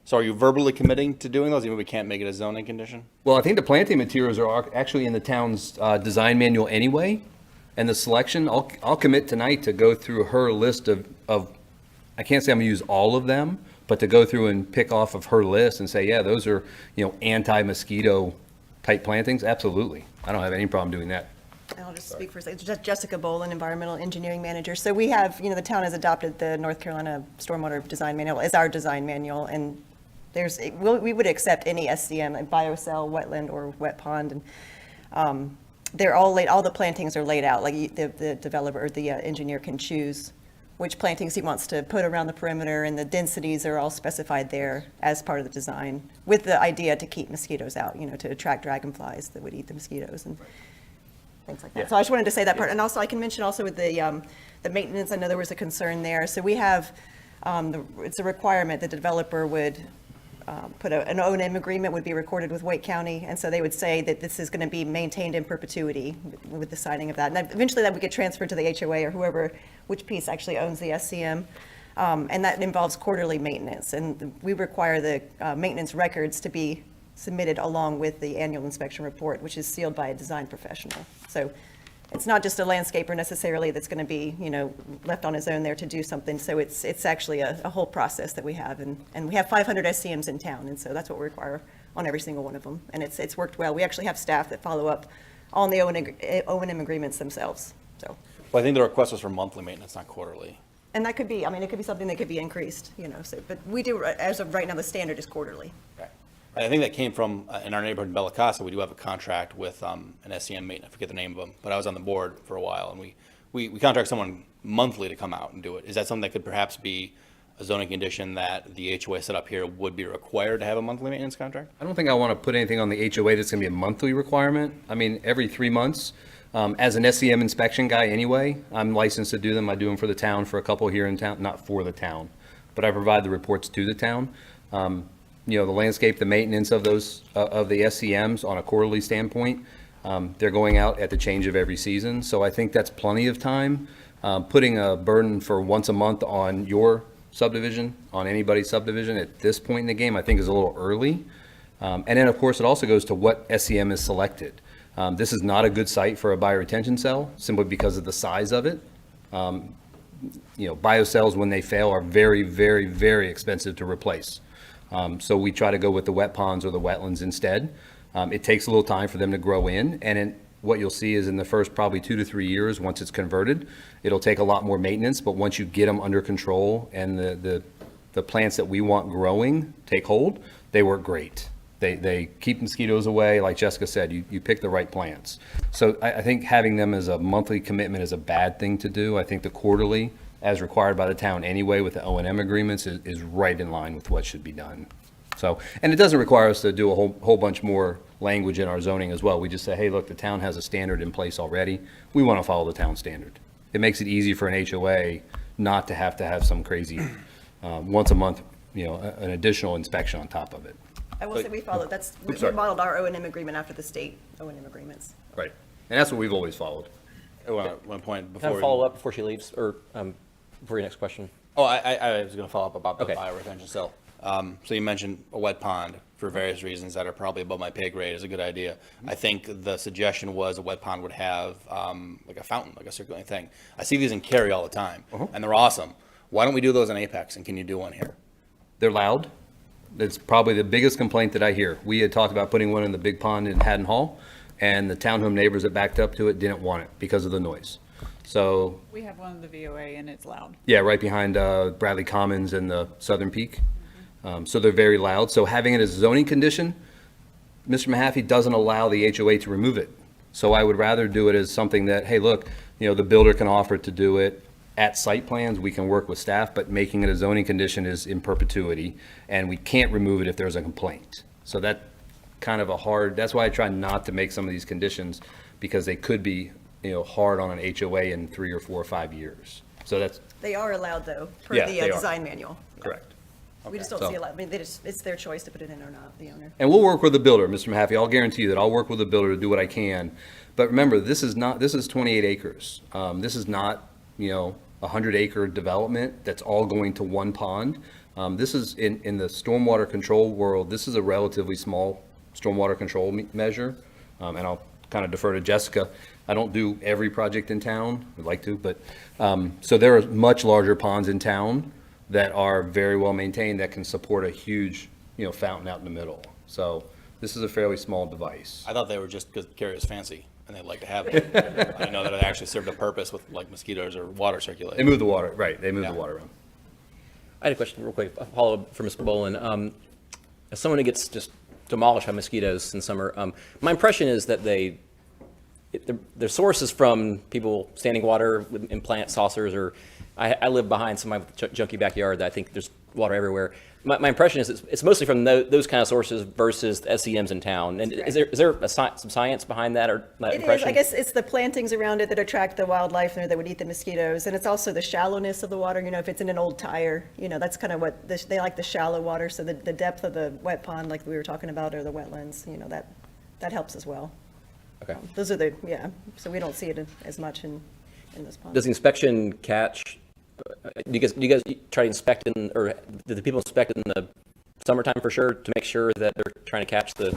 so are you verbally committing to doing those, even if we can't make it a zoning condition? Well, I think the planting materials are actually in the town's design manual anyway, and the selection, I'll commit tonight to go through her list of I can't say I'm gonna use all of them, but to go through and pick off of her list and say, yeah, those are, anti-mosquito type plantings. Absolutely. I don't have any problem doing that. I'll just speak for a second. Jessica Boland, Environmental Engineering Manager. So we have, the town has adopted the North Carolina Stormwater Design Manual as our design manual, and we would accept any SCM, a biocell, wetland, or wet pond, and they're all the plantings are laid out. Like the developer or the engineer can choose which plantings he wants to put around the perimeter, and the densities are all specified there as part of the design, with the idea to keep mosquitoes out, to attract dragonflies that would eat the mosquitoes and things like that. Yeah. So I just wanted to say that part. And also I can mention also with the maintenance, I know there was a concern there. So we have, it's a requirement that the developer would put an O&M agreement would be recorded with Wake County, and so they would say that this is going to be maintained in perpetuity with the signing of that. And then eventually that would get transferred to the HOA or whoever, which piece actually owns the SCM. And that involves quarterly maintenance, and we require the maintenance records to be submitted along with the annual inspection report, which is sealed by a design professional. So it's not just a landscaper necessarily that's going to be, left on his own there to do something. So it's actually a whole process that we have, and we have 500 SCMs in town, and so that's what we require on every single one of them. And it's worked well. We actually have staff that follow up on the O&M agreements themselves. So. Well, I think the request was for monthly maintenance, not quarterly. And that could be, it could be something that could be increased, so, but we do, as of right now, the standard is quarterly. Right. I think that came from, in our neighborhood in Bella Casa, we do have a contract with an SCM maintenance, I forget the name of them, but I was on the board for a while, and we contract someone monthly to come out and do it. Is that something that could perhaps be a zoning condition that the HOA set up here would be required to have a monthly maintenance contract? I don't think I want to put anything on the HOA that's going to be a monthly requirement. I mean, every 3 months. As an SCM inspection guy anyway, I'm licensed to do them. I do them for the town, for a couple here in town, not for the town, but I provide the reports to the town. The landscape, the maintenance of those, of the SCMs on a quarterly standpoint, they're going out at the change of every season. So I think that's plenty of time. Putting a burden for once a month on your subdivision, on anybody's subdivision at this point in the game, I think is a little early. And then of course it also goes to what SCM is selected. This is not a good site for a bioretention cell simply because of the size of it. Biocells, when they fail, are very, very, very expensive to replace. So we try to go with the wet ponds or the wetlands instead. It takes a little time for them to grow in, and what you'll see is in the first probably 2 to 3 years, once it's converted, it'll take a lot more maintenance, but once you get them under control and the plants that we want growing take hold, they work great. They keep mosquitoes away. Like Jessica said, you pick the right plants. So I think having them as a monthly commitment is a bad thing to do. I think the quarterly, as required by the town anyway with the O&M agreements, is right in line with what should be done. So, and it doesn't require us to do a whole bunch more language in our zoning as well. We just say, hey, look, the town has a standard in place already. We want to follow the town standard. It makes it easy for an HOA not to have some crazy once a month, an additional inspection on top of it. I will say we followed, we modeled our O&M agreement after the state O&M agreements. Right. And that's what we've always followed. One point before. Can I follow up before she leaves, or before your next question? Oh, I was going to follow up about the Okay. bioretention cell. So you mentioned a wet pond for various reasons that are probably above my pay grade is a good idea. I think the suggestion was a wet pond would have like a fountain, like a circulating thing. I see these in Cary all the time, and they're awesome. Why don't we do those in Apex, and can you do one here? They're loud. That's probably the biggest complaint that I hear. We had talked about putting one in the big pond in Haddon Hall, and the townhome neighbors that backed up to it didn't want it because of the noise. So We have one in the VOA and it's loud. yeah, right behind Bradley Commons and the Southern Peak. So they're very loud. So having it as a zoning condition, Mr. Mahaffey doesn't allow the HOA to remove it. So I would rather do it as something that, hey, look, the builder can offer to do it at site plans. We can work with staff, but making it a zoning condition is in perpetuity, and we can't remove it if there's a complaint. So that kind of that's why I try not to make some of these conditions, because they could be, hard on an HOA in 3 or 4 or 5 years. So They are allowed though, per Yeah, the they are. design manual. correct. We just don't So- see a lot, it's their choice to put it in or not, the owner. And we'll work with the builder, Mr. Mahaffey. I'll guarantee you that I'll work with the builder to do what I can. But remember, this is 28 acres. This is not, a 100-acre development that's all going to one pond. This is in the stormwater control world, this is a relatively small stormwater control measure. And I'll kind of defer to Jessica. I don't do every project in town. I'd like to, but, so there are much larger ponds in town that are very well maintained that can support a huge, fountain out in the middle. So this is a fairly small device. I thought they were just because Cary is fancy and they'd like to have it. I didn't know that it actually served a purpose with like mosquitoes or water circulation. They move the water, right, they move the water around. I had a question real quick, a follow-up for Mr. Bolin. As someone who gets just demolished by mosquitoes in summer, my impression is that their source is from people standing water in plant saucers, or I live behind somebody with junky backyard that I think there's water everywhere. My impression is it's mostly from those kind of sources versus the SEMs in town. And is there some science behind that or that It is. impression? I guess it's the plantings around it that attract the wildlife that would eat the mosquitoes. And it's also the shallowness of the water. You know, if it's in an old tire, you know, that's kind of what, they like the shallow water. So the depth of the wet pond, like we were talking about, or the wetlands, you know, that helps as well. Okay. Those are so we don't see it as much in those ponds. Does the inspection catch? Do you guys try to inspect or do the people inspect in the summertime for sure to make sure that they're trying to catch the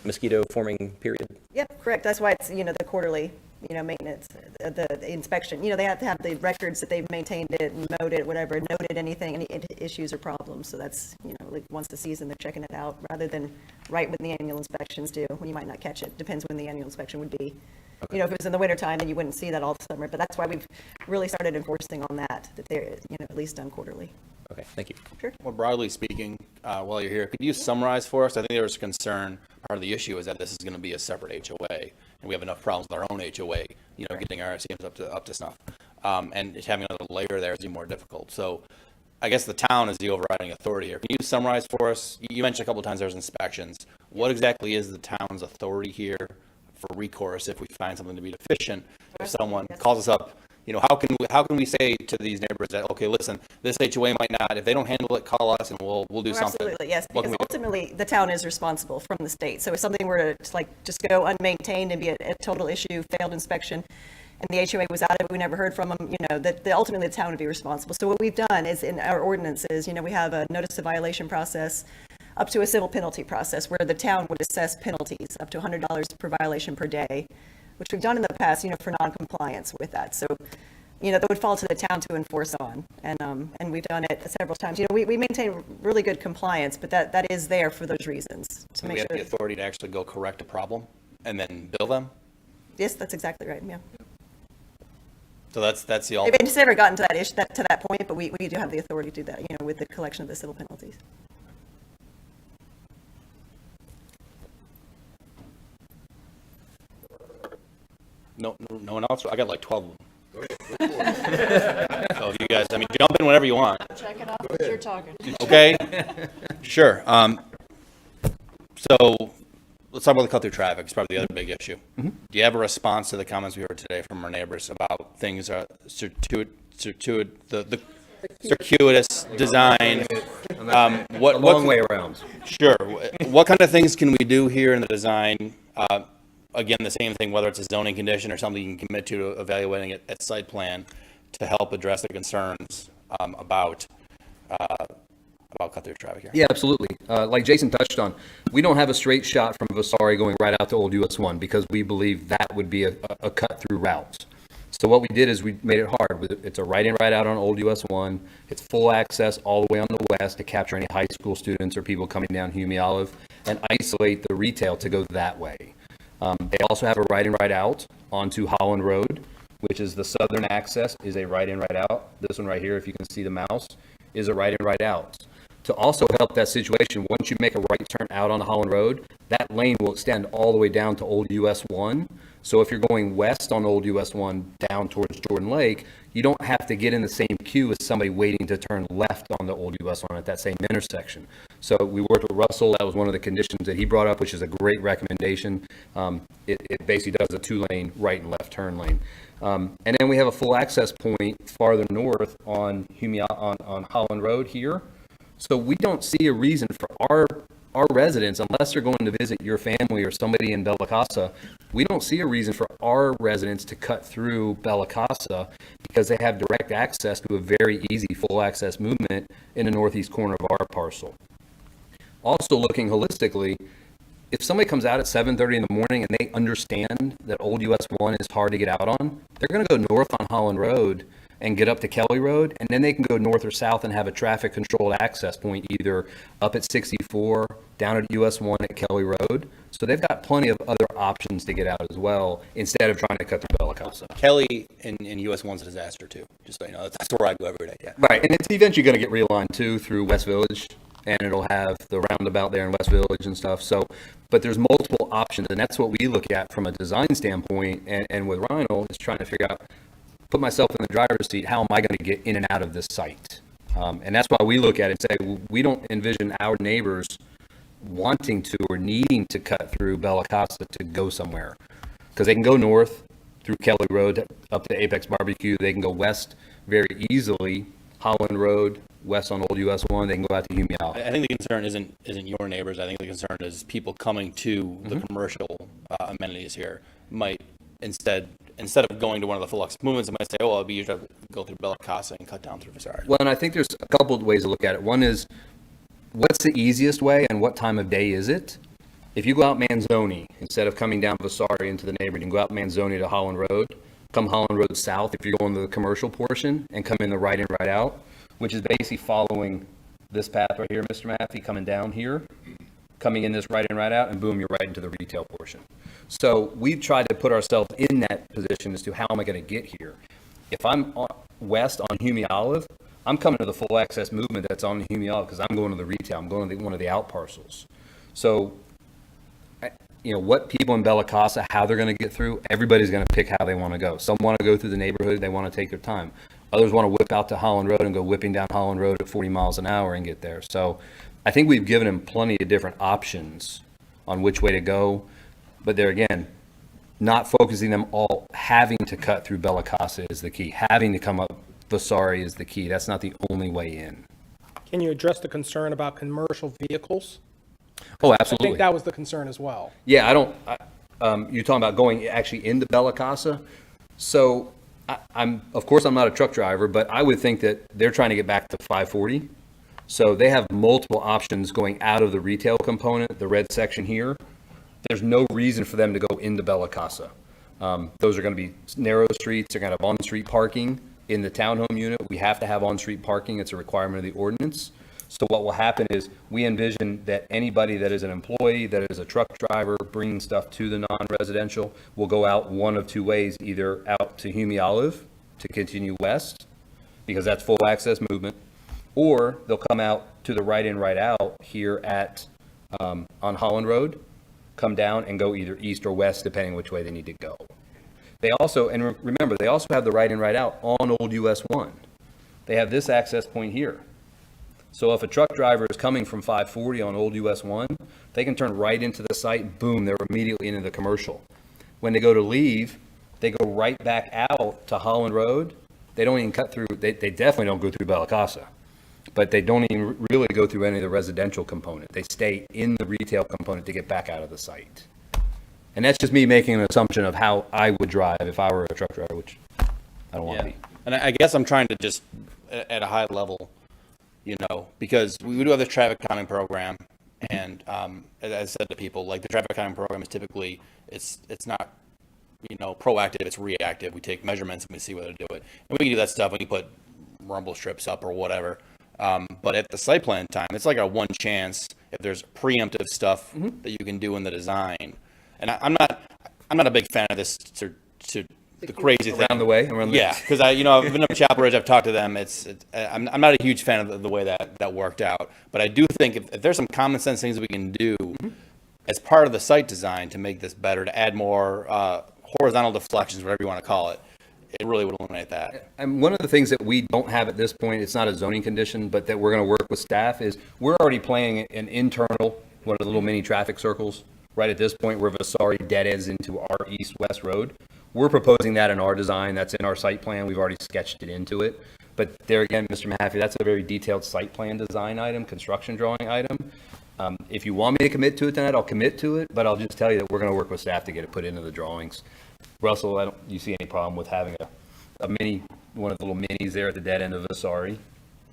mosquito forming period? Yep, correct. That's why it's, you know, the quarterly, you know, maintenance, the inspection. You know, they have to have the records that they've maintained it and mowed it, whatever, noted any issues or problems. So that's, you know, like once a season they're checking it out rather than right when the annual inspections do, when you might not catch it. Depends when the annual inspection would be. You know, if it was in the wintertime, then you wouldn't see that all summer. But that's why we've really started enforcing on that they're, you know, at least done quarterly. Okay, thank you. Sure. More broadly speaking, while you're here, could you summarize for us? I think there was a concern. Part of the issue is that this is going to be a separate HOA, and we have enough problems with our own HOA, you know, getting our SEMs up to snuff. And having another layer there is even more difficult. So I guess the town is the overriding authority here. Can you summarize for us? You mentioned a couple of times there's inspections. What exactly is the town's authority here for recourse if we find something to be deficient? If someone calls us up, you know, how can we say to these neighbors that, okay, listen, this HOA might not, if they don't handle it, call us and we'll do something. Absolutely, yes, because ultimately the town is responsible from the state. So if something were to like just go unmaintained and be a total issue, failed inspection, and the HOA was out of it, we never heard from them, you know, that ultimately the town would be responsible. So what we've done is in our ordinances, you know, we have a notice of violation process up to a civil penalty process where the town would assess penalties up to $100 per violation per day, which we've done in the past, you know, for non-compliance with that. So, you know, that would fall to the town to enforce on. And we've done it several times. You know, we maintain really good compliance, but that is there for those reasons. To make we have sure the authority to actually go correct a problem and then bill them? Yes, that's exactly right, yeah. So that's the We've just never gotten to that issue, to that point, but we do have the authority to do that, you know, with the collection of the civil penalties. No one else? I got like 12 of them. So if you guys, I mean, jump in whenever you want. Check it off, you're talking. Okay, sure. So let's talk about the cut-through traffic. It's probably the other big issue. Do you have a response to the comments we heard today from our neighbors about things, the circuitous design? Long way around. Sure. What kind of things can we do here in the design? Again, the same thing, whether it's a zoning condition or something you can commit to evaluating it at site plan to help address the concerns about cut-through traffic here. Yeah, absolutely. Like Jason touched on, we don't have a straight shot from Vasari going right out to Old US 1 because we believe that would be a cut-through route. So what we did is we made it hard. It's a right in, right out on Old US 1. It's full access all the way on the west to capture any high school students or people coming down Hume Olive and isolate the retail to go that way. They also have a right in, right out onto Holland Road, which is the southern access, is a right in, right out. This one right here, if you can see the mouse, is a right in, right out. To also help that situation, once you make a right turn out on Holland Road, that lane will extend all the way down to Old US 1. So if you're going west on Old US 1 down towards Jordan Lake, you don't have to get in the same queue as somebody waiting to turn left on the Old US 1 at that same intersection. So we worked with Russell. That was one of the conditions that he brought up, which is a great recommendation. It basically does a 2-lane right and left turn lane. And then we have a full access point farther north on Holland Road here. So we don't see a reason for our residents, unless they're going to visit your family or somebody in Bella Casa, we don't see a reason for our residents to cut through Bella Casa because they have direct access to a very easy full access movement in the northeast corner of our parcel. Also looking holistically, if somebody comes out at 7:30 in the morning and they understand that Old US 1 is hard to get out on, they're going to go north on Holland Road and get up to Kelly Road, and then they can go north or south and have a traffic controlled access point either up at 64, down at US 1 at Kelly Road. So they've got plenty of other options to get out as well instead of trying to cut through Bella Casa. Kelly in US 1's a disaster too, just so you know. That's where I go every day. Yeah. Right, and it's eventually going to get realigned too through West Village, and it'll have the roundabout there in West Village and stuff. So, but there's multiple options, and that's what we look at from a design standpoint. And with Rhino is trying to figure out, put myself in the driver's seat. How am I going to get in and out of this site? And that's why we look at it and say, we don't envision our neighbors wanting to or needing to cut through Bella Casa to go somewhere. Because they can go north through Kelly Road up to Apex Barbecue. They can go west very easily, Holland Road, west on Old US 1. They can go out to Humial. I think the concern isn't your neighbors. I think the concern is people coming to the commercial amenities here might instead of going to one of the full access movements, it might say, oh, it'll be easier to go through Bella Casa and cut down through Vasari. Well, and I think there's a couple of ways to look at it. One is, what's the easiest way and what time of day is it? If you go out Manzoni, instead of coming down Vasari into the neighborhood, you can go out Manzoni to Holland Road, come Holland Road south if you're going to the commercial portion, and come in the right in, right out, which is basically following this path right here, Mr. Maffey, coming down here, coming in this right in, right out, and boom, you're right into the retail portion. So we've tried to put ourselves in that position as to how am I going to get here. If I'm west on Hume Olive, I'm coming to the full access movement that's on Hume Olive because I'm going to the retail. I'm going to one of the out parcels. So, what people in Bella Casa, how they're going to get through, everybody's going to pick how they want to go. Some want to go through the neighborhood. They want to take their time. Others want to whip out to Holland Road and go whipping down Holland Road at 40 miles an hour and get there. So I think we've given them plenty of different options on which way to go. But there again, not focusing them all having to cut through Bella Casa is the key. Having to come up Vasari is the key. That's not the only way in. Can you address the concern about commercial vehicles? Oh, absolutely. I think that was the concern as well. Yeah, you're talking about going actually into Bella Casa. So of course, I'm not a truck driver, but I would think that they're trying to get back to 540. So they have multiple options going out of the retail component, the red section here. There's no reason for them to go into Bella Casa. Those are going to be narrow streets. They're going to have on-street parking. In the townhome unit, we have to have on-street parking. It's a requirement of the ordinance. So what will happen is we envision that anybody that is an employee, that is a truck driver, bringing stuff to the non-residential will go out one of two ways, either out to Hume Olive to continue west, because that's full access movement, or they'll come out to the right in, right out here at on Holland Road, come down and go either east or west, depending which way they need to go. They also, and remember, they also have the right in, right out on Old US 1. They have this access point here. So if a truck driver is coming from 540 on Old US 1, they can turn right into the site, boom, they're immediately into the commercial. When they go to leave, they go right back out to Holland Road. They don't even cut through, they definitely don't go through Bella Casa, but they don't even really go through any of the residential component. They stay in the retail component to get back out of the site. And that's just me making an assumption of how I would drive if I were a truck driver, which I don't want to be. And I guess I'm trying to just, at a high level, because we do have this traffic calming program, and as I said to people, like the traffic calming program is typically, it's not, proactive, it's reactive. We take measurements and we see whether to do it. And we can do that stuff when you put rumble strips up or whatever. But at the site plan time, it's like a one chance if there's preemptive stuff that you can do in the design. And I'm not a big fan of this to the crazy thing. Around the way? Yeah, because I've been up to Chapel Ridge, I've talked to them. I'm not a huge fan of the way that worked out. But I do think if there's some common sense things we can do as part of the site design to make this better, to add more horizontal deflections, whatever you want to call it, it really would eliminate that. And one of the things that we don't have at this point, it's not a zoning condition, but that we're going to work with staff is we're already planning an internal, one of the little mini traffic circles right at this point where Vasari dead ends into our east-west road. We're proposing that in our design. That's in our site plan. We've already sketched it into it. But there again, Mr. Mahaffey, that's a very detailed site plan design item, construction drawing item. If you want me to commit to it tonight, I'll commit to it, but I'll just tell you that we're going to work with staff to get it put into the drawings. Russell, you see any problem with having a mini, one of the little minis there at the dead end of Vasari?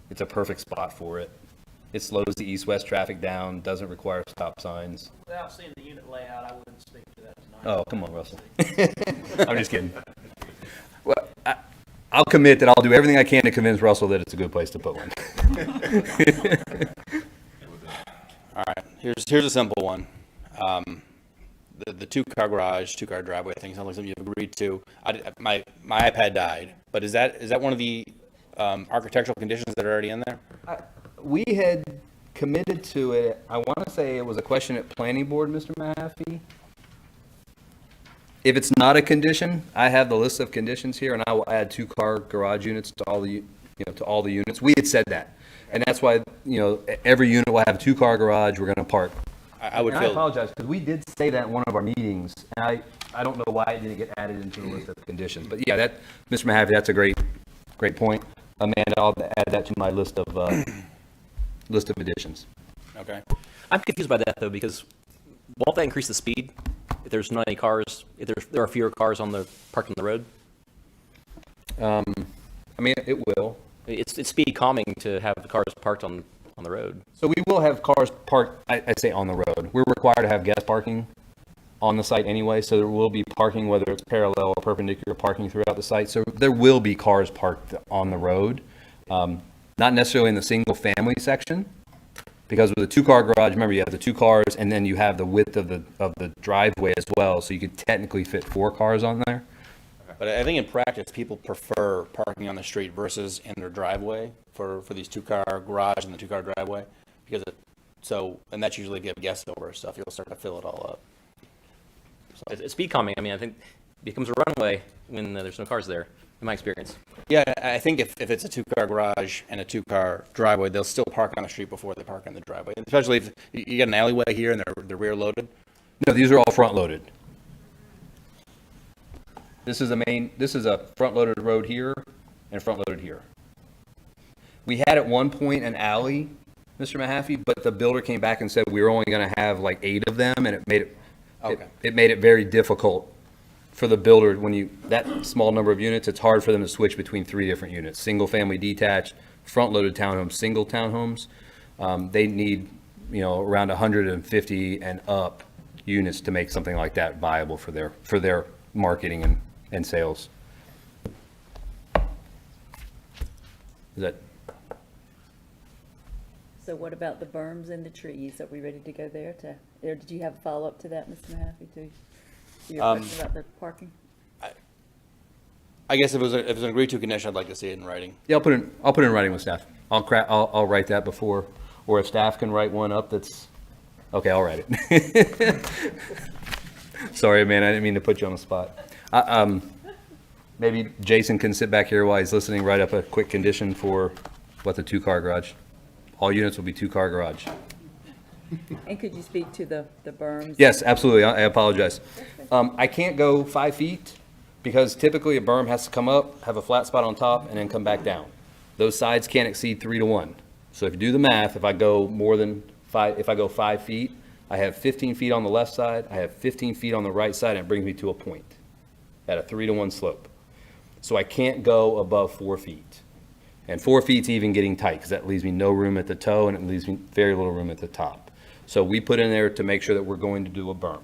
It's a perfect spot for it. It slows the east-west traffic down, doesn't require stop signs. Without seeing the unit layout, I wouldn't speak to that tonight. Oh, come on, Russell. I'm just kidding. Well, I'll commit that I'll do everything I can to convince Russell that it's a good place to put one. All right, here's a simple one. The two-car garage, two-car driveway thing sounds like something you've agreed to. My iPad died, but is that one of the architectural conditions that are already in there? We had committed to it. I want to say it was a question at planning board, Mr. Mahaffey. If it's not a condition, I have the list of conditions here, and I will add two-car garage units to all the to all the units. We had said that. And that's why, every unit will have a 2-car garage. We're going to park. I would And feel. I apologize, because we did say that in one of our meetings, and I don't know why it didn't get added into the list of conditions. But yeah, Mr. Mahaffey, that's a great point. Amanda, I'll add that to my list of additions. Okay. I'm confused by that, though, because won't that increase the speed if there's not any cars, if there are fewer cars parked on the road? It will. It's speed calming to have the cars parked on the road. So we will have cars parked, I say on the road. We're required to have guest parking on the site anyway, so there will be parking, whether it's parallel or perpendicular parking throughout the site. So there will be cars parked on the road, not necessarily in the single family section, because with a 2-car garage, remember you have the 2 cars and then you have the width of the driveway as well, so you could technically fit 4 cars on there. But I think in practice, people prefer parking on the street versus in their driveway for these 2-car garage and the 2-car driveway, because and that's usually if you have guests over and stuff, you'll start to fill it all up. So. It's speed calming. I think it becomes a runway when there's no cars there, in my experience. Yeah, I think if it's a 2-car garage and a 2-car driveway, they'll still park on the street before they park in the driveway, especially if you get an alleyway here and they're rear loaded. No, these are all front loaded. This is a front loaded road here and front loaded here. We had at one point an alley, Mr. Mahaffey, but the builder came back and said we were only going to have like 8 of them, and it made it very difficult for the builder that small number of units. It's hard for them to switch between 3 different units: single family detached, front loaded townhomes, single townhomes. They need around 150 and up units to make something like that viable for their marketing and sales. Is that? So what about the berms and the trees? Are we ready to go there or did you have a follow-up to that, Mr. Mahaffey, too? To your question about the parking? I guess if it was an agreed to condition, I'd like to see it in writing. Yeah, I'll put it in writing with staff. I'll write that before, or if staff can write one up that's, okay, I'll write it. Sorry, man, I didn't mean to put you on the spot. Maybe Jason can sit back here while he's listening, write up a quick condition for the 2-car garage. All units will be 2-car garage. And could you speak to the berms? Yes, absolutely. I apologize. I can't go 5 feet because typically a berm has to come up, have a flat spot on top, and then come back down. Those sides can't exceed 3 to 1. So if you do the math, if I go 5 feet, I have 15 feet on the left side, I have 15 feet on the right side, and it brings me to a point at a 3 to 1 slope. So I can't go above 4 feet. And 4 feet's even getting tight because that leaves me no room at the toe and it leaves me very little room at the top. So we put in there to make sure that we're going to do a berm.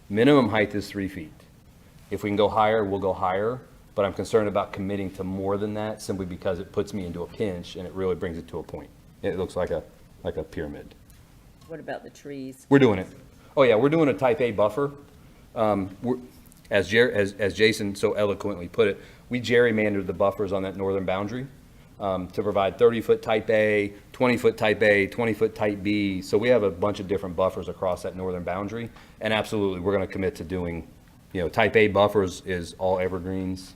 Minimum height is 3 feet. If we can go higher, we'll go higher, but I'm concerned about committing to more than that simply because it puts me into a pinch and it really brings it to a point. It looks like a pyramid. What about the trees? We're doing it. Oh yeah, we're doing a type A buffer. As Jason so eloquently put it, we gerrymandered the buffers on that northern boundary to provide 30-foot type A, 20-foot type A, 20-foot type B. So we have a bunch of different buffers across that northern boundary. And absolutely, we're going to commit to doing, type A buffers is all evergreens.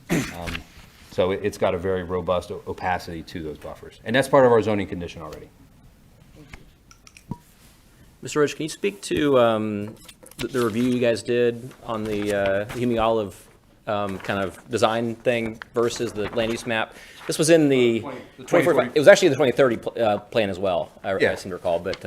So it's got a very robust opacity to those buffers. And that's part of our zoning condition already. Mr. Roach, can you speak to the review you guys did on the Humi Olive kind of design thing versus the land use map? This was in the 2040. It was actually the 2030 plan as well, I seem to recall. But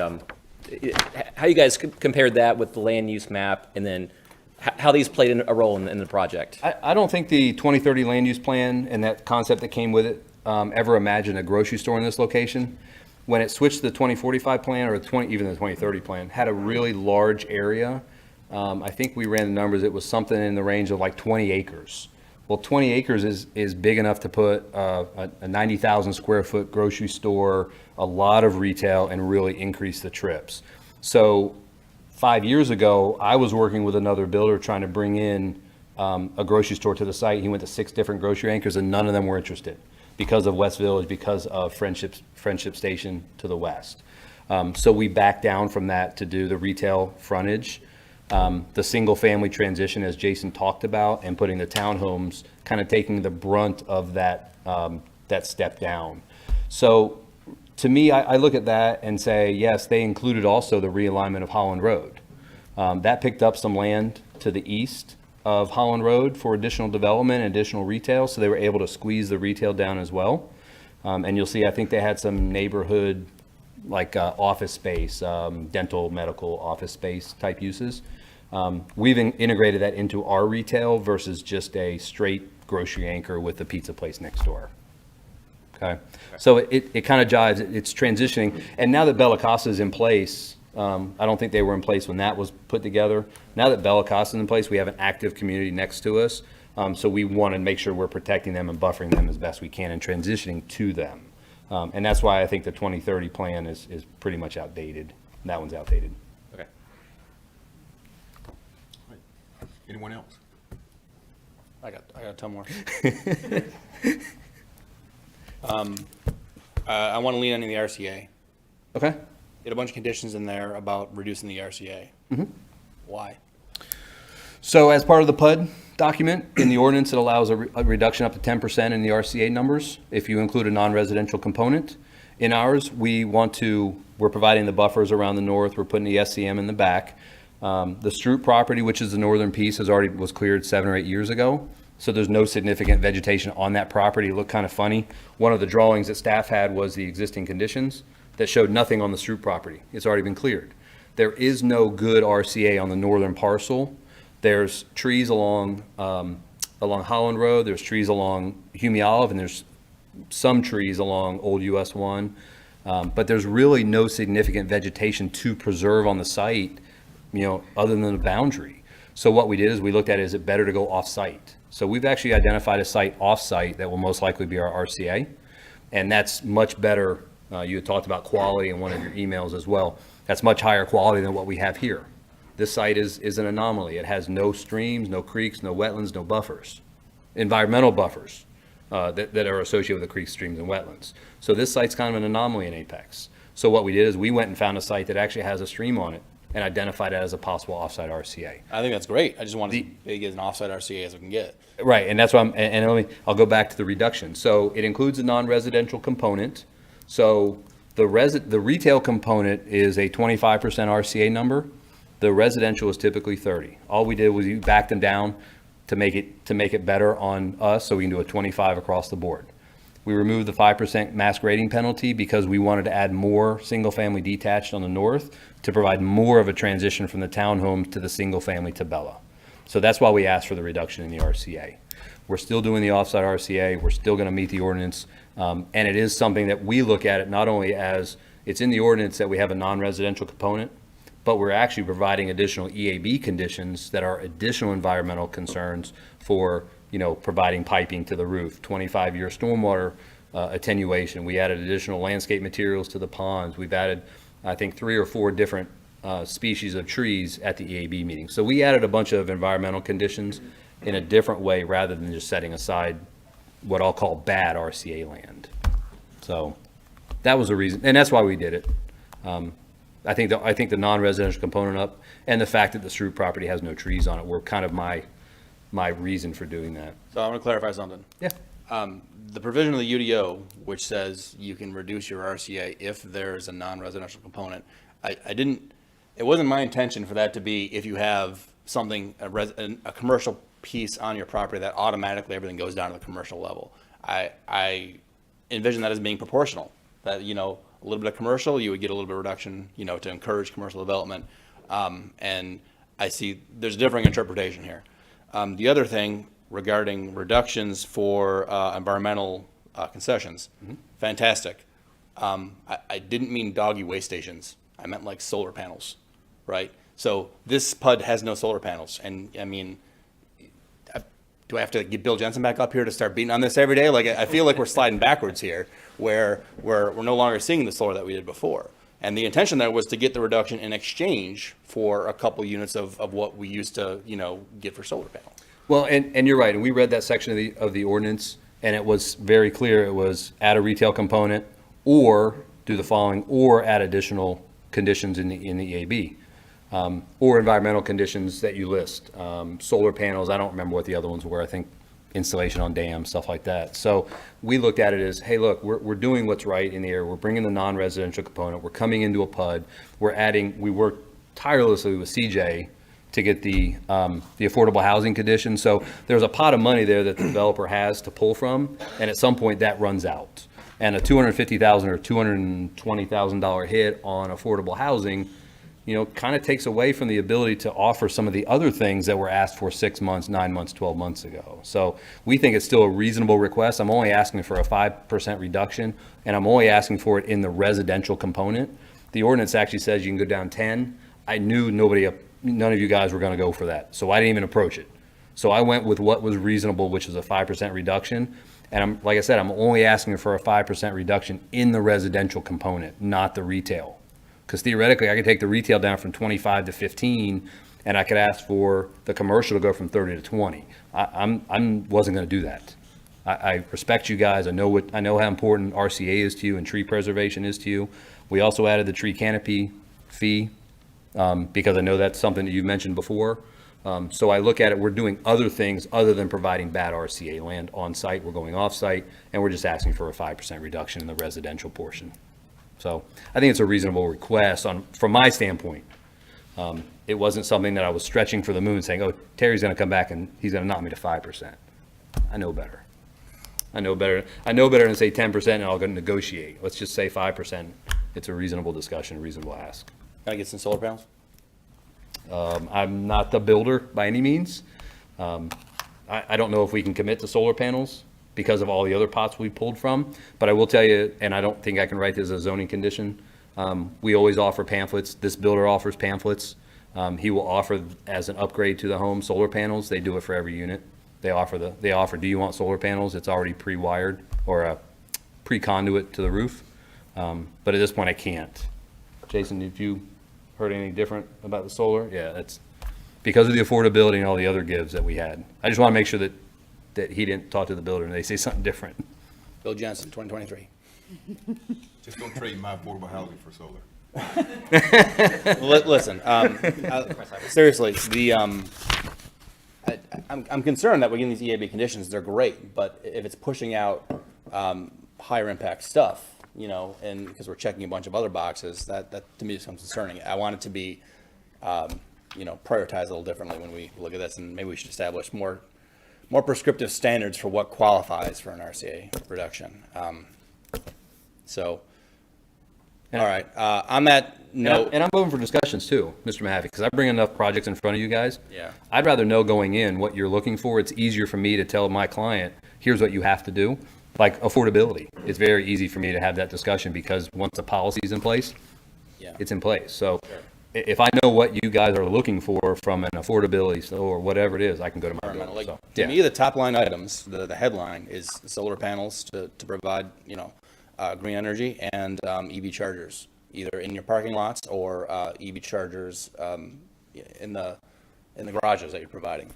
how you guys compared that with the land use map, and then how these played a role in the project? I don't think the 2030 land use plan and that concept that came with it ever imagined a grocery store in this location. When it switched to the 2045 plan, or even the 2030 plan, had a really large area. I think we ran the numbers, it was something in the range of like 20 acres. Well, 20 acres is big enough to put a 90,000 square foot grocery store, a lot of retail, and really increase the trips. So 5 years ago, I was working with another builder trying to bring in a grocery store to the site. He went to 6 different grocery anchors and none of them were interested because of West Village, because of Friendship Station to the west. So we backed down from that to do the retail frontage. The single family transition, as Jason talked about, and putting the townhomes, kind of taking the brunt of that that step down. So to me, I look at that and say, yes, they included also the realignment of Holland Road. That picked up some land to the east of Holland Road for additional development and additional retail, so they were able to squeeze the retail down as well. And you'll see, I think they had some neighborhood, like office space, dental, medical office space type uses. We've integrated that into our retail versus just a straight grocery anchor with the pizza place next door. Okay, so it kind of jives, it's transitioning. And now that Bella Casa is in place, I don't think they were in place when that was put together. Now that Bella Casa is in place, we have an active community next to us. So we want to make sure we're protecting them and buffering them as best we can and transitioning to them. And that's why I think the 2030 plan is pretty much outdated. That one's outdated. Okay. Anyone else? I got a ton more. I want to lean into the RCA. Okay. You had a bunch of conditions in there about reducing the RCA. Mm-hmm. Why? So as part of the PUD document, in the ordinance, it allows a reduction up to 10% in the RCA numbers if you include a non-residential component. In ours, we're providing the buffers around the north, we're putting the SCM in the back. The Stroop property, which is the northern piece, was cleared 7 or 8 years ago. So there's no significant vegetation on that property. It looked kind of funny. One of the drawings that staff had was the existing conditions that showed nothing on the Stroop property. It's already been cleared. There is no good RCA on the northern parcel. There's trees along Holland Road, there's trees along Hume Olive, and there's some trees along Old US 1. But there's really no significant vegetation to preserve on the site, other than the boundary. So what we did is we looked at, is it better to go off-site? So we've actually identified a site off-site that will most likely be our RCA. And that's much better. You had talked about quality in one of your emails as well. That's much higher quality than what we have here. This site is an anomaly. It has no streams, no creeks, no wetlands, no buffers, environmental buffers that are associated with the creeks, streams, and wetlands. So this site's kind of an anomaly in Apex. So what we did is we went and found a site that actually has a stream on it and identified it as a possible offsite RCA. I think that's great. I just want as big as an offsite RCA as we can get. Right, and that's why I'll go back to the reduction. So it includes a non-residential component. So the retail component is a 25% RCA number. The residential is typically 30. All we did was you backed them down to make it better on us, so we can do a 25 across the board. We removed the 5% mass grading penalty because we wanted to add more single-family detached on the north to provide more of a transition from the townhomes to the single-family to Bella. So that's why we asked for the reduction in the RCA. We're still doing the offsite RCA. We're still going to meet the ordinance. And it is something that we look at it not only as it's in the ordinance that we have a non-residential component, but we're actually providing additional EAB conditions that are additional environmental concerns for, providing piping to the roof, 25-year stormwater attenuation. We added additional landscape materials to the ponds. We've added, I think, 3 or 4 different species of trees at the EAB meeting. So we added a bunch of environmental conditions in a different way rather than just setting aside what I'll call bad RCA land. So that was the reason, and that's why we did it. I think the non-residential component up and the fact that the Stroop property has no trees on it were kind of my reason for doing that. So I want to clarify something. Yeah. The provision of the UDO, which says you can reduce your RCA if there's a non-residential component, it wasn't my intention for that to be if you have something, a commercial piece on your property that automatically everything goes down to the commercial level. I envision that as being proportional, that, a little bit of commercial, you would get a little bit of reduction, to encourage commercial development. And I see there's a differing interpretation here. The other thing regarding reductions for environmental concessions, fantastic. I didn't mean doggy waste stations. I meant like solar panels, right? So this PUD has no solar panels. And I mean, do I have to get Bill Jensen back up here to start beating on this every day? Like, I feel like we're sliding backwards here, where we're no longer seeing the solar that we did before. And the intention there was to get the reduction in exchange for a couple units of what we used to, get for solar panel. Well, and you're right. And we read that section of the ordinance, and it was very clear. It was add a retail component, or do the following, or add additional conditions in the EAB. Or environmental conditions that you list. Solar panels, I don't remember what the other ones were. I think installation on dams, stuff like that. So we looked at it as, hey, look, we're doing what's right in the area. We're bringing the non-residential component. We're coming into a PUD. We worked tirelessly with CJ to get the affordable housing condition. So there's a pot of money there that the developer has to pull from, and at some point that runs out. And a $250,000 or $220,000 hit on affordable housing, kind of takes away from the ability to offer some of the other things that were asked for 6 months, 9 months, 12 months ago. So we think it's still a reasonable request. I'm only asking for a 5% reduction, and I'm only asking for it in the residential component. The ordinance actually says you can go down 10. I knew none of you guys were going to go for that, so I didn't even approach it. So I went with what was reasonable, which is a 5% reduction. And like I said, I'm only asking for a 5% reduction in the residential component, not the retail. Because theoretically, I could take the retail down from 25 to 15, and I could ask for the commercial to go from 30 to 20. I wasn't going to do that. I respect you guys. I know how important RCA is to you and tree preservation is to you. We also added the tree canopy fee because I know that's something that you mentioned before. So I look at it, we're doing other things other than providing bad RCA land on site. We're going off site, and we're just asking for a 5% reduction in the residential portion. So I think it's a reasonable request from my standpoint. It wasn't something that I was stretching for the moon saying, oh, Terry's going to come back and he's going to knock me to 5%. I know better. I know better than say 10% and I'll go negotiate. Let's just say 5%. It's a reasonable discussion, reasonable ask. Can I get some solar panels? I'm not the builder by any means. I don't know if we can commit to solar panels because of all the other pots we pulled from, but I will tell you, and I don't think I can write this as a zoning condition, we always offer pamphlets. This builder offers pamphlets. He will offer as an upgrade to the home solar panels. They do it for every unit. They offer, do you want solar panels? It's already pre-wired or a pre-conduit to the roof. But at this point I can't. Jason, did you heard anything different about the solar? Yeah, that's because of the affordability and all the other gives that we had. I just want to make sure that he didn't talk to the builder and they say something different. Bill Jensen, 2023. Just don't trade my affordable housing for solar. Listen, seriously, I'm concerned that we're getting these EAB conditions. They're great, but if it's pushing out higher impact stuff, and because we're checking a bunch of other boxes, that to me becomes concerning. I want it to be, prioritized a little differently when we look at this, and maybe we should establish more prescriptive standards for what qualifies for an RCA reduction. All right. On that note, and I'm open for discussions too, Mr. Mahaffey, because I bring enough projects in front of you guys. Yeah. I'd rather know going in what you're looking for. It's easier for me to tell my client, here's what you have to do. Like affordability, it's very easy for me to have that discussion because once the policy is in place, it's in place. So if I know what you guys are looking for from an affordability or whatever it is, I can go to my builder. So, to me, the top line items, the headline is solar panels to provide, green energy and EV chargers, either in your parking lots or EV chargers in the garages that you're providing.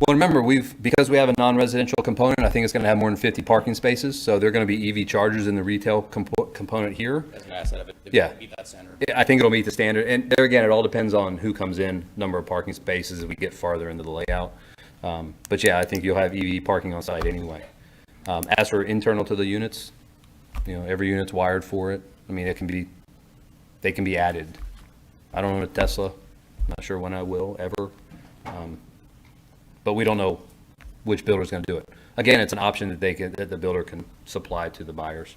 Well, remember, because we have a non-residential component, I think it's going to have more than 50 parking spaces. So there are going to be EV chargers in the retail component here. As an asset, if Yeah. you meet that standard. I think it'll meet the standard. And there again, it all depends on who comes in, number of parking spaces as we get farther into the layout. But yeah, I think you'll have EV parking on site anyway. As for internal to the units, every unit's wired for it. I mean, they can be added. I don't own a Tesla. I'm not sure when I will ever. But we don't know which builder is going to do it. Again, it's an option that the builder can supply to the buyers.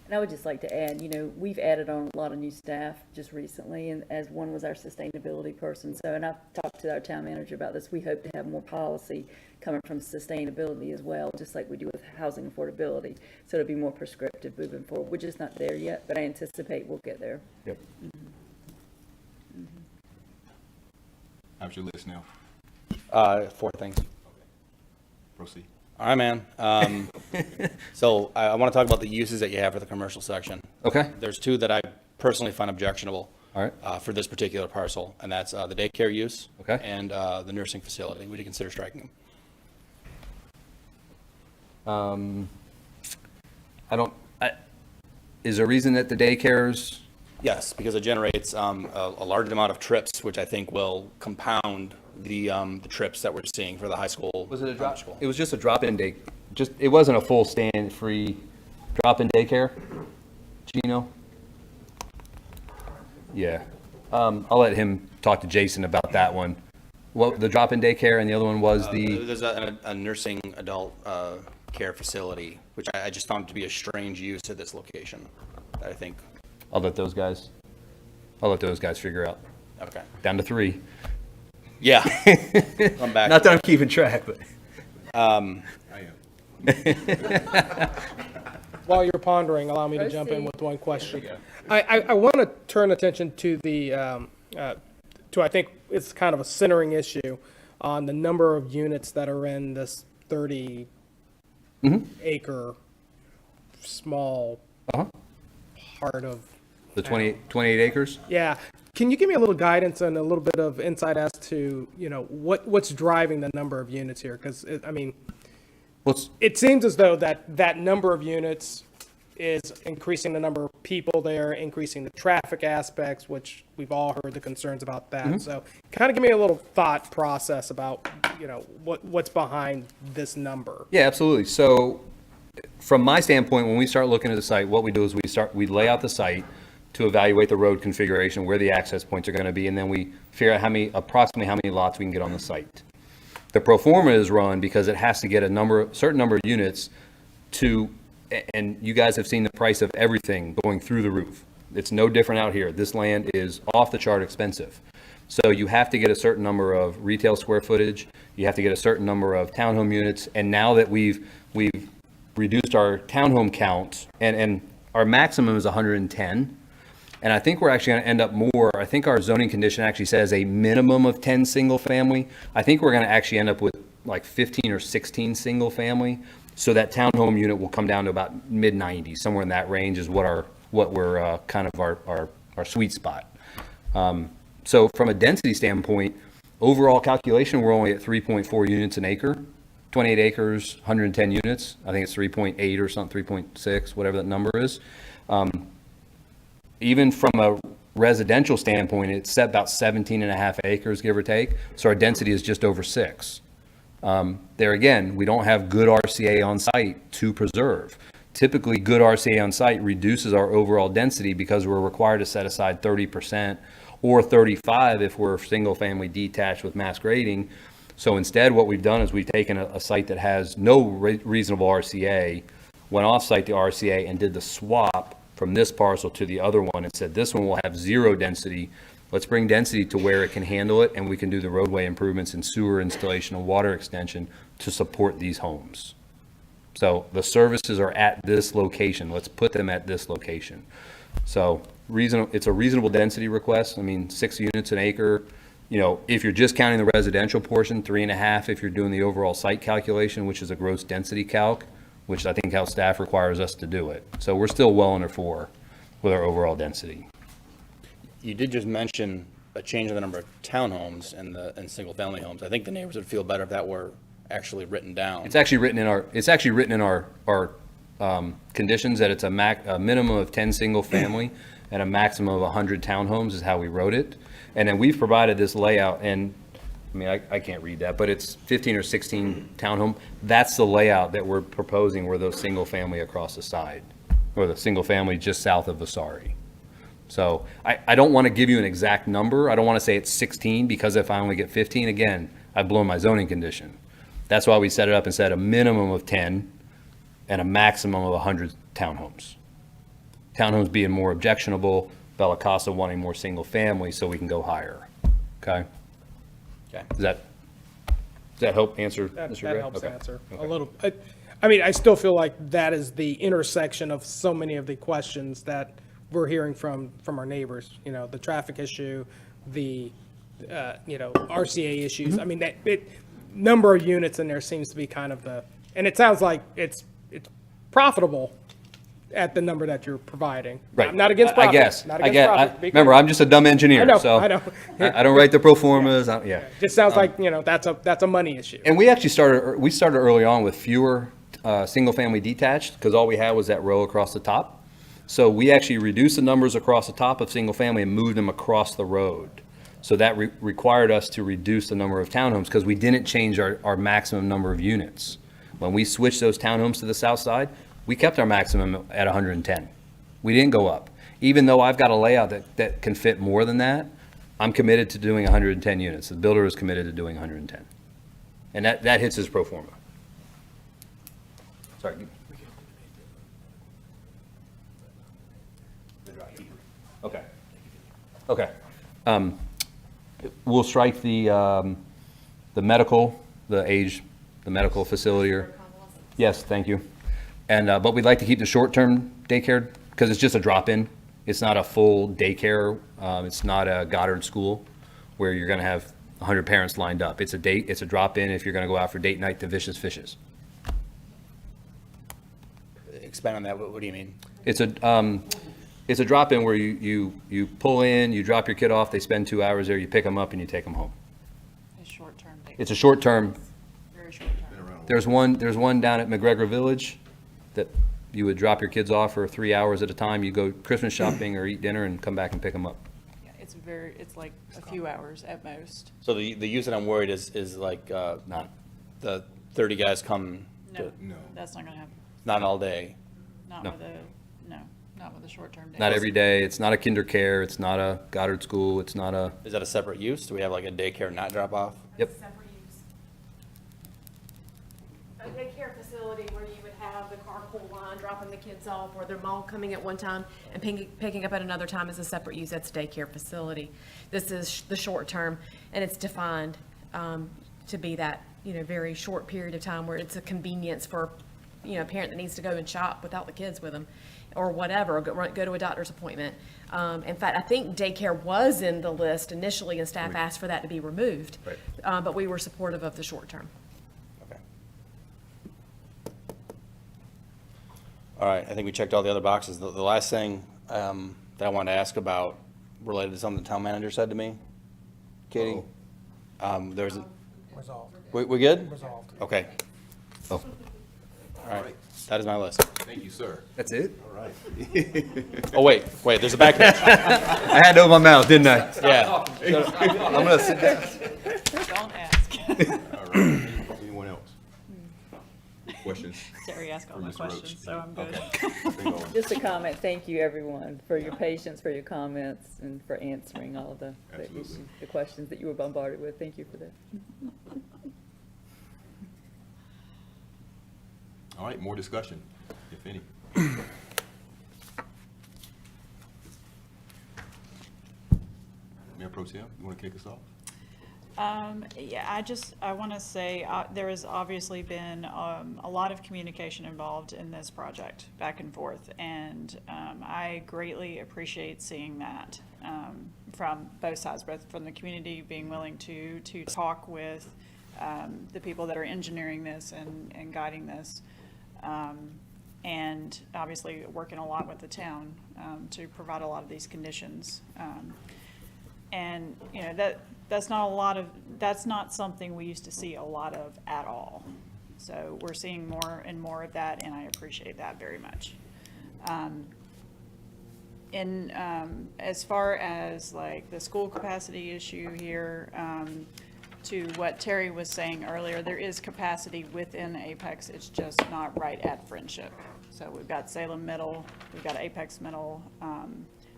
And I would just like to add, we've added on a lot of new staff just recently, and as one was our sustainability person. So, and I've talked to our town manager about this. We hope to have more policy coming from sustainability as well, just like we do with housing affordability. So it'll be more prescriptive moving forward. We're just not there yet, but I anticipate we'll get there. Yep. How's your list now? 4 things. Proceed. All right, man. So I want to talk about the uses that you have for the commercial section. Okay. There's 2 that I personally find objectionable. All right. For this particular parcel, and that's the daycare use. Okay. And the nursing facility. Would you consider striking them? Is there a reason that the daycares Yes, because it generates a large amount of trips, which I think will compound the trips that we're seeing for the high school. Was it a drop? School. It was just a drop-in day. It wasn't a full stand-free drop-in daycare. Gino? Yeah. I'll let him talk to Jason about that one. What, the drop-in daycare, and the other one was There's a nursing adult care facility, which I just found to be a strange use at this location. I think. I'll let those guys figure out. Okay. Down to 3. Yeah. I'm back. Not that I'm keeping track, but. I am. While you're pondering, allow me to jump in with one question. I want to turn attention to I think it's kind of a centering issue on the number of units that are in this 30 acre small part of the 28 acres? Yeah. Can you give me a little guidance and a little bit of insight as to, what's driving the number of units here? Because, it seems as though that number of units is increasing the number of people there, increasing the traffic aspects, which we've all heard the concerns about that. So kind of give me a little thought process about, what's behind this number. Yeah, absolutely. So from my standpoint, when we start looking at the site, what we do is we lay out the site to evaluate the road configuration, where the access points are going to be, and then we figure out approximately how many lots we can get on the site. The pro forma is run because it has to get a certain number of units to, and you guys have seen the price of everything going through the roof. It's no different out here. This land is off the chart expensive. So you have to get a certain number of retail square footage, you have to get a certain number of townhome units, and now that we've reduced our townhome count, and our maximum is 110, and I think we're actually going to end up more. I think our zoning condition actually says a minimum of 10 single family. I think we're going to actually end up with like 15 or 16 single family. So that townhome unit will come down to about mid 90s, somewhere in that range is what we're kind of our sweet spot. So from a density standpoint, overall calculation, we're only at 3.4 units an acre, 28 acres, 110 units. I think it's 3.8 or something, 3.6, whatever that number is. Even from a residential standpoint, it's set about 17 and a half acres, give or take. So our density is just over 6. There again, we don't have good RCA on site to preserve. Typically, good RCA on site reduces our overall density because we're required to set aside 30% or 35% if we're single family detached with mass grading. So instead, what we've done is we've taken a site that has no reasonable RCA, went off site the RCA and did the swap from this parcel to the other one and said, this one will have 0 density. Let's bring density to where it can handle it, and we can do the roadway improvements and sewer installation and water extension to support these homes. So the services are at this location. Let's put them at this location. So it's a reasonable density request. 6 units an acre. If you're just counting the residential portion, 3.5 if you're doing the overall site calculation, which is a gross density calc, which I think how staff requires us to do it. So we're still well under 4 with our overall density. You did just mention a change in the number of townhomes and single-family homes. I think the neighbors would feel better if that were actually written down. It's actually written in our conditions that it's a minimum of 10 single family and a maximum of 100 townhomes is how we wrote it. And then we've provided this layout, and I can't read that, but it's 15 or 16 townhome. That's the layout that we're proposing, where those single family across the side, or the single family just south of Vasari. So I don't want to give you an exact number. I don't want to say it's 16, because if I only get 15, again, I've blown my zoning condition. That's why we set it up and said a minimum of 10 and a maximum of 100 townhomes. Townhomes being more objectionable, Bella Casa wanting more single family, so we can go higher. Okay? Okay. Does that help answer, That Mr. Gray? helps Okay. answer Okay. a little. I still feel like that is the intersection of so many of the questions that we're hearing from our neighbors. The traffic issue, the RCA issues. Number of units in there seems to be kind of and it sounds like it's profitable at the number that you're providing. Right. I'm not against profit. Remember, I'm just a dumb engineer. I know. I don't write the pro formas. Just sounds like that's a money issue. And we actually started early on with fewer single family detached, because all we had was that row across the top. So we actually reduced the numbers across the top of single family and moved them across the road. So that required us to reduce the number of townhomes because we didn't change our maximum number of units. When we switched those townhomes to the south side, we kept our maximum at 110. We didn't go up. Even though I've got a layout that can fit more than that, I'm committed to doing 110 units. The builder is committed to doing 110. And that hits his pro forma. Sorry. Okay. Okay. We'll strike the medical, the medical facility. Yes, thank you. And, but we'd like to keep the short-term daycare because it's just a drop-in. It's not a full daycare. It's not a Goddard school where you're going to have 100 parents lined up. It's a drop-in if you're going to go out for date night to Vicious Fishes. Expand on that. What do you mean? It's a drop-in where you pull in, you drop your kid off, they spend 2 hours there, you pick them up and you take them home. It's a short-term. Very short-term. There's one down at McGregor Village that you would drop your kids off for 3 hours at a time. You go Christmas shopping or eat dinner and come back and pick them up. Yeah, it's like a few hours at most. So the use that I'm worried is like not the 30 guys come. No, that's not gonna happen. Not all day. Not No. Not with a short-term day. Not every day. It's not a kinder care. It's not a Goddard school. It's not a. Is that a separate use? Do we have like a daycare not drop off? Yep. Separate use. A daycare facility where you would have the carpool line dropping the kids off, or they're all coming at one time and picking up at another time is a separate use. That's a daycare facility. This is the short term, and it's defined to be that, very short period of time where it's a convenience for, a parent that needs to go and shop without the kids with them, or whatever, or go to a doctor's appointment. In fact, I think daycare was in the list initially, and staff asked for that to be removed. Right. But we were supportive of the short term. Okay. All right, I think we checked all the other boxes. The last thing that I wanted to ask about related to something the town manager said to me, Katie. There's Resolved. We good? Resolved. Okay. Oh. All right, that is my list. Thank you, sir. That's it? All right. Oh, wait, there's a back page. I had to open my mouth, didn't I? Yeah. I'm going to sit down. Don't ask. All right. Anyone else? Questions? Terry asked all for my Mr. Roach? questions, so I'm good. Okay. Just a comment, thank you everyone for your patience, for your comments, and for answering all of the Absolutely. issues, the questions that you were bombarded with. Thank you for that. All right, more discussion, if any. Mayor Pro Tem, you want to kick us off? Yeah, I want to say there has obviously been a lot of communication involved in this project, back and forth, and I greatly appreciate seeing that from both sides, both from the community being willing to talk with the people that are engineering this and guiding this, and obviously working a lot with the town to provide a lot of these conditions. And that's not something we used to see a lot of at all. So we're seeing more and more of that, and I appreciate that very much. As far as like the school capacity issue here, to what Terry was saying earlier, there is capacity within Apex. It's just not right at Friendship. So we've got Salem Middle, we've got Apex Middle,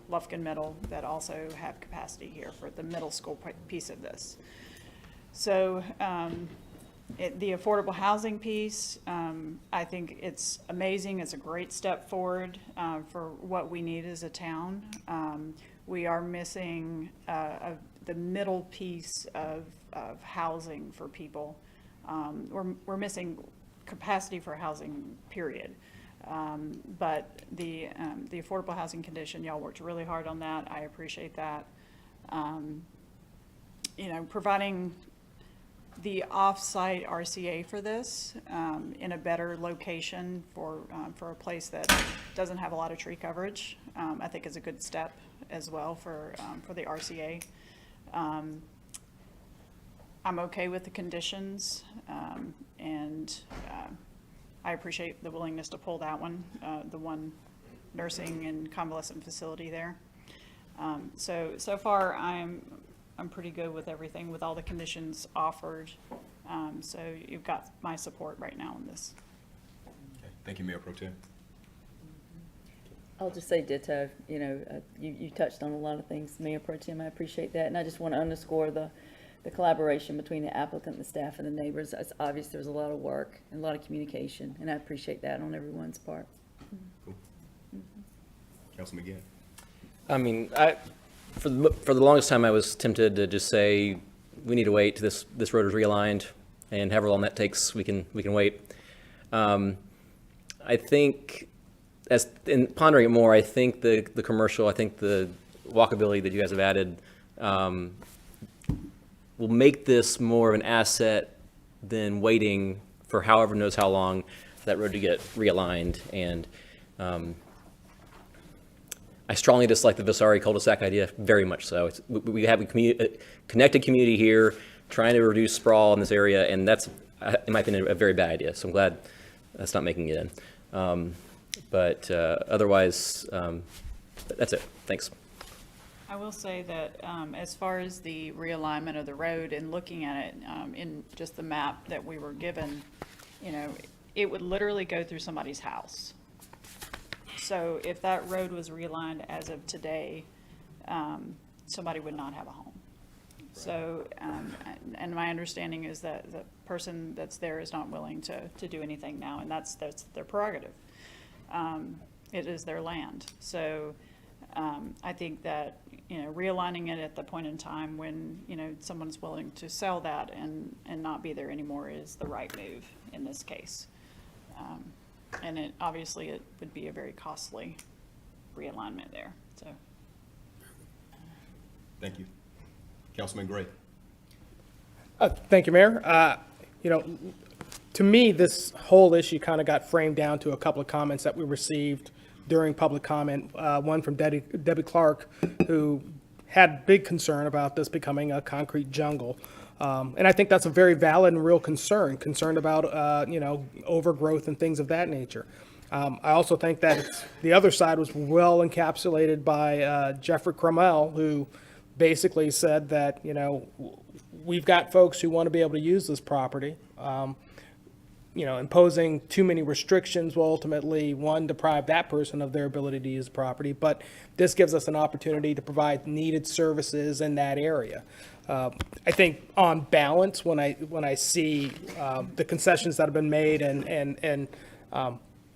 Lufkin Middle that also have capacity here for the middle school piece of this. So the affordable housing piece, I think it's amazing. It's a great step forward for what we need as a town. We are missing the middle piece of housing for people. We're missing capacity for housing, period. But the affordable housing condition, y'all worked really hard on that. I appreciate that. Providing the off-site RCA for this in a better location for a place that doesn't have a lot of tree coverage, I think is a good step as well for the RCA. I'm okay with the conditions, and I appreciate the willingness to pull that one, the one nursing and convalescent facility there. So far, I'm pretty good with everything, with all the conditions offered. So you've got my support right now on this. Okay. Thank you, Mayor Pro Tem. I'll just say ditto, you touched on a lot of things, Mayor Pro Tem, I appreciate that, and I just want to underscore the collaboration between the applicant, the staff, and the neighbors. It's obvious there's a lot of work and a lot of communication, and I appreciate that on everyone's part. Cool. Councilman McGinn. I mean, for the longest time, I was tempted to just say, we need to wait till this road is realigned, and however long that takes, we can wait. I think, in pondering it more, I think the commercial, I think the walkability that you guys have added will make this more of an asset than waiting for however knows how long for that road to get realigned. And I strongly dislike the Vasari cul-de-sac idea, very much so. We have a connected community here trying to reduce sprawl in this area, and that's, in my opinion, a very bad idea. So I'm glad that's not making it in. But otherwise, that's it. Thanks. I will say that as far as the realignment of the road and looking at it in just the map that we were given, it would literally go through somebody's house. So if that road was realigned as of today, somebody would not have a home. So, and my understanding is that the person that's there is not willing to do anything now, and that's their prerogative. It is their land. So I think that, realigning it at the point in time when, someone's willing to sell that and not be there anymore is the right move in this case. And obviously it would be a very costly realignment there, so. Thank you. Councilman Gray. Thank you, Mayor. To me, this whole issue kind of got framed down to a couple of comments that we received during public comment. One from Debbie Clark, who had big concern about this becoming a concrete jungle. And I think that's a very valid and real concern about, overgrowth and things of that nature. I also think that the other side was well encapsulated by Jeffrey Crummell, who basically said that, we've got folks who want to be able to use this property. Imposing too many restrictions will ultimately, one, deprive that person of their ability to use the property, but this gives us an opportunity to provide needed services in that area. I think on balance, when I see the concessions that have been made and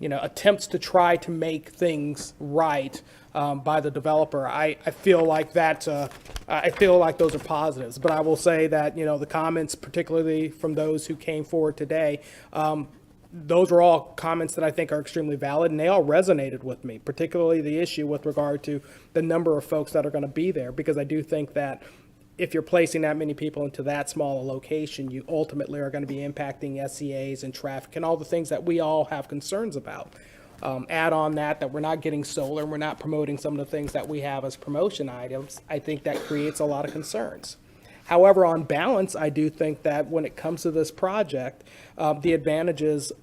attempts to try to make things right by the developer, I feel like those are positives. But I will say that the comments, particularly from those who came forward today, those are all comments that I think are extremely valid, and they all resonated with me, particularly the issue with regard to the number of folks that are going to be there, because I do think that if you're placing that many people into that small a location, you ultimately are going to be impacting SCAs and traffic and all the things that we all have concerns about. Add on that we're not getting solar and we're not promoting some of the things that we have as promotion items, I think that creates a lot of concerns. However, on balance, I do think that when it comes to this project, the advantages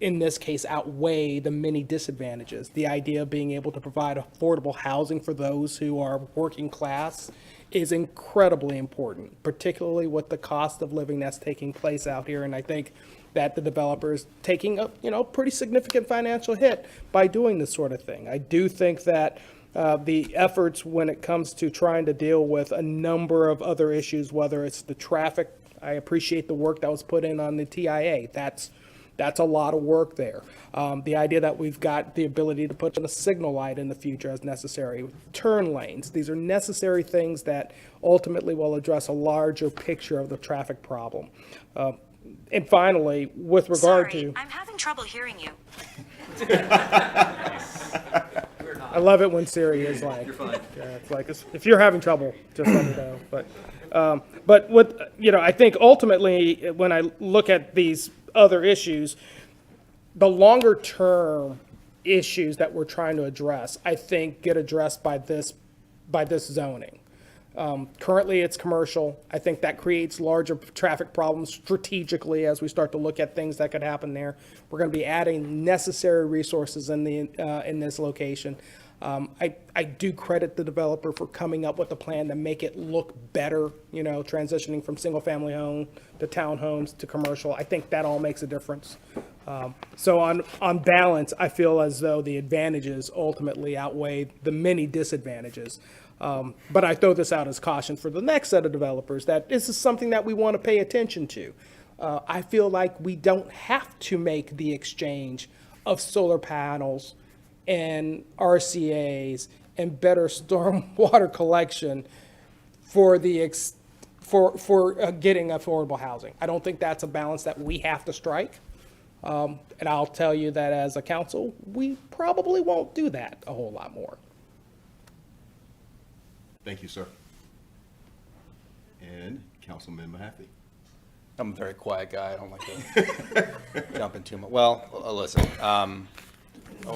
in this case outweigh the many disadvantages. The idea of being able to provide affordable housing for those who are working class is incredibly important, particularly with the cost of living that's taking place out here. And I think that the developer is taking a pretty significant financial hit by doing this sort of thing. I do think that the efforts when it comes to trying to deal with a number of other issues, whether it's the traffic, I appreciate the work that was put in on the TIA. That's a lot of work there. The idea that we've got the ability to put in a signal light in the future as necessary, turn lanes, these are necessary things that ultimately will address a larger picture of the traffic problem. And finally, with regard to... I'm having trouble hearing you. I love it when Siri is like... You're fine. Yeah, it's like, if you're having trouble, just let me know. But with, I think ultimately, when I look at these other issues, the longer term issues that we're trying to address, I think get addressed by this zoning. Currently, it's commercial. I think that creates larger traffic problems strategically as we start to look at things that could happen there. We're going to be adding necessary resources in this location. I do credit the developer for coming up with a plan to make it look better, transitioning from single-family home to townhomes to commercial. I think that all makes a difference. So on balance, I feel as though the advantages ultimately outweigh the many disadvantages. But I throw this out as caution for the next set of developers that this is something that we want to pay attention to. I feel like we don't have to make the exchange of solar panels and RCAs and better stormwater collection for getting affordable housing. I don't think that's a balance that we have to strike. And I'll tell you that as a council, we probably won't do that a whole lot more. Thank you, sir. And Councilman Mahaffey. I'm a very quiet guy. I don't like to jump in too much. Well, listen,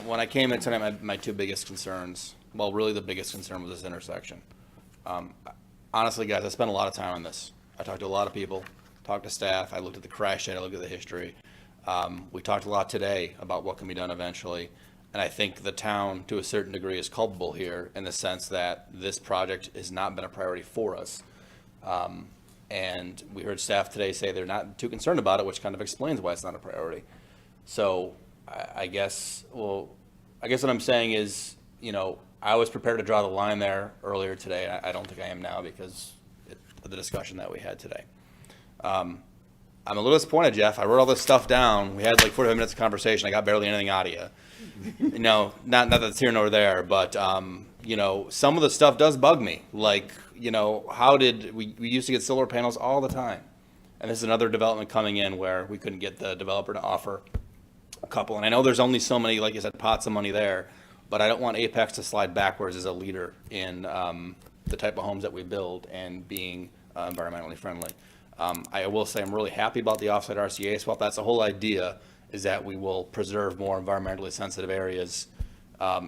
when I came in tonight, my two biggest concerns, well, really the biggest concern was this intersection. Honestly, guys, I spent a lot of time on this. I talked to a lot of people, talked to staff. I looked at the crash data, I looked at the history. We talked a lot today about what can be done eventually. And I think the town, to a certain degree, is culpable here in the sense that this project has not been a priority for us. And we heard staff today say they're not too concerned about it, which kind of explains why it's not a priority. So I guess what I'm saying is, I was prepared to draw the line there earlier today. I don't think I am now because of the discussion that we had today. I'm a little disappointed, Jeff. I wrote all this stuff down. We had like 45 minutes of conversation. I got barely anything out of you. Not that it's here nor there, but some of the stuff does bug me. Like, how did we used to get solar panels all the time, and this is another development coming in where we couldn't get the developer to offer a couple. And I know there's only so many, like you said, pots of money there, but I don't want Apex to slide backwards as a leader in the type of homes that we build and being environmentally friendly. I will say I'm really happy about the offsite RCA swap. That's the whole idea, is that we will preserve more environmentally sensitive areas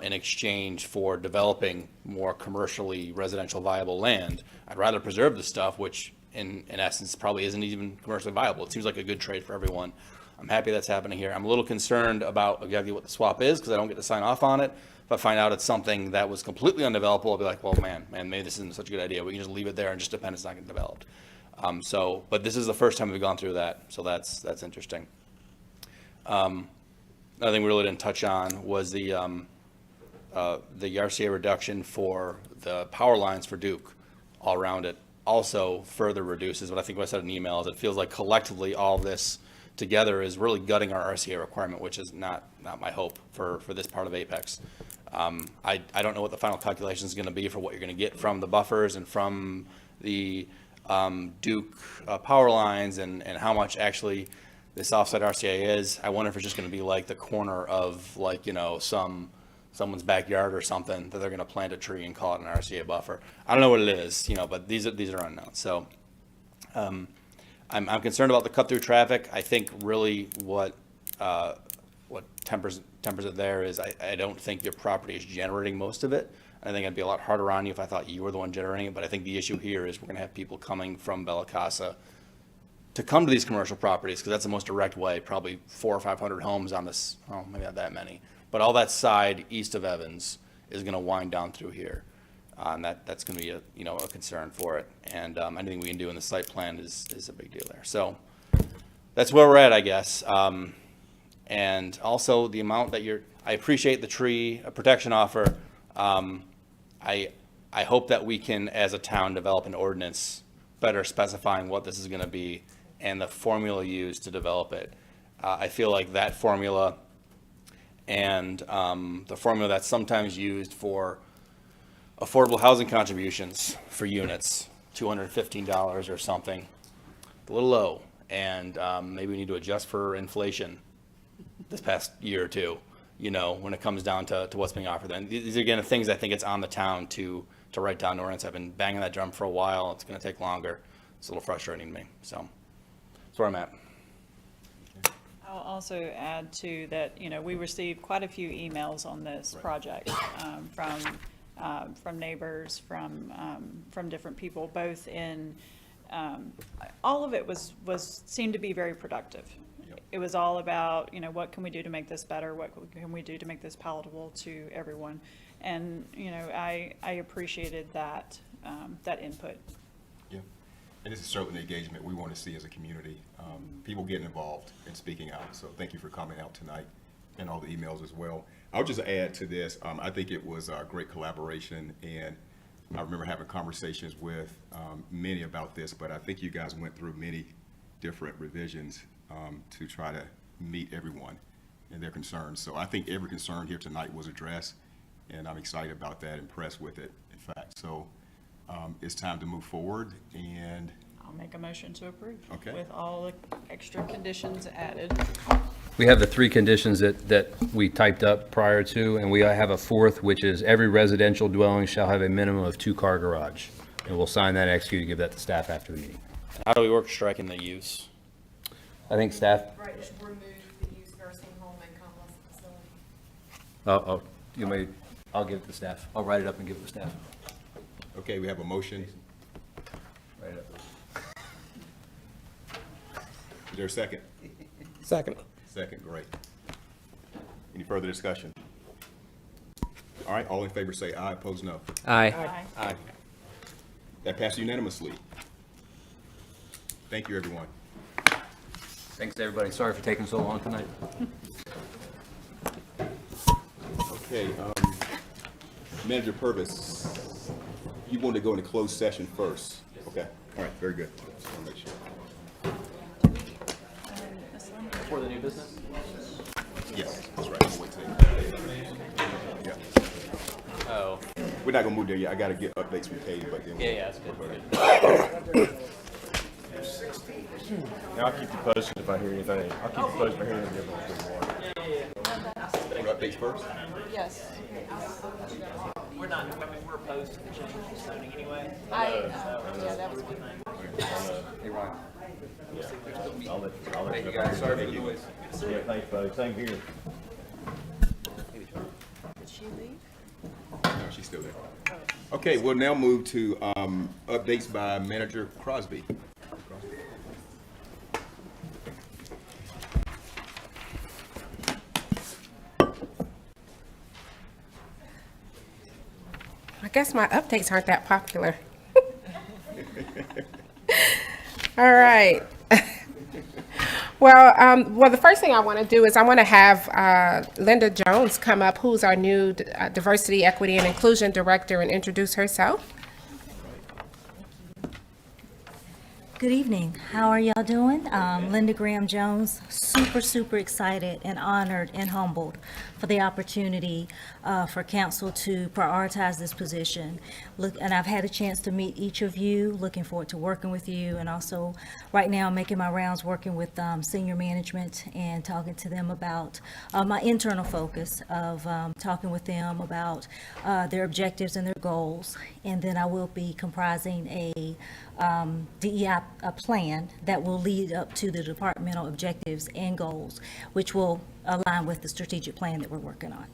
in exchange for developing more commercially residential viable land. I'd rather preserve the stuff, which in essence probably isn't even commercially viable. It seems like a good trade for everyone. I'm happy that's happening here. I'm a little concerned about exactly what the swap is because I don't get to sign off on it. If I find out it's something that was completely undevelopable, I'll be like, well, man, maybe this isn't such a good idea. We can just leave it there and just depend it's not getting developed. But this is the first time we've gone through that, so that's interesting. Another thing we really didn't touch on was the RCA reduction for the power lines for Duke all around it also further reduces what I think what I said in email is it feels like collectively all this together is really gutting our RCA requirement, which is not my hope for this part of Apex. I don't know what the final calculation is going to be for what you're going to get from the buffers and from the Duke power lines and how much actually this offsite RCA is. I wonder if it's just going to be like the corner of someone's backyard or something that they're going to plant a tree and call it an RCA buffer. I don't know what it is, but these are unknown. So I'm concerned about the cut through traffic. I think really what tempers it there is I don't think your property is generating most of it. I think it'd be a lot harder on you if I thought you were the one generating it. But I think the issue here is we're going to have people coming from Bella Casa to come to these commercial properties because that's the most direct way. Probably 400 or 500 homes on this. Oh, maybe not that many. But all that side east of Evans is going to wind down through here, and that's going to be a concern for it. And anything we can do in the site plan is a big deal there. So that's where we're at, I guess. And also the amount that I appreciate the tree protection offer. I hope that we can, as a town, develop an ordinance better specifying what this is going to be and the formula used to develop it. I feel like that formula and the formula that's sometimes used for affordable housing contributions for units, $215 or something, a little low. And maybe we need to adjust for inflation this past year or two. When it comes down to what's being offered. And these are, again, things I think it's on the town to write down ordinance. I've been banging that drum for a while. It's going to take longer. It's a little frustrating to me. So that's where I'm at. I'll also add to that, we received quite a few emails on this project from from neighbors, from different people, both in, all of it seemed to be very productive. It was all about, what can we do to make this better? What can we do to make this palatable to everyone? And, I appreciated that, that input. Yeah, and this is certainly the engagement we want to see as a community. People getting involved and speaking out. So thank you for coming out tonight and all the emails as well. I'll just add to this. I think it was a great collaboration, and I remember having conversations with many about this, but I think you guys went through many different revisions to try to meet everyone and their concerns. So I think every concern here tonight was addressed, and I'm excited about that, impressed with it, in fact. So it's time to move forward, and I'll make a motion to approve. Okay. With all the extra conditions added. We have the 3 conditions that we typed up prior to, and we have a 4th, which is every residential dwelling shall have a minimum of 2-car garage. And we'll sign that and execute and give that to staff after the meeting. How do we work striking the use? I think staff, Right, just remove the use nursing home and convalescent facility. I'll give it to staff. I'll write it up and give it to staff. okay, we have a motion. Write it up. Is there a second? Second. Second, great. Any further discussion? All right, all in favor say aye, opposed no. Aye. Aye. That passed unanimously. Thank you, everyone. Thanks, everybody. Sorry for taking so long tonight. Okay, Manager Purvis, you wanted to go into closed session first. Okay, all right, very good. Just want to make sure. For the new business? Yes, that's right. I'll wait till yeah. Oh. We're not gonna move there yet. I gotta get updates from Katie, but then. Yeah, that's good. Yeah, I'll keep you posted if I hear anything. I'll keep you posted if I hear anything more. Updates first? Yes. We're not, we're opposed to the change in zoning anyway. Yeah, that was one. Hey, Ryan. I'll let Hey, you you guys, sorry for the noise. Yeah, thanks, buddy. Same here. Did she leave? No, she's still there. Okay, we'll now move to updates by Manager Crosby. I guess my updates aren't that popular. All right. Well, the first thing I want to do is I want to have Linda Jones come up, who's our new Diversity, Equity, and Inclusion Director, and introduce herself. Good evening. How are y'all doing? Linda Graham Jones, super excited and honored and humbled for the opportunity for council to prioritize this position. And I've had a chance to meet each of you, looking forward to working with you, and also right now making my rounds working with senior management and talking to them about my internal focus of talking with them about their objectives and their goals. And then I will be comprising a DEI plan that will lead up to the departmental objectives and goals, which will align with the strategic plan that we're working on.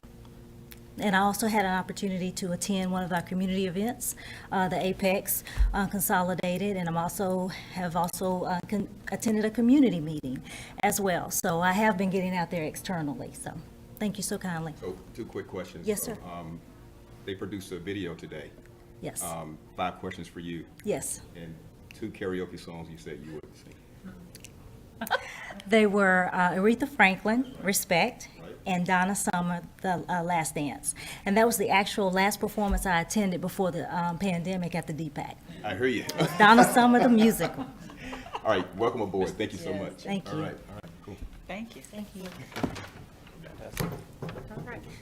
And I also had an opportunity to attend one of our community events, the Apex Consolidated, and have also attended a community meeting as well. So I have been getting out there externally. So thank you so kindly. So 2 quick questions. Yes, sir. They produced a video today. Yes. 5 questions for you. Yes. And 2 karaoke songs you said you would sing. They were Aretha Franklin, Respect, and Donna Summer, The Last Dance. And that was the actual last performance I attended before the pandemic at the DPAC. I hear you. Donna Summer, the musical. All right, welcome aboard. Thank you so much. Thank you. All right, cool. Thank you. Thank you.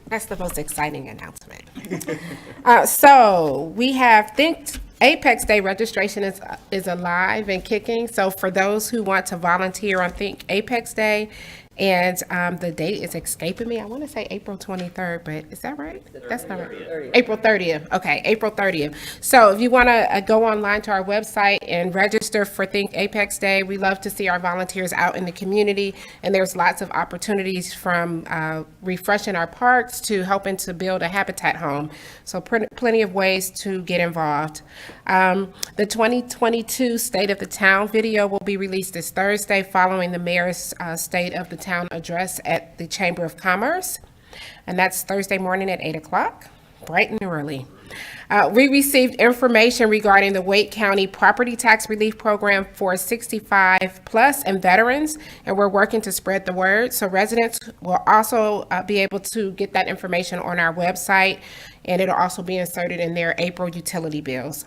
That's the most exciting announcement. So we have Apex Day registration is alive and kicking. So for those who want to volunteer on Think Apex Day And the date is escaping me. I want to say April 23rd, but is that right? That's not right. April 30th. Okay, April 30th. So if you want to go online to our website and register for Think Apex Day, we love to see our volunteers out in the community. And there's lots of opportunities from refreshing our parks to helping to build a habitat home. So plenty of ways to get involved. The 2022 State of the Town video will be released this Thursday following the mayor's State of the Town address at the Chamber of Commerce. And that's Thursday morning at 8 o'clock, bright and early. We received information regarding the Wake County Property Tax Relief Program for 65 plus and veterans, and we're working to spread the word. So residents will also be able to get that information on our website, and it'll also be inserted in their April utility bills.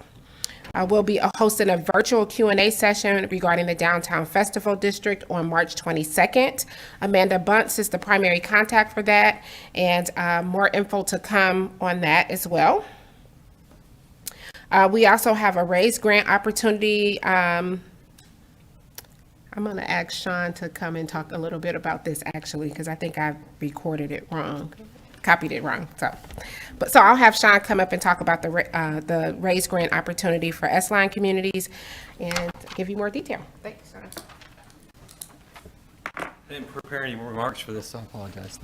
We'll be hosting a virtual Q&A session regarding the Downtown Festival District on March 22nd. Amanda Bunce is the primary contact for that, and more info to come on that as well. We also have a raised grant opportunity. I'm going to ask Sean to come and talk a little bit about this actually, because I think I recorded it wrong. Copied it wrong. So I'll have Sean come up and talk about the raised grant opportunity for S-Line communities and give you more detail. Thanks, Sean. I didn't prepare any remarks for this, so I apologize.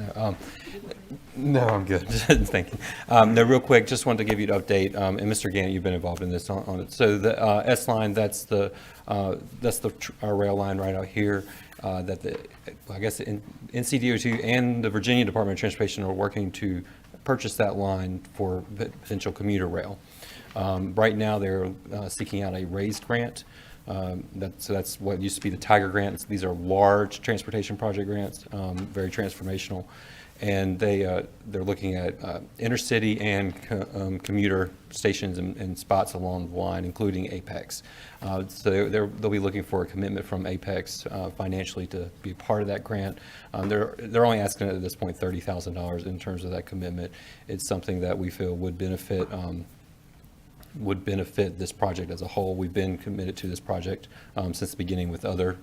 No, I'm good. Thank you. No, real quick, just wanted to give you an update. And Mr. Gannett, you've been involved in this on it. So the S-Line, that's our rail line right out here. I guess NCDOT and the Virginia Department of Transportation are working to purchase that line for potential commuter rail. Right now, they're seeking out a raised grant. So that's what used to be the Tiger grants. These are large transportation project grants, very transformational, and they're looking at intercity and commuter stations and spots along the line, including Apex. So they'll be looking for a commitment from Apex financially to be part of that grant. They're only asking at this point $30,000 in terms of that commitment. It's something that we feel would benefit this project as a whole. We've been committed to this project since the beginning with other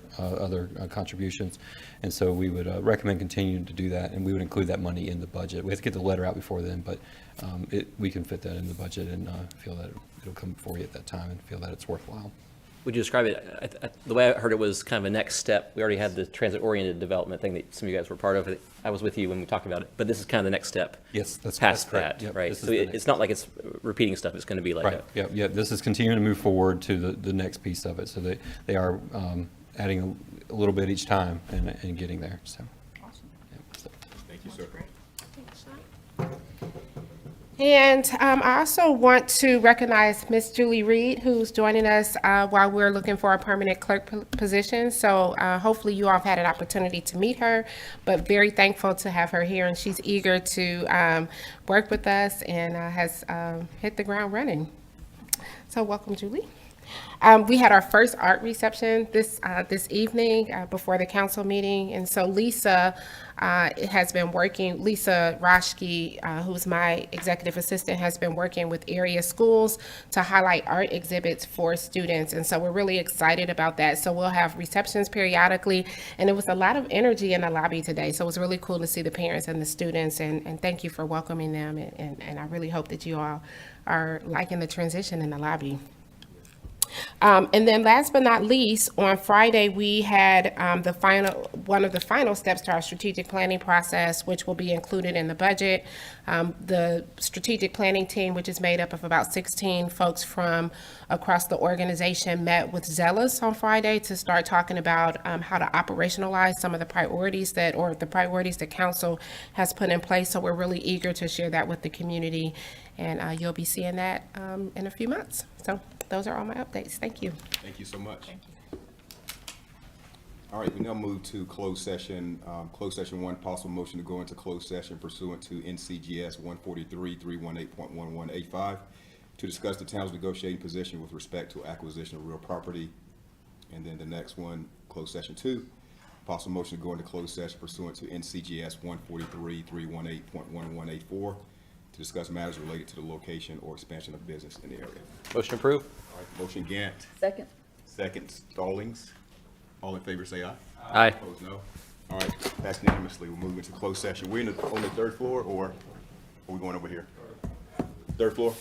contributions, and so we would recommend continuing to do that, and we would include that money in the budget. We have to get the letter out before then, but we can fit that in the budget and feel that it'll come for you at that time and feel that it's worthwhile. Would you describe it, the way I heard it was kind of a next step. We already had the transit-oriented development thing that some of you guys were part of. I was with you when we talked about it, but this is kind of the next step. Yes, that's past correct. that, Yep, right? So it's not like it's repeating stuff. It's going to be like right. Yeah. This is continuing to move forward to the next piece of it. So they are adding a little bit each time and getting there. So. Awesome. Yeah, so. Thank you, sir. And I also want to recognize Miss Julie Reed, who's joining us while we're looking for a permanent clerk position. So hopefully you all have had an opportunity to meet her, but very thankful to have her here. And she's eager to work with us and has hit the ground running. So welcome, Julie. We had our first art reception this evening before the council meeting. And so Lisa has been working, Lisa Roschke, who's my executive assistant, has been working with area schools to highlight art exhibits for students. And so we're really excited about that. So we'll have receptions periodically. And it was a lot of energy in the lobby today. So it was really cool to see the parents and the students. And thank you for welcoming them. And I really hope that you all are liking the transition in the lobby. And then last but not least, on Friday, we had one of the final steps to our strategic planning process, which will be included in the budget. The strategic planning team, which is made up of about 16 folks from across the organization, met with Zealous on Friday to start talking about how to operationalize some of the priorities that council has put in place. So we're really eager to share that with the community, and you'll be seeing that in a few months. So those are all my updates. Thank you. Thank you so much. Thank you. All right, we now move to closed session. Closed session 1, possible motion to go into closed session pursuant to NCGS 143-318.1185 to discuss the town's negotiating position with respect to acquisition of real property. And then the next one, closed session 2, possible motion to go into closed session pursuant to NCGS 143-318.1184 to discuss matters related to the location or expansion of business in the area. Motion approved. All right, motion Gant. Second. Second Stallings. All in favor say aye. Aye. Opposed no. All right, passed unanimously. We'll move into closed session. We're on the third floor, or are we going over here? Third floor?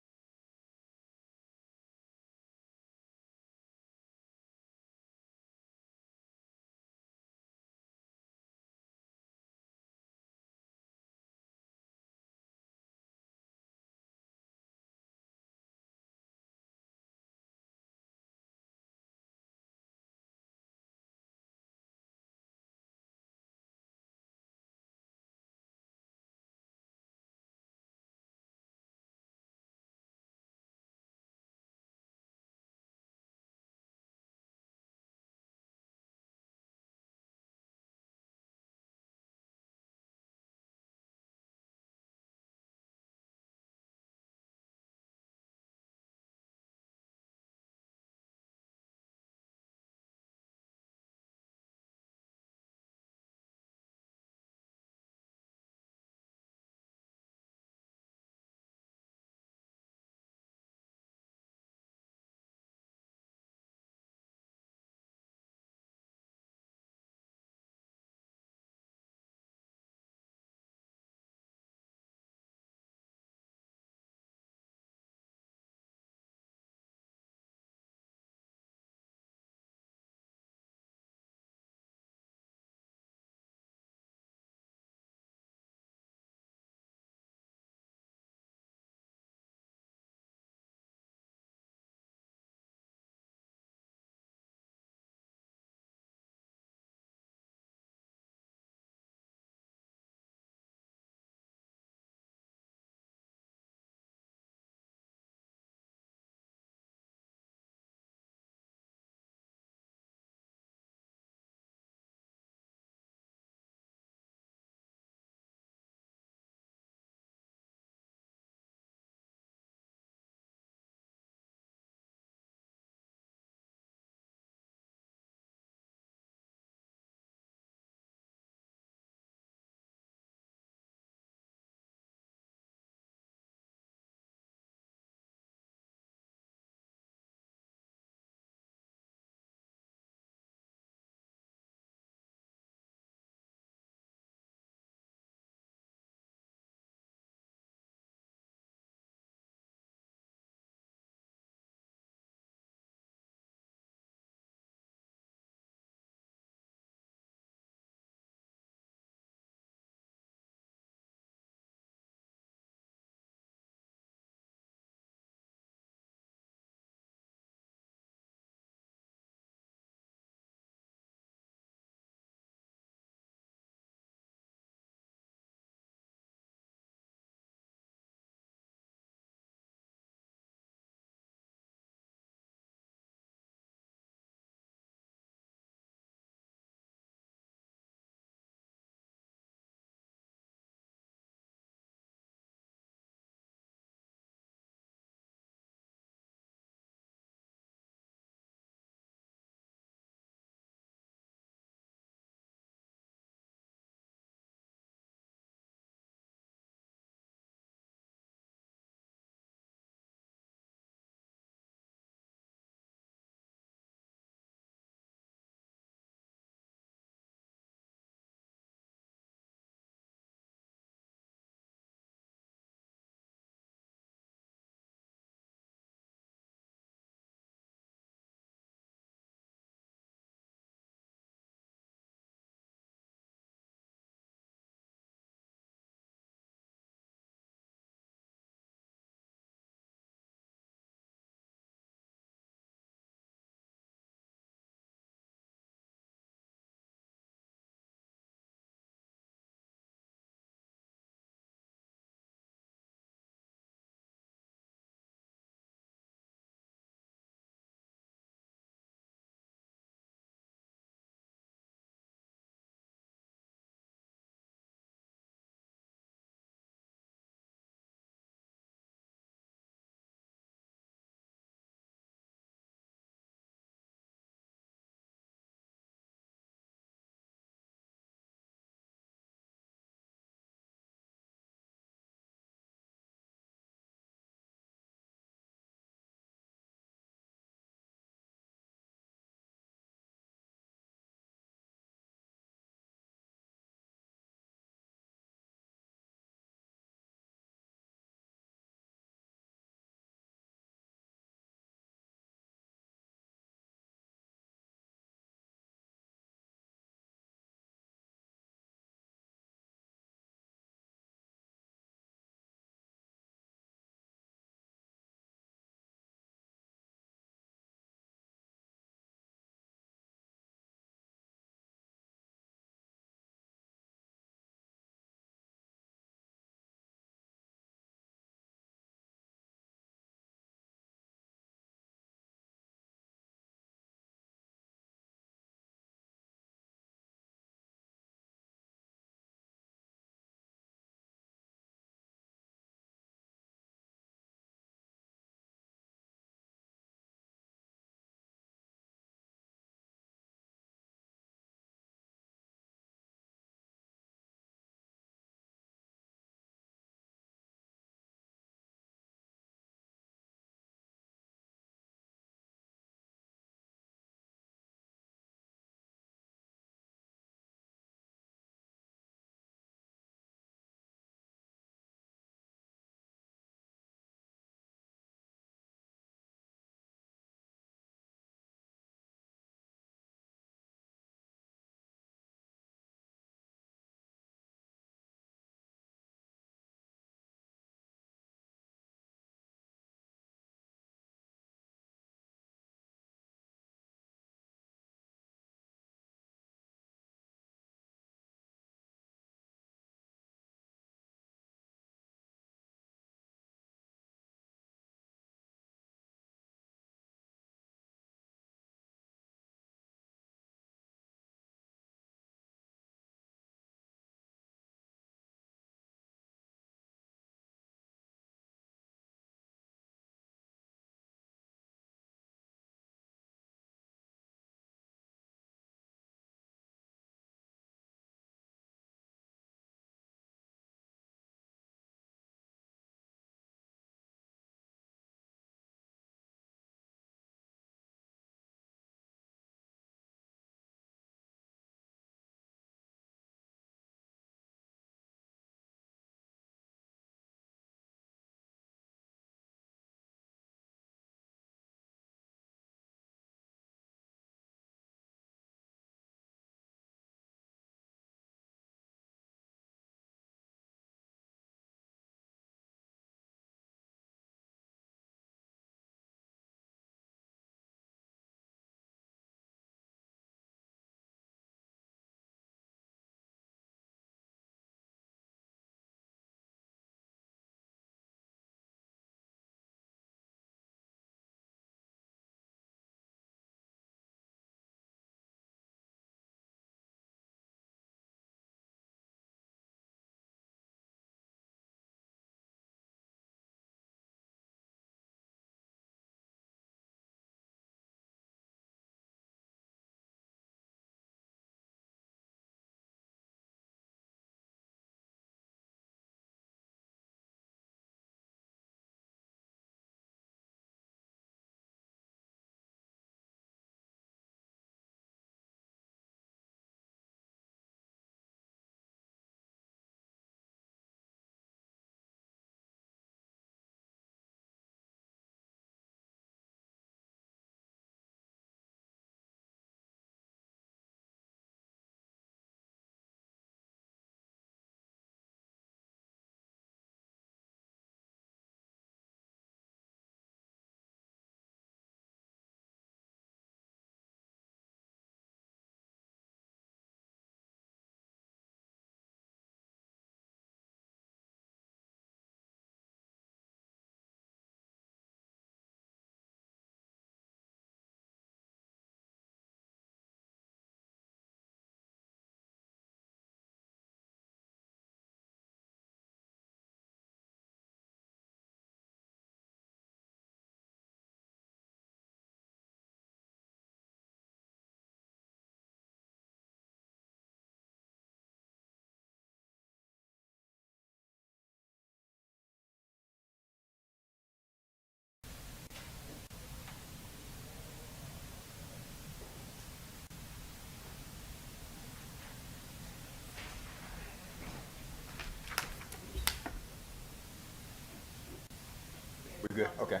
good? Okay.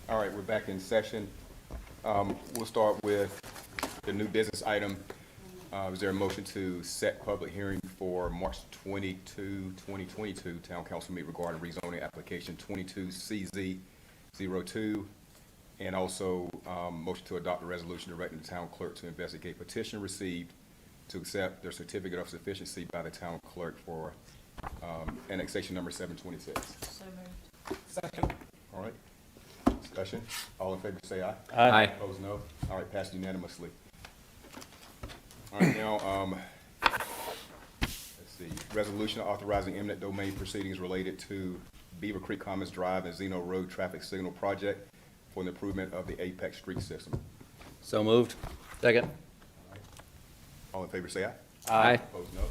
All right, we're back in session. We'll start with the new business item. Is there a motion to set public hearing for March 22, 2022 Town Council meeting regarding rezoning application 22CZ02? And also, motion to adopt a resolution directing the town clerk to investigate petition received to accept their certificate of sufficiency by the town clerk for annexation number 726. So moved. Second. All right. Discussion. All in favor say aye. Aye. Opposed, no. All right, passed unanimously. All right, now, let's see. Resolution authorizing eminent domain proceedings related to Beaver Creek Commons Drive and Zeno Road traffic signal project for the improvement of the Apex street system. So moved. Second. All in favor say aye. Aye. Opposed, no.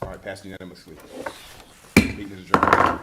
All right, passed unanimously. Meeting is adjourned.